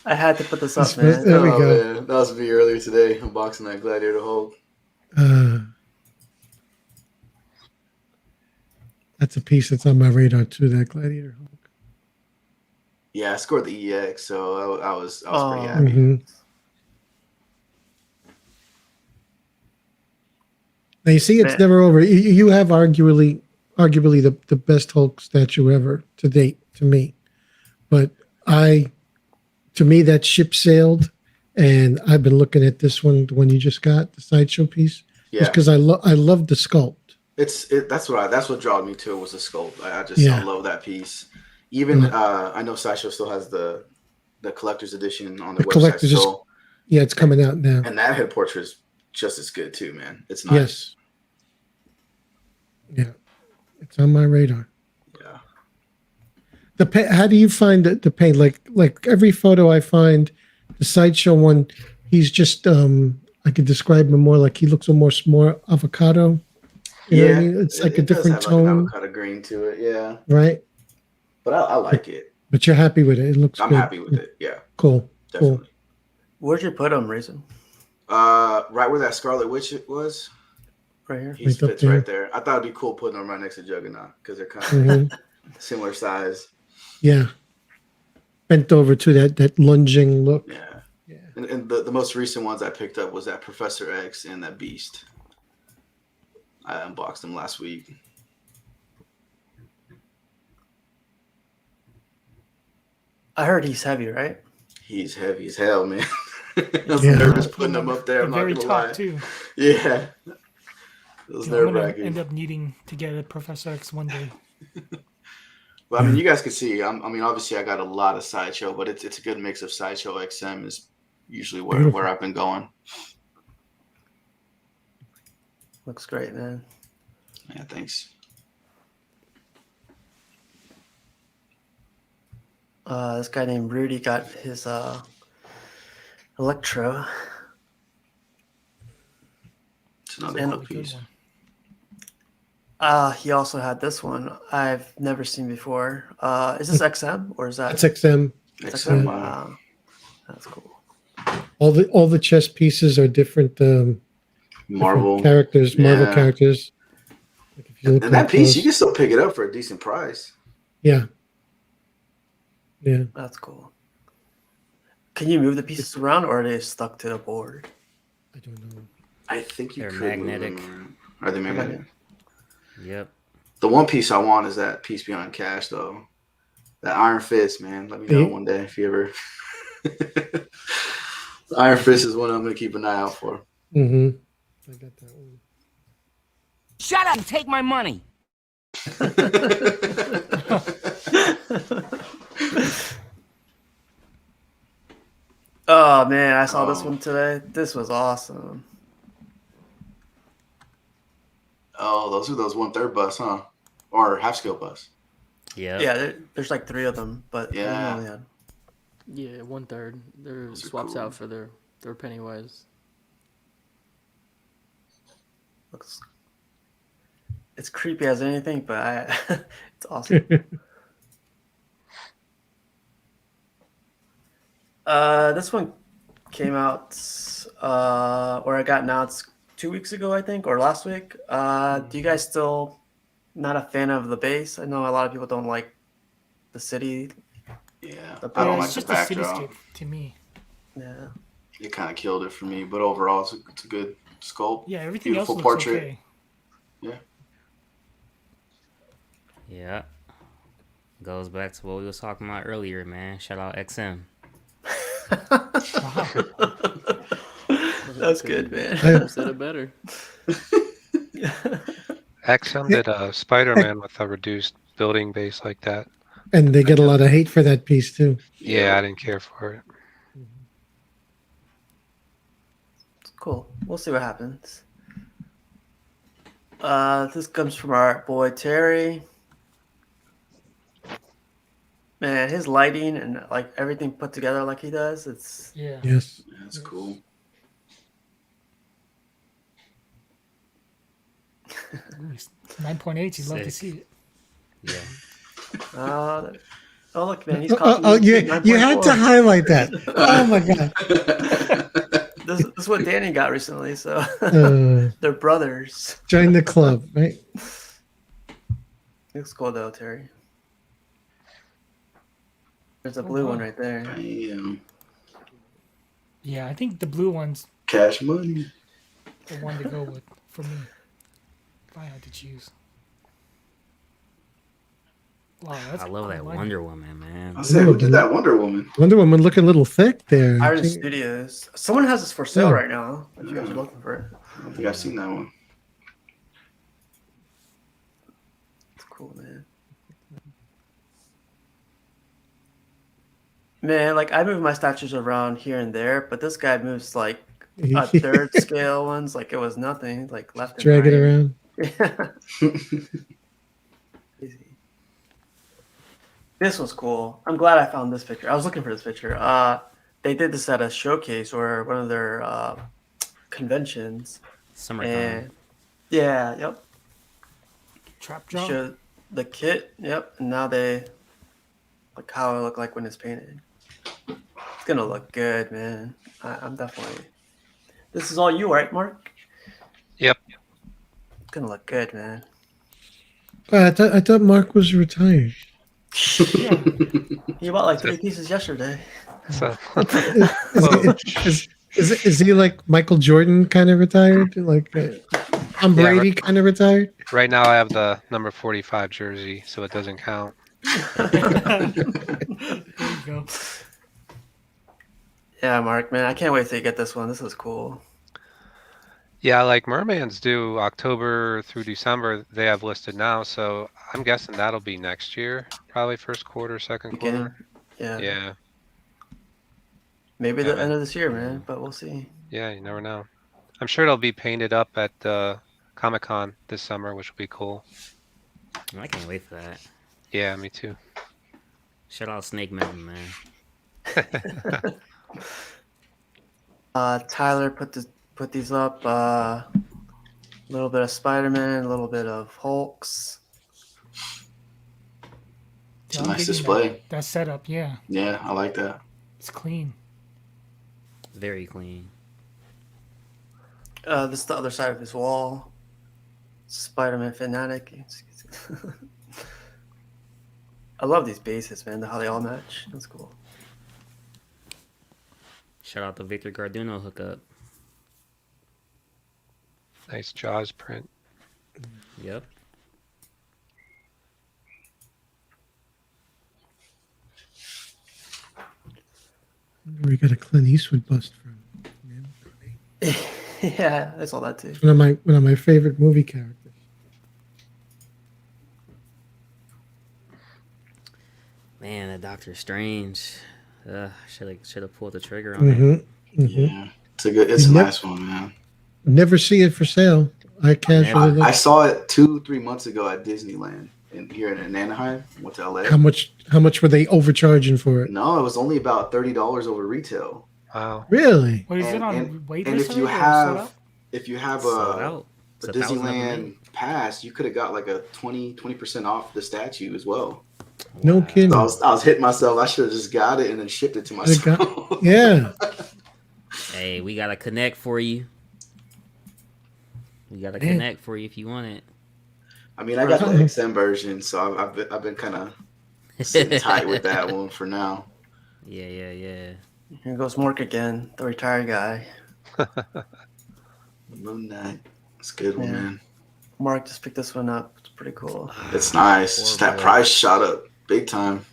I had to put this up, This man. was- There we Oh, go. man. That was me earlier today, unboxing that Gladiator Hulk. That's a piece that's on my radar too. That Gladiator Hulk. Yeah, I scored the EX, so I was pretty Oh. happy. Mhm. Now you see, it's Man. never over. You have arguably the best Hulk statue ever to date to me, but to me that ship sailed, and I've been looking at this one, the one you just got, the sideshow piece, Yeah, just because I love the sculpt. that's what drawed me to it was the sculpt. I Yeah. love that piece. Even I know Sideshow still has the collector's edition on their The website collector's just- still, Yeah, it's coming out now. and that head portrait is just as good too, man. It's nice. Yes. Yeah, it's on my radar. Yeah. How do you find the paint? Like every photo I find the sideshow one, he's just I could describe him more like he looks almost more avocado. You know what I mean? It's like a it does different have like an tone, avocado green to it, yeah. right? But I like it. But you're happy with it. It looks I'm good. happy with it. Yeah, Cool. definitely. Cool. Where'd you put him, Reason? Right where that Scarlet Witch was. Right here. He Right up fits there. right there. I thought it'd be cool putting him right next to Juggernaut because they're kind of Mhm. similar size. Yeah. Bent over to that lunging look. Yeah. Yeah. And the most recent ones I picked up was that Professor X and that Beast. I unboxed them last week. I heard he's heavy, right? He's heavy as hell, man. I was Yeah. nervous putting him up there. The I'm not very gonna top lie. too. Yeah. It was You know, I'm nerve gonna wracking. end up needing to get a Professor X one day. But I mean, you guys can see. I mean, obviously, I got a lot of Sideshow, but it's a good mix of Sideshow XM is usually where I've been going. Looks great, man. Yeah, thanks. This guy named Rudy got his Electro. It's another And- cool piece. He also had this one I've never seen before. Is this XM or is that That's XM. it's XM, XM? yeah. Wow. That's cool. All the chess pieces are different. Marvel different characters, Marvel Yeah. characters. Like if you look And that at piece, those- you can still pick it up for a decent price. yeah. Yeah. That's cool. Can you move the pieces around or are they stuck to the board? I don't know. I think you They're could magnetic. move them around. Are they magnetic? Yep. The one piece I want is that piece beyond cash, though. That Iron Fist, man. Let me know one day if you ever. Iron Fist is one I'm gonna keep an eye out for. Mm-hmm. I got that one. Shut up and take my money. Oh man, I saw this Oh. one today. This was awesome. Oh, those are those 1/3 bus, huh? Or half scale bus. Yep. Yeah, there's like 3 of them, but we Yeah. only had Yeah, 1/3. They're Those are swaps cool. out for their Pennywise. looks. It's creepy as anything, but it's awesome. This one came out, or I got announced 2 weeks ago, I think, or last week. Do you guys still not a fan of the base? I know a lot of people don't like the city. Yeah, The I don't Yeah, like it's the just a backdrop. cityscape to me. Yeah, It kind of killed it for me, but overall, it's a good sculpt. Yeah, everything Beautiful else looks portrait. okay. Yeah. Goes back to what we was talking about earlier, man. Shout out XM. that's good, man. I said it better. XM did a Spider-Man with a reduced building base like that. And they get a lot of hate for that piece too. Yeah, I didn't care for it. Cool. We'll see what happens. This comes from our boy Terry. Man, his lighting and like everything put together like he does, it's Yeah. Yes. That's cool. Ooh, it's 9.8. You'd love to Sick. see it. Yeah. oh look, man, he's Oh, copying you had to 9.4. highlight that. Oh my god. This is what Danny got recently, so they're brothers. Join the club, right? Looks cool though, Terry. There's a blue wow. one right there. Damn. Yeah, I think the blue one's Cash money. the one to go with for me. If I had to choose. Wow, that's I love that like it. Wonder Woman, man. I said, who did that Wonder Woman? Wonder Woman looking a little thick there. Iron Studios. Someone has this for sale Yeah. right now. If you guys are looking for it, I don't think I've seen that one. it's cool, man. Man, like I move my statues around here and there, but this guy moves like a third scale ones, like it was nothing, like left Drag and it right. around. Yeah. Crazy. This was cool. I'm glad I found this picture. I was looking for this picture. they did this at a showcase or one of their conventions, SummerCon. and yeah, yep, Trap they jaw. showed the kit, yep, and now they like how it looked like when it's painted. It's gonna look good, man. I'm definitely. This is all you, right, Mark? Yep. It's gonna look good, man. I thought Mark was retired. Yeah. He bought like 3 pieces yesterday. So, Is he like Michael Jordan kind of retired? Like Tom Yeah, Brady kind of retired? right now I have the number 45 jersey, so it doesn't count. There you go. Yeah, Mark, man, I can't wait till you get this one. This is cool. Yeah, like Merman's due October through December. They have listed now, so I'm guessing that'll be next year, probably first quarter, second Beginning, quarter. yeah. Yeah, Maybe Yeah, the man. end of this year, man, but we'll see. Yeah, you never know. I'm sure it'll be painted up at Comic-Con this summer, which will be cool. I can't wait for that. Yeah, me too. Shout out Snake Mountain, man. Tyler put these up. A little bit of Spider-Man, a little bit of Hulks. It's Yeah, a I'm nice digging display. That setup, yeah. Yeah, I like that. It's clean. Very clean. This is the other side of his wall. Spider-Man fanatic. I love these bases, man. How they all match. That's cool. Shout out the Victor Garduno hookup. Nice Jaws print. Yep. Where we got a Clint Eastwood bust from. Yeah, I saw that too. It's one of my favorite movie characters. Man, that Doctor Strange. Should have pulled the trigger on it. Yeah, it's a nice one, man. Never see it for sale. I casually look. I saw it 2-3 months ago at Disneyland here in Anaheim. Went to LA. How much were they overcharging for it? No, it was only about $30 over retail. Wow. Really? Wait, is it on And waitlist if you already or sold have out? if you have Sold a out. It's a 1,000 of them Disneyland made. pass, you could have got like a 20% off the statue as well. No kidding. So I was hitting myself. I should have just got it and then shipped it to myself. Yeah. Hey, we got a connect for you. We got a Man. connect for you if you want it. I mean, I got the XM version, so I've been kind of sitting tight with that one for now. Yeah. Here goes Mark again, the retired guy. Moon Knight. It's a good one, Yeah. man. Mark just picked this one up. It's pretty cool. It's nice. Just that price shot up big time.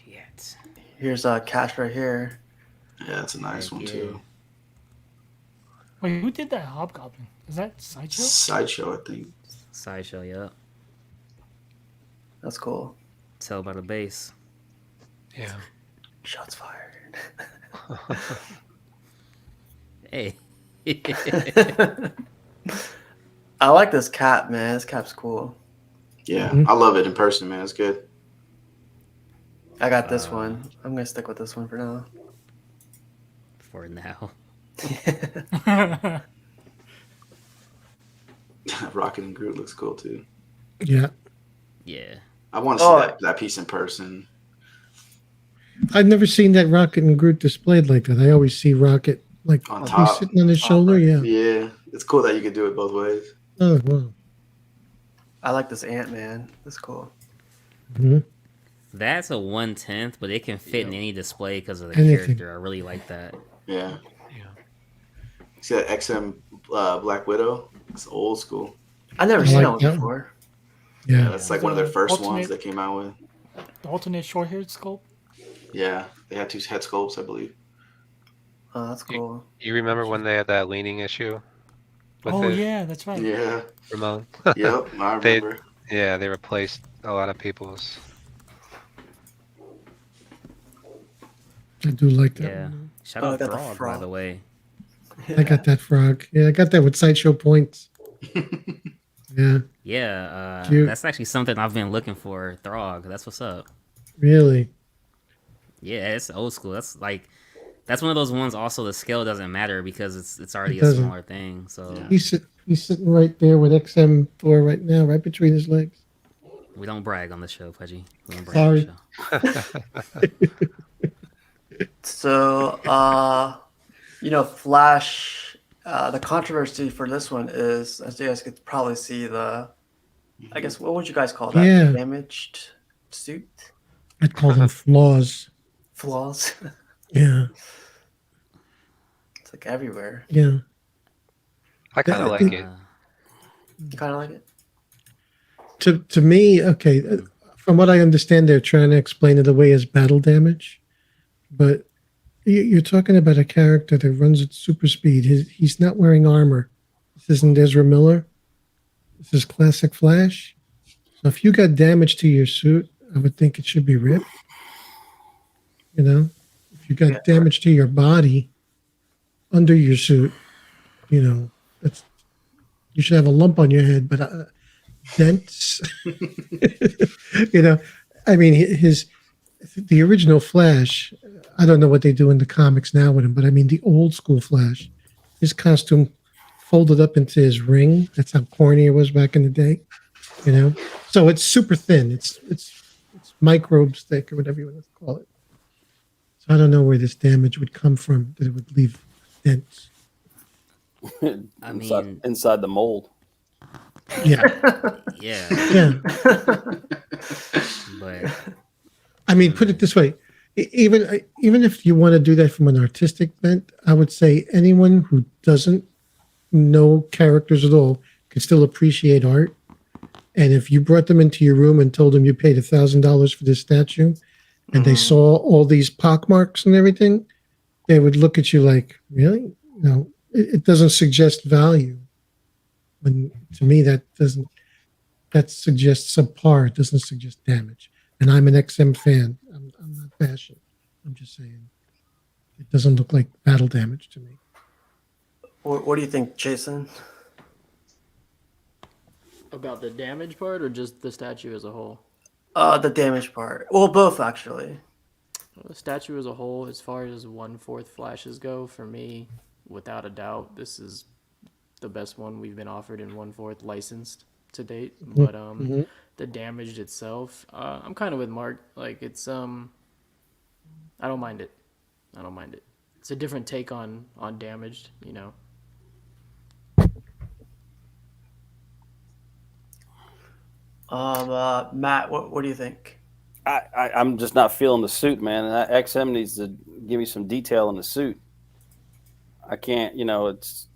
Shit. Here's Cash right here. Yeah, it's a nice one too. Wait, who did that Hobgoblin? Is that Sideshow? Sideshow, I think. Sideshow, yep. That's cool. Tell by the bass. Yeah. Shots fired. Hey. I like this cap, man. This cap's cool. Yeah, I love it in person, man. It's good. I got this one. I'm gonna stick with this one for now. For now. Rocket and Groot looks cool too. Yeah. Yeah. I want to see that piece in person. I've never seen that Rocket and Groot displayed like that. I always see Rocket like On he's top. sitting on his shoulder. Yeah. Yeah, it's cool that you can do it both ways. Oh wow. I like this Ant-Man. That's cool. Mhm. That's a 1/10, but it can fit in any display because of the Anything. character. I really like that. Yeah. See that XM Black Widow? It's old school. I never I seen like that one that one. before. Yeah. That's like one of their first ones Alternate- that came out with. The alternate short-haired sculpt. Yeah, they had 2 head sculpts, I believe. Oh, that's cool. You remember when they had that leaning issue? With Oh it, yeah, that's right. Yeah. Ramon? Yep, I They- remember. Yeah, they replaced a lot of people's. I do like that. Yeah. one. Shout Oh, I out got the Frog, by frog. the way. I got that frog. Yeah, I got that with Sideshow points. Yeah, Yeah, Cute. that's actually something I've been looking for. Throg, that's what's up. really. Yeah, it's old school. That's one of those ones. Also, the scale doesn't matter because it's It already a doesn't. smaller thing. So He's sitting right there with XM4 right now, right between his legs. we don't brag on the show, Pudgy. We don't brag on the Sorry. show. So, Flash. The controversy for this one is, as you guys could probably see, I guess, what would you guys call that? Yeah. Damaged suit? I'd call them flaws. Flaws? Yeah. It's like everywhere. Yeah. I kind of I like think- it. You kind of like it? To me, okay, from what I understand, they're trying to explain it away as battle damage, but you're talking about a character that runs at super speed. He's not wearing armor. This isn't Ezra Miller. This is classic Flash. So if you got damage to your suit, I would think it should be ripped. If you got damage to your body under your suit, that's you should have a lump on your head, but dents. I mean, the original Flash. I don't know what they do in the comics now with him, but I mean, the old school Flash, his costume folded up into his ring. That's how corny it was back in the day. So it's super thin. It's microbes thick or whatever you want to call it. So I don't know where this damage would come from that it would leave dents. I mean, inside the mold. Yeah. Yeah. Yeah. But I mean, put it this way: even if you want to do that from an artistic bent, I would say anyone who doesn't know characters at all can still appreciate art. And if you brought them into your room and told them you paid $1,000 for this statue, and they saw all these pockmarks and everything, they would look at you like, "Really? No, it doesn't suggest value." When to me, that suggests subpar. It doesn't suggest damage. And I'm an XM fan. I'm not bashing. I'm just saying it doesn't look like battle damage to me. What do you think, Jason? About the damage part or just the statue as a whole? The damage part. Well, both actually. The statue as a whole, as far as 1/4 flashes go, for me, without a doubt, this is the best one we've been offered in 1/4 licensed to date. But the damaged itself, I'm kind of with Mark. Like it's I don't mind it. It's a different take on damaged, Matt, what do you think? I'm just not feeling the suit, man. And that XM needs to give me some detail in the suit. I can't, it's.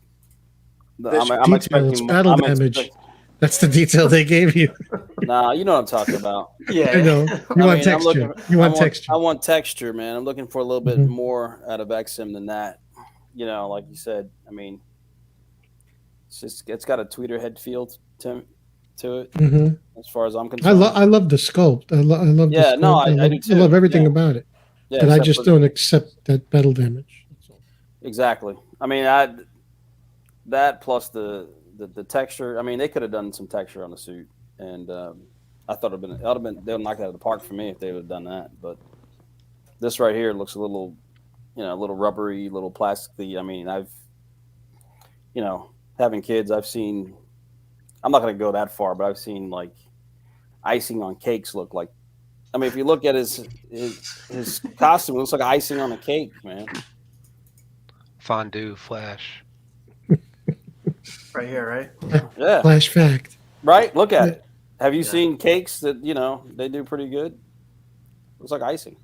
I'm expecting it's battle damage. That's the detail they gave you. Nah, you know what I'm talking about. Yeah, I know. You want texture. I want texture, man. I'm looking for a little bit more out of XM than that. Like you said. I mean, it's got a tweeter head feel to it. As far as I'm concerned, I love the sculpt. I love. Yeah, the sculpt. no, I do too. I love everything Yeah. about it. Yeah, but I except just for don't accept that battle damage. That's all. exactly. I mean, that plus the texture. I mean, they could have done some texture on the suit, and I thought they would have knocked it out of the park for me if they would have done that. But this right here looks a little, a little rubbery, a little plasticky. I mean, having kids, I've seen. I'm not going to go that far, but I've seen like icing on cakes look like. I mean, if you look at his costume, it looks like icing on a cake, man. Fondue Flash. Right here, right? Yeah. Flash fact. Right? Look at it. Have you seen cakes that, they do pretty good? Looks like icing.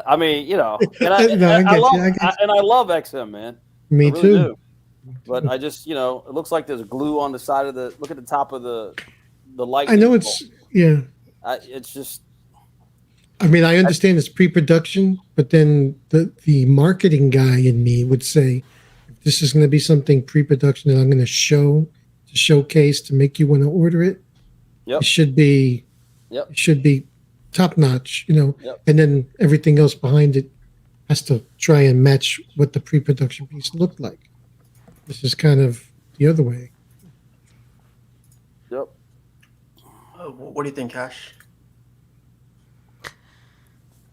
I mean, and I love XM, man. Me really too. Do. But I just, it looks like there's glue on the side of look at the top of the light. I know it's, yeah. It's just. I mean, I understand it's pre-production, but then the marketing guy in me would say, if this is going to be something pre-production that I'm going to showcase to make you want to order it, it should be top notch, and then everything else behind it has to try and match what the pre-production piece looked like. This is kind of the other way. Yep. What do you think, Cash?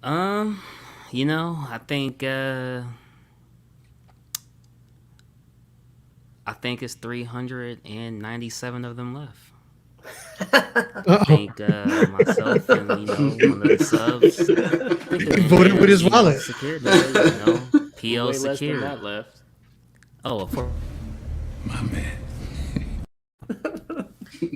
You know, I think it's 397 of them left. I think myself and one of the subs He voted with his wallet. secured that. PO Way less than secured. that left. Oh, for My man.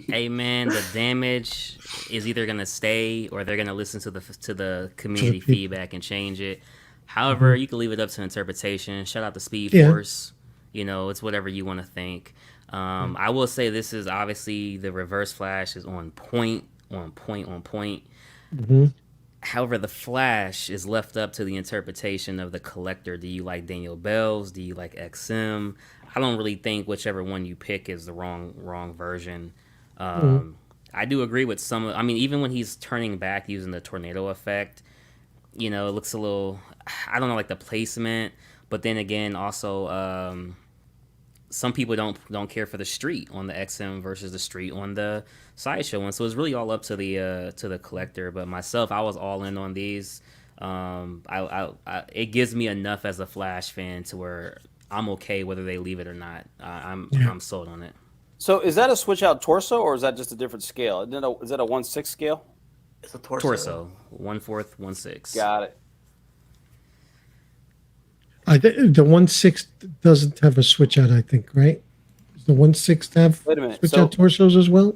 hey man, the damage is either gonna stay or they're gonna listen to the community feedback and change it. However, you can leave it up to interpretation. Shout out to Speed Force. It's whatever you want to think. I will say this is obviously the reverse flash is on point. However, the flash is left up to the interpretation of the collector. Do you like Daniel Bell's? Do you like XM? I don't really think whichever one you pick is the wrong version. I do agree with some. I mean, even when he's turning back using the tornado effect, it looks a little. I don't know, like the placement. But then again, also, some people don't care for the street on the XM versus the street on the sideshow one. So it's really all up to the collector. But myself, I was all in on these. It gives me enough as a Flash fan to where I'm okay whether they leave it or not. I'm sold on it. So is that a switch out torso or is that just a different scale? Is that a 1/6 scale? It's a torso. Torso 1/4, 1/6. Got it. The 1/6 doesn't have a switch out, I think, right? Does the 1/6 have Wait a minute. switch out torsos as well?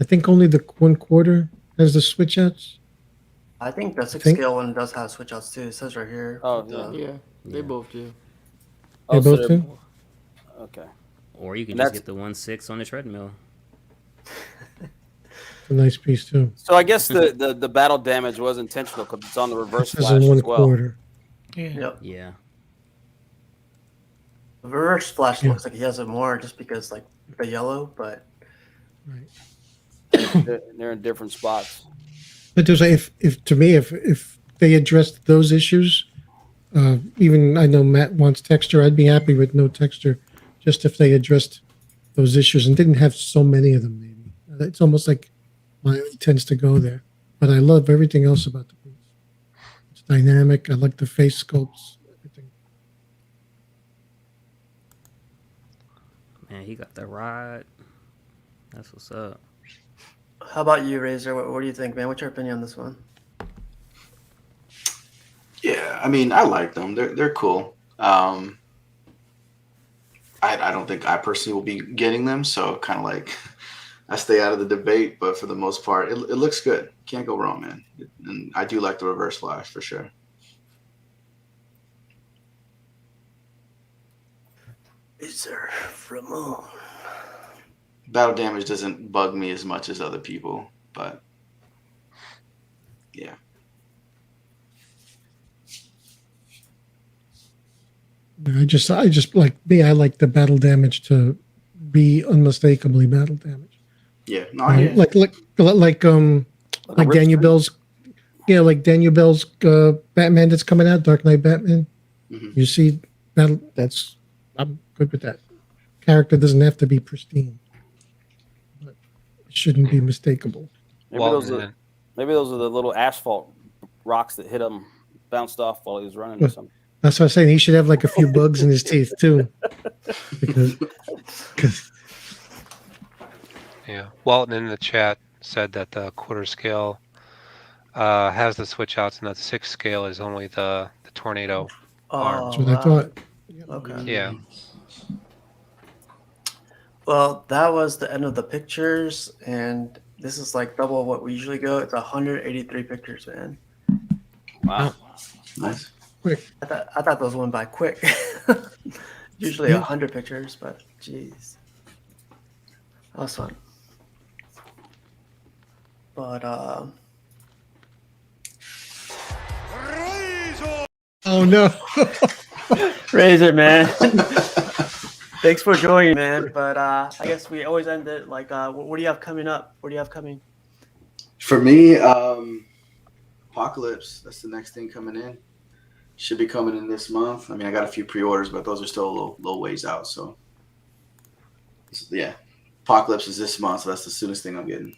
I think only the 1/4 has the switch outs. I think the 6-scale one does have switch outs too. It says right here. Oh, Yeah, they both do. They both do? Okay. Or you can just get the 1/6 on the treadmill. It's a nice piece too. So I guess the battle damage was intentional because it's on the reverse It says flash in as well. 1/4. Yeah. Yep. Yeah. The reverse flash looks like he has it more just because like the yellow, but They're in different spots. But there's if to me if they addressed those issues, even I know Matt wants texture. I'd be happy with no texture, just if they addressed those issues and didn't have so many of them. Maybe it's almost like my eye tends to go there. But I love everything else about the piece. It's dynamic. I like the face sculpts. Everything. Man, he got the rod. That's what's up. how about you, Razor? What do you think, man? What's your opinion on this one? Yeah, I mean, I like them. They're cool. I don't think I personally will be getting them, so kind of like I stay out of the debate. But for the most part, it looks good. Can't go wrong, man. And I do like the reverse flash for sure. Razor Ramon. Battle damage doesn't bug me as much as other people, but yeah. I just like me. I like the battle damage to be unmistakably battle damage. Yeah, no, I hear you. Like Daniel Bell's, like Daniel Bell's Batman that's coming out, Dark Knight Batman. You see battle. I'm good with that. Character doesn't have to be pristine, but it shouldn't be mistakable. Maybe those are the little asphalt rocks that hit him, bounced off while he was running or something. That's what I'm saying. He should have like a few bugs in his teeth too, because Yeah. Walton in the chat said that the quarter scale has the switch outs and that the 6 scale is only the tornado arm. that's what I thought. Okay. Yeah. Well, that was the end of the pictures, and this is like double what we usually go. It's 183 pictures, man. Wow. Nice. Quick. I thought those went by quick. Usually 100 pictures, but jeez. That was fun. But Oh no. Razor, man. Thanks for joining, man. But I guess we always end it like, what do you have coming up? What do you have coming? For me, Apocalypse. That's the next thing coming in. Should be coming in this month. I mean, I got a few pre-orders, but those are still a little ways out. So, yeah, Apocalypse is this month, so that's the soonest thing I'm getting.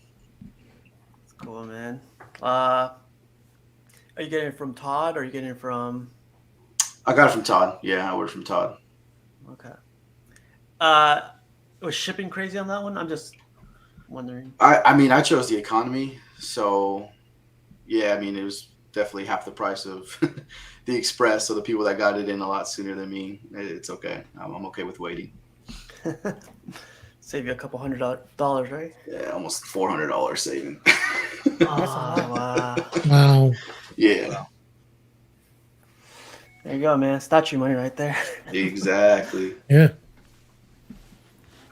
Cool, man. Are Are you getting it from Todd or are you getting it from? I got it from Todd. Yeah, I ordered from Todd. Okay. Was shipping crazy on that one? I'm just wondering. I mean, I chose the economy, so yeah. I mean, it was definitely half the price of the express. So the people that got it in a lot sooner than me, it's okay. I'm okay with waiting. Save you a couple $100, right? Yeah, almost $400 saving. Wow. Wow. Yeah, There you go, man. Statue money right there. exactly. Yeah.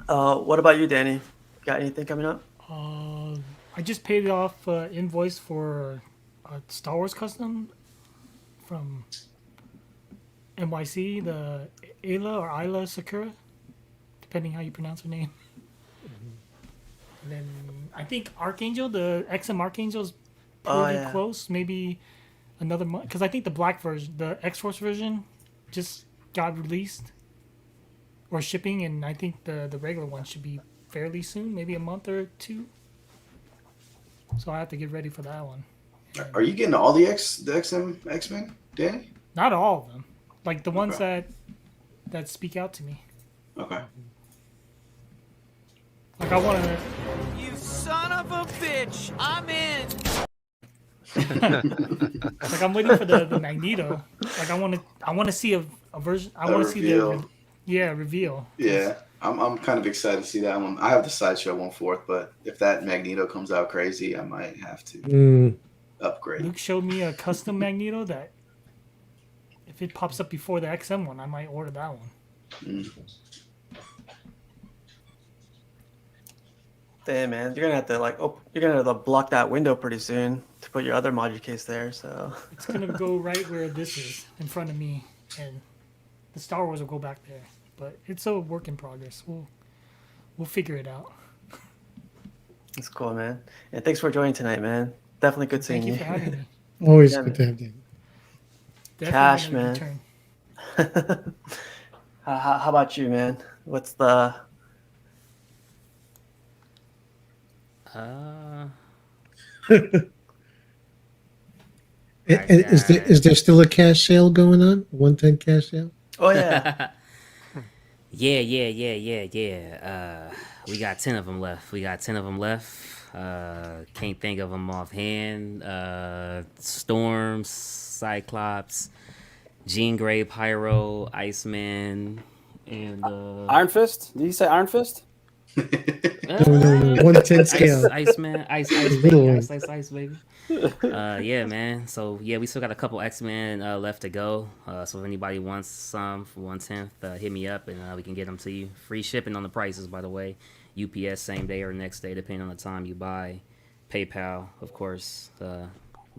What about you, Danny? Got anything coming up? I just paid off invoice for a Star Wars custom from NYC, the Ayla Sakura, depending how you pronounce her name. And then I think Archangel, the XM Archangel is pretty close. Maybe another month, because I think the black version, the X-Force version, just got released or shipping, and I think the regular one should be fairly soon, maybe a month or two. So I have to get ready for that one. Are you getting all the XM X-Men, Danny? Not all of them, like the ones that speak out to me. Okay. Like I want to. You son of a bitch! I'm in. Like I'm waiting for the Magneto. Like I want to see a version. I want to see the reveal. Yeah, I'm kind of excited to see that one. I have the Sideshow 1/4, but if that Magneto comes out crazy, I might have to upgrade. Luke showed me a custom Magneto that if it pops up before the XM one, I might order that one. Damn, man, you're gonna have to you're gonna have to block that window pretty soon to put your other module case there. So it's gonna go right where this is in front of me, and the Star Wars will go back there. But it's a work in progress. We'll figure it out. That's cool, man. And thanks for joining tonight, man. Definitely good seeing you. Thank you for having me. Always good to have you. Cash, man. How about you, man? What's the Is there still a cash sale going on? 110 cash sale? Oh yeah. Yeah. We got 10 of them left. Can't think of them offhand. Storms, Cyclops, Jean Grey, Pyro, Iceman, and Iron Fist. Did you say Iron Fist? No, 110 scale. Iceman, ice, baby. Yeah, man. So yeah, we still got a couple X-Men left to go. So if anybody wants some for 1/10, hit me up and we can get them to you. Free shipping on the prices, by the way. UPS same day or next day, depending on the time you buy. PayPal, of course.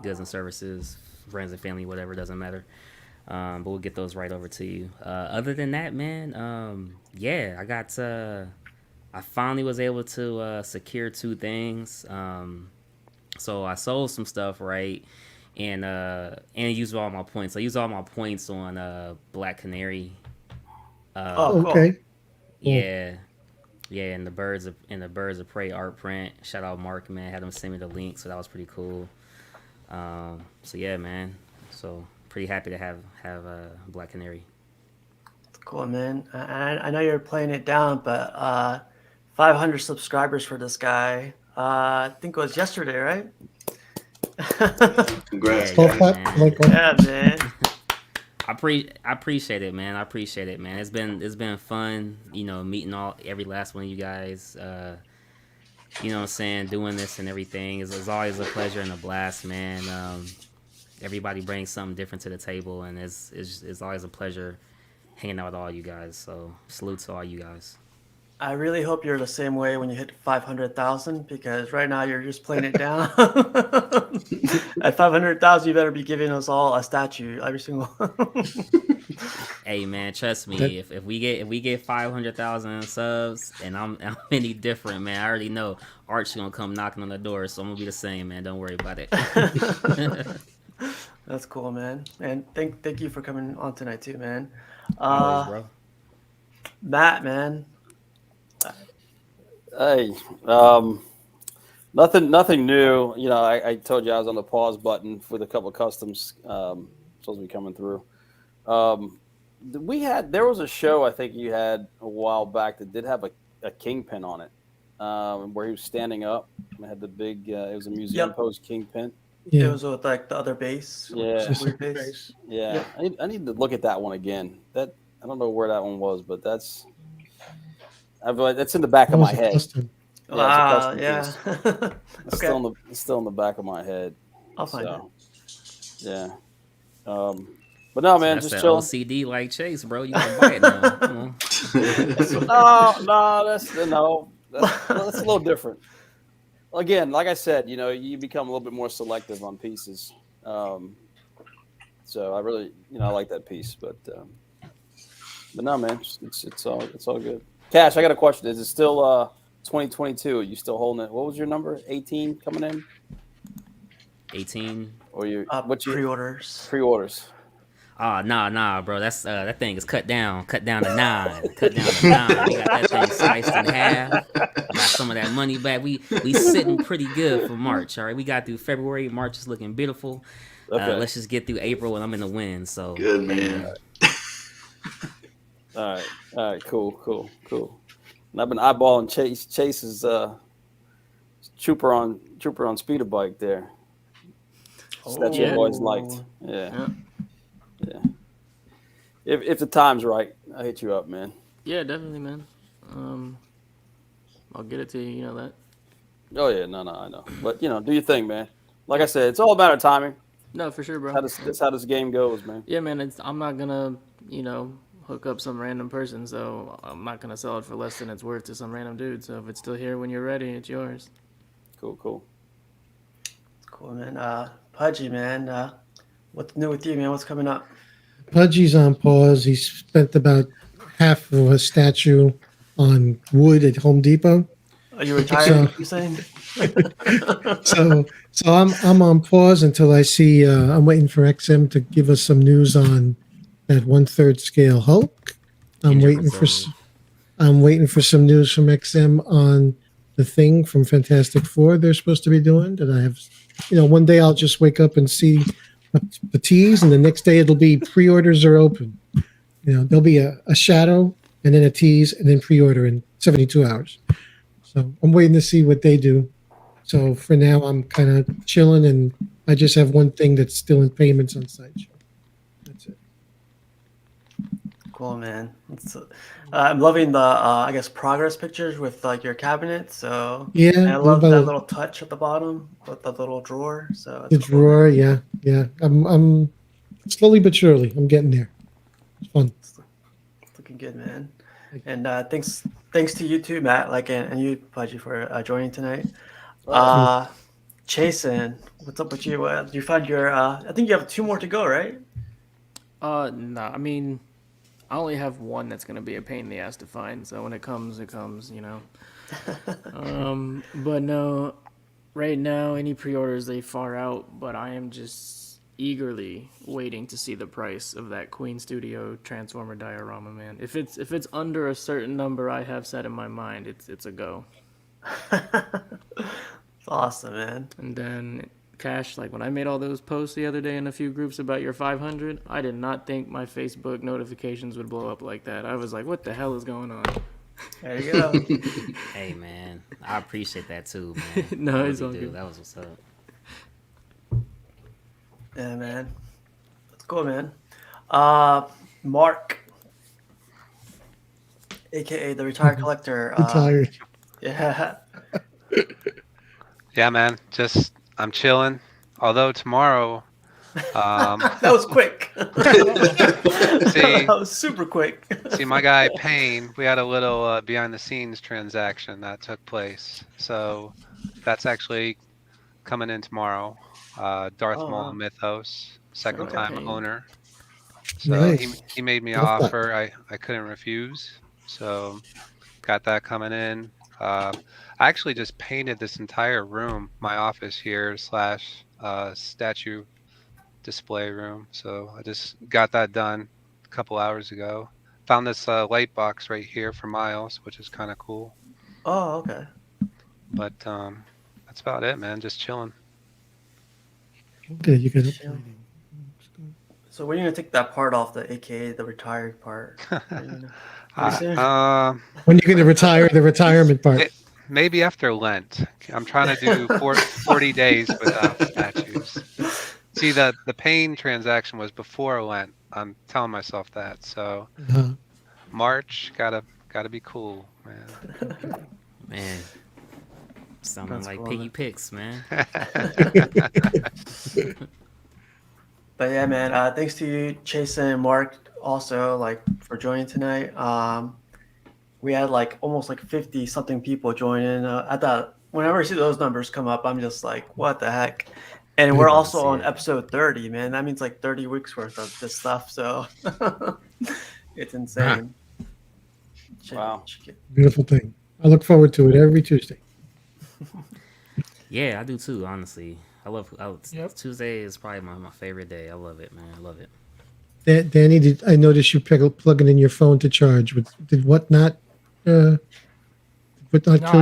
Goods and services, friends and family, whatever, doesn't matter. But we'll get those right over to you. Other than that, man, yeah, I finally was able to secure 2 things. So I sold some stuff, right, and used all my points. I used all my points on Black Canary. Okay. Yeah, and the Birds of Prey art print. Shout out Mark, man. Had him send me the link, so that was pretty cool. So yeah, man. So pretty happy to have Black Canary. Cool, man. I know you're playing it down, but 500 subscribers for this guy. I think it was yesterday, right? Congrats, yeah, man. I appreciate it, man. It's been fun, meeting every last one of you guys. You know what I'm saying, doing this and everything is always a pleasure and a blast, man. Everybody brings something different to the table, and it's always a pleasure hanging out with all you guys. So salute to all you guys. I really hope you're the same way when you hit 500,000, because right now you're just playing it down. At 500,000, you better be giving us all a statue, every single one. Hey man, trust me. If we get 500,000 subs, and I'm any different, man, I already know Arch's gonna come knocking on the door, so I'm gonna be the same, man. Don't worry about it. That's cool, man. And thank you for coming on tonight too, man. Always, bro. Matt, man. Hey, Nothing new. You know, I told you I was on the pause button with a couple of customs supposed to be coming through. Um, there was a show I think you had a while back that did have a kingpin on it, where he was standing up. It had the big. It was a museum Yep. pose kingpin. It Yeah, was with like the other base, with Yeah, it's a weird separate base. base. yeah. Yep. I need to look at that one again. That I don't know where that one was, but that's in the back That of my was a head. custom. Yeah, it's a Wow. custom Yeah. piece. Okay. It's still in the back of my head. I'll find it. So yeah. But no, So man, that's just that chilling. OCD like Chase, bro. You gotta buy it now. Come on. No, that's a little different. Again, like I said, you know, you become a little bit more selective on pieces. So I really, you know, I like that piece, but no, man, it's all good. Cash, I got a question. Is it still 2022? Are you still holding it? What was your number? 18 coming in, 18. or what's your Pre-orders. pre-orders? Nah, bro. That's that thing is cut down to 9, cut down to 9. We got that thing sliced in half. Got some of that money back. We sitting pretty good for March. All right, we got through February. March is looking beautiful. Okay. Let's just get through April, and I'm in the win. So Good man. All right, cool. And I've been eyeballing Chase's trooper on speeder bike there. Statue I've always liked. Yeah. If the time's right, I'll hit you up, man. Yeah, definitely, man. I'll get it to you. You know that. Oh yeah, no, I know. But you know, do your thing, man. Like I said, it's all about timing. No, for sure, bro. That's how this game goes, man. Yeah, man. I'm not gonna, hook up some random person. So I'm not gonna sell it for less than it's worth to some random dude. So if it's still here when you're ready, it's yours. Cool. Cool, man. Pudgy, man. What's new with you, man? What's coming up? Pudgy's on pause. He spent about half of a statue on wood at Home Depot. Are you retired? You saying? So I'm on pause until I see. I'm waiting for XM to give us some news on that 1/3 scale Hulk. I'm waiting for some news from XM on the Thing from Fantastic Four. They're supposed to be doing that. I have, one day I'll just wake up and see the tease, and the next day it'll be pre-orders are open. There'll be a shadow and then a tease and then pre-order in 72 hours. So I'm waiting to see what they do. So for now, I'm kind of chilling, and I just have one thing that's still in payments on Sideshow. That's it. Cool, man. I'm loving the I guess progress pictures with like your cabinet. So Yeah, and I love that little touch at the bottom with the little drawer. So the it's cool. drawer, yeah. I'm slowly but surely. I'm getting there. It's fun. It's looking good, man. And thanks to you too, Matt. Like and you, Pudgy, for joining tonight. Chasen, what's up with you? You find your? I think you have 2 more to go, right? No. I mean, I only have one that's gonna be a pain in the ass to find. So when it comes, it comes. But no, right now any pre-orders they far out. But I am just eagerly waiting to see the price of that Queen Studio Transformer diorama, man. If it's under a certain number I have set in my mind, it's a go. It's awesome, man. And then Cash, like when I made all those posts the other day in a few groups about your 500, I did not think my Facebook notifications would blow up like that. I was like, what the hell is going on? There you go. Hey, man, I appreciate that too, man. No, it's really all good. That was what's up. Yeah, man. That's cool, man. Mark, aka the retired collector. Retired. Yeah. Yeah, man. Just I'm chilling. Although tomorrow, That was quick. See, That was super quick. see, my guy Payne, we had a little behind the scenes transaction that took place. So that's actually coming in tomorrow. Darth Maul wow. Mythos, second Okay. time owner. So Nice. he made me an Love that. offer I couldn't refuse. So got that coming in. I actually just painted this entire room, my office here / statue display room. So I just got that done a couple hours ago. Found this light box right here for Miles, which is kind of cool. Oh, okay. But That's about it, man. Just chilling. Okay, you got Chill. So when are you gonna take that part off, the AKA the retired part? Pretty soon? When you're going to retire, the retirement part. Maybe after Lent. I'm trying to do 40 days without statues. See, the pain transaction was before Lent. I'm telling myself that. So March, gotta be cool, man. Man, sounding That's like cool, piggy man. picks, man. But yeah, man. Thanks to you, Chase and Mark, also like for joining tonight. We had like almost like 50 something people join in. I thought whenever I see those numbers come up, I'm just like, what the heck? And we're also on episode 30, man. That means like 30 weeks worth of this stuff. So it's insane. Wow. Beautiful thing. I look forward to it every Tuesday. Yeah, I do too. Honestly, Tuesday is probably my favorite day. I love it, man. I love it. Danny, I noticed you plug it in your phone to charge. Did what not kill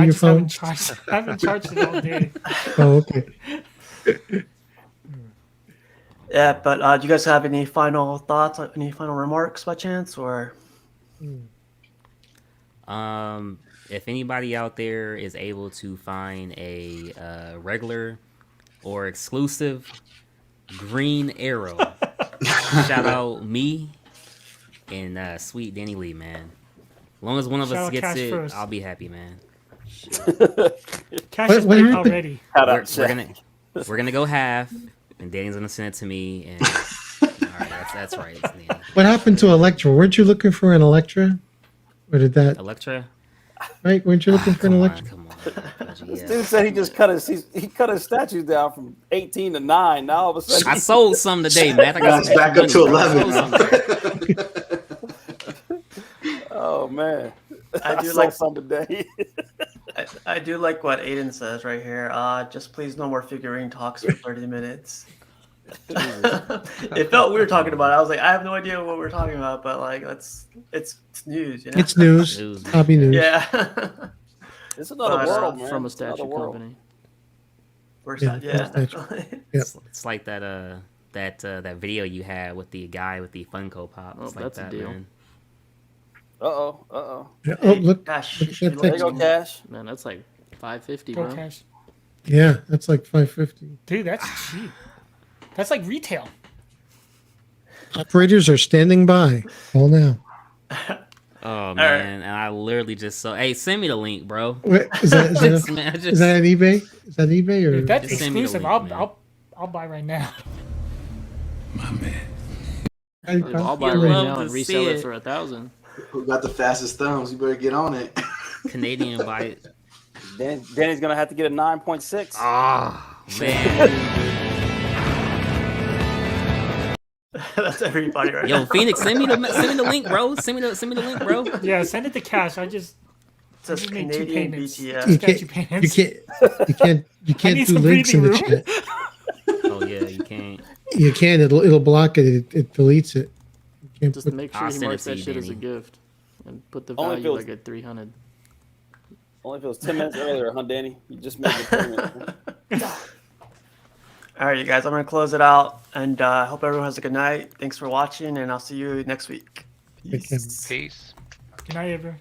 your phone? I haven't charged it all day. Oh, okay. Yeah, but do you guys have any final thoughts, any final remarks by chance, or? If anybody out there is able to find a regular or exclusive green arrow, shout out me and sweet Danny Lee, man. As long as one of us gets it, first. I'll be happy, man. Cash is paid already. We're gonna go half, and Danny's gonna send it to me. And all right, that's right. What happened to Electra? Weren't you looking for an Electra? Or did that Electra? Right? Weren't you looking for an Electra? Come on. This dude said he just cut his statues down from 18 to 9. Now all of a sudden I sold some today, man. I got back up to 11. Oh man. I do like some today. I do like what Aiden says right here. Just please no more figurine talks for 30 minutes. It felt weird talking about it. I was like, I have no idea what we're talking about, but like it's news, you know? It's news. Hobby news. Yeah. It's another world, man. From a statue company. It's like that that video you had with the guy with the Funko Pop. Oh, like that's that, a deal. Man. Yeah, oh, look. Gosh, look at there you go, Cash. Man, that's like $550, Go bro. Cash. Yeah, that's like $550. Dude, that's cheap. That's like retail. Operators are standing by. Call now. Oh man, and I literally just saw. Hey, send me the link, bro. Wait, is that an eBay? Is that eBay or? If that's Just send me the exclusive, link, I'll buy right now. My man. I'll buy it right now and resell it for $1,000. Who got the fastest thumbs? You better get on it. Canadian bite. Danny's gonna have to get a 9.6. Oh man. That's everybody right Yo, now. Phoenix, send me the link, bro. Send me the link, bro. Yeah, send it to Cash. I just says made 2 Canadian payments. BTS. You can't do links in the chat. Oh yeah, you can't. You can. It'll block it. It deletes it. You can't Just put, make sure I'll you send mark it to that you, shit as a Danny. gift and put the Only value if it was- like at 300. Only if it was 10 minutes earlier, huh, Danny? You just made the payment. All right, you guys, I'm going to close it out, and I hope everyone has a good night. Thanks for watching, and I'll see you next week. Take care. Peace. Peace. Good night, everyone.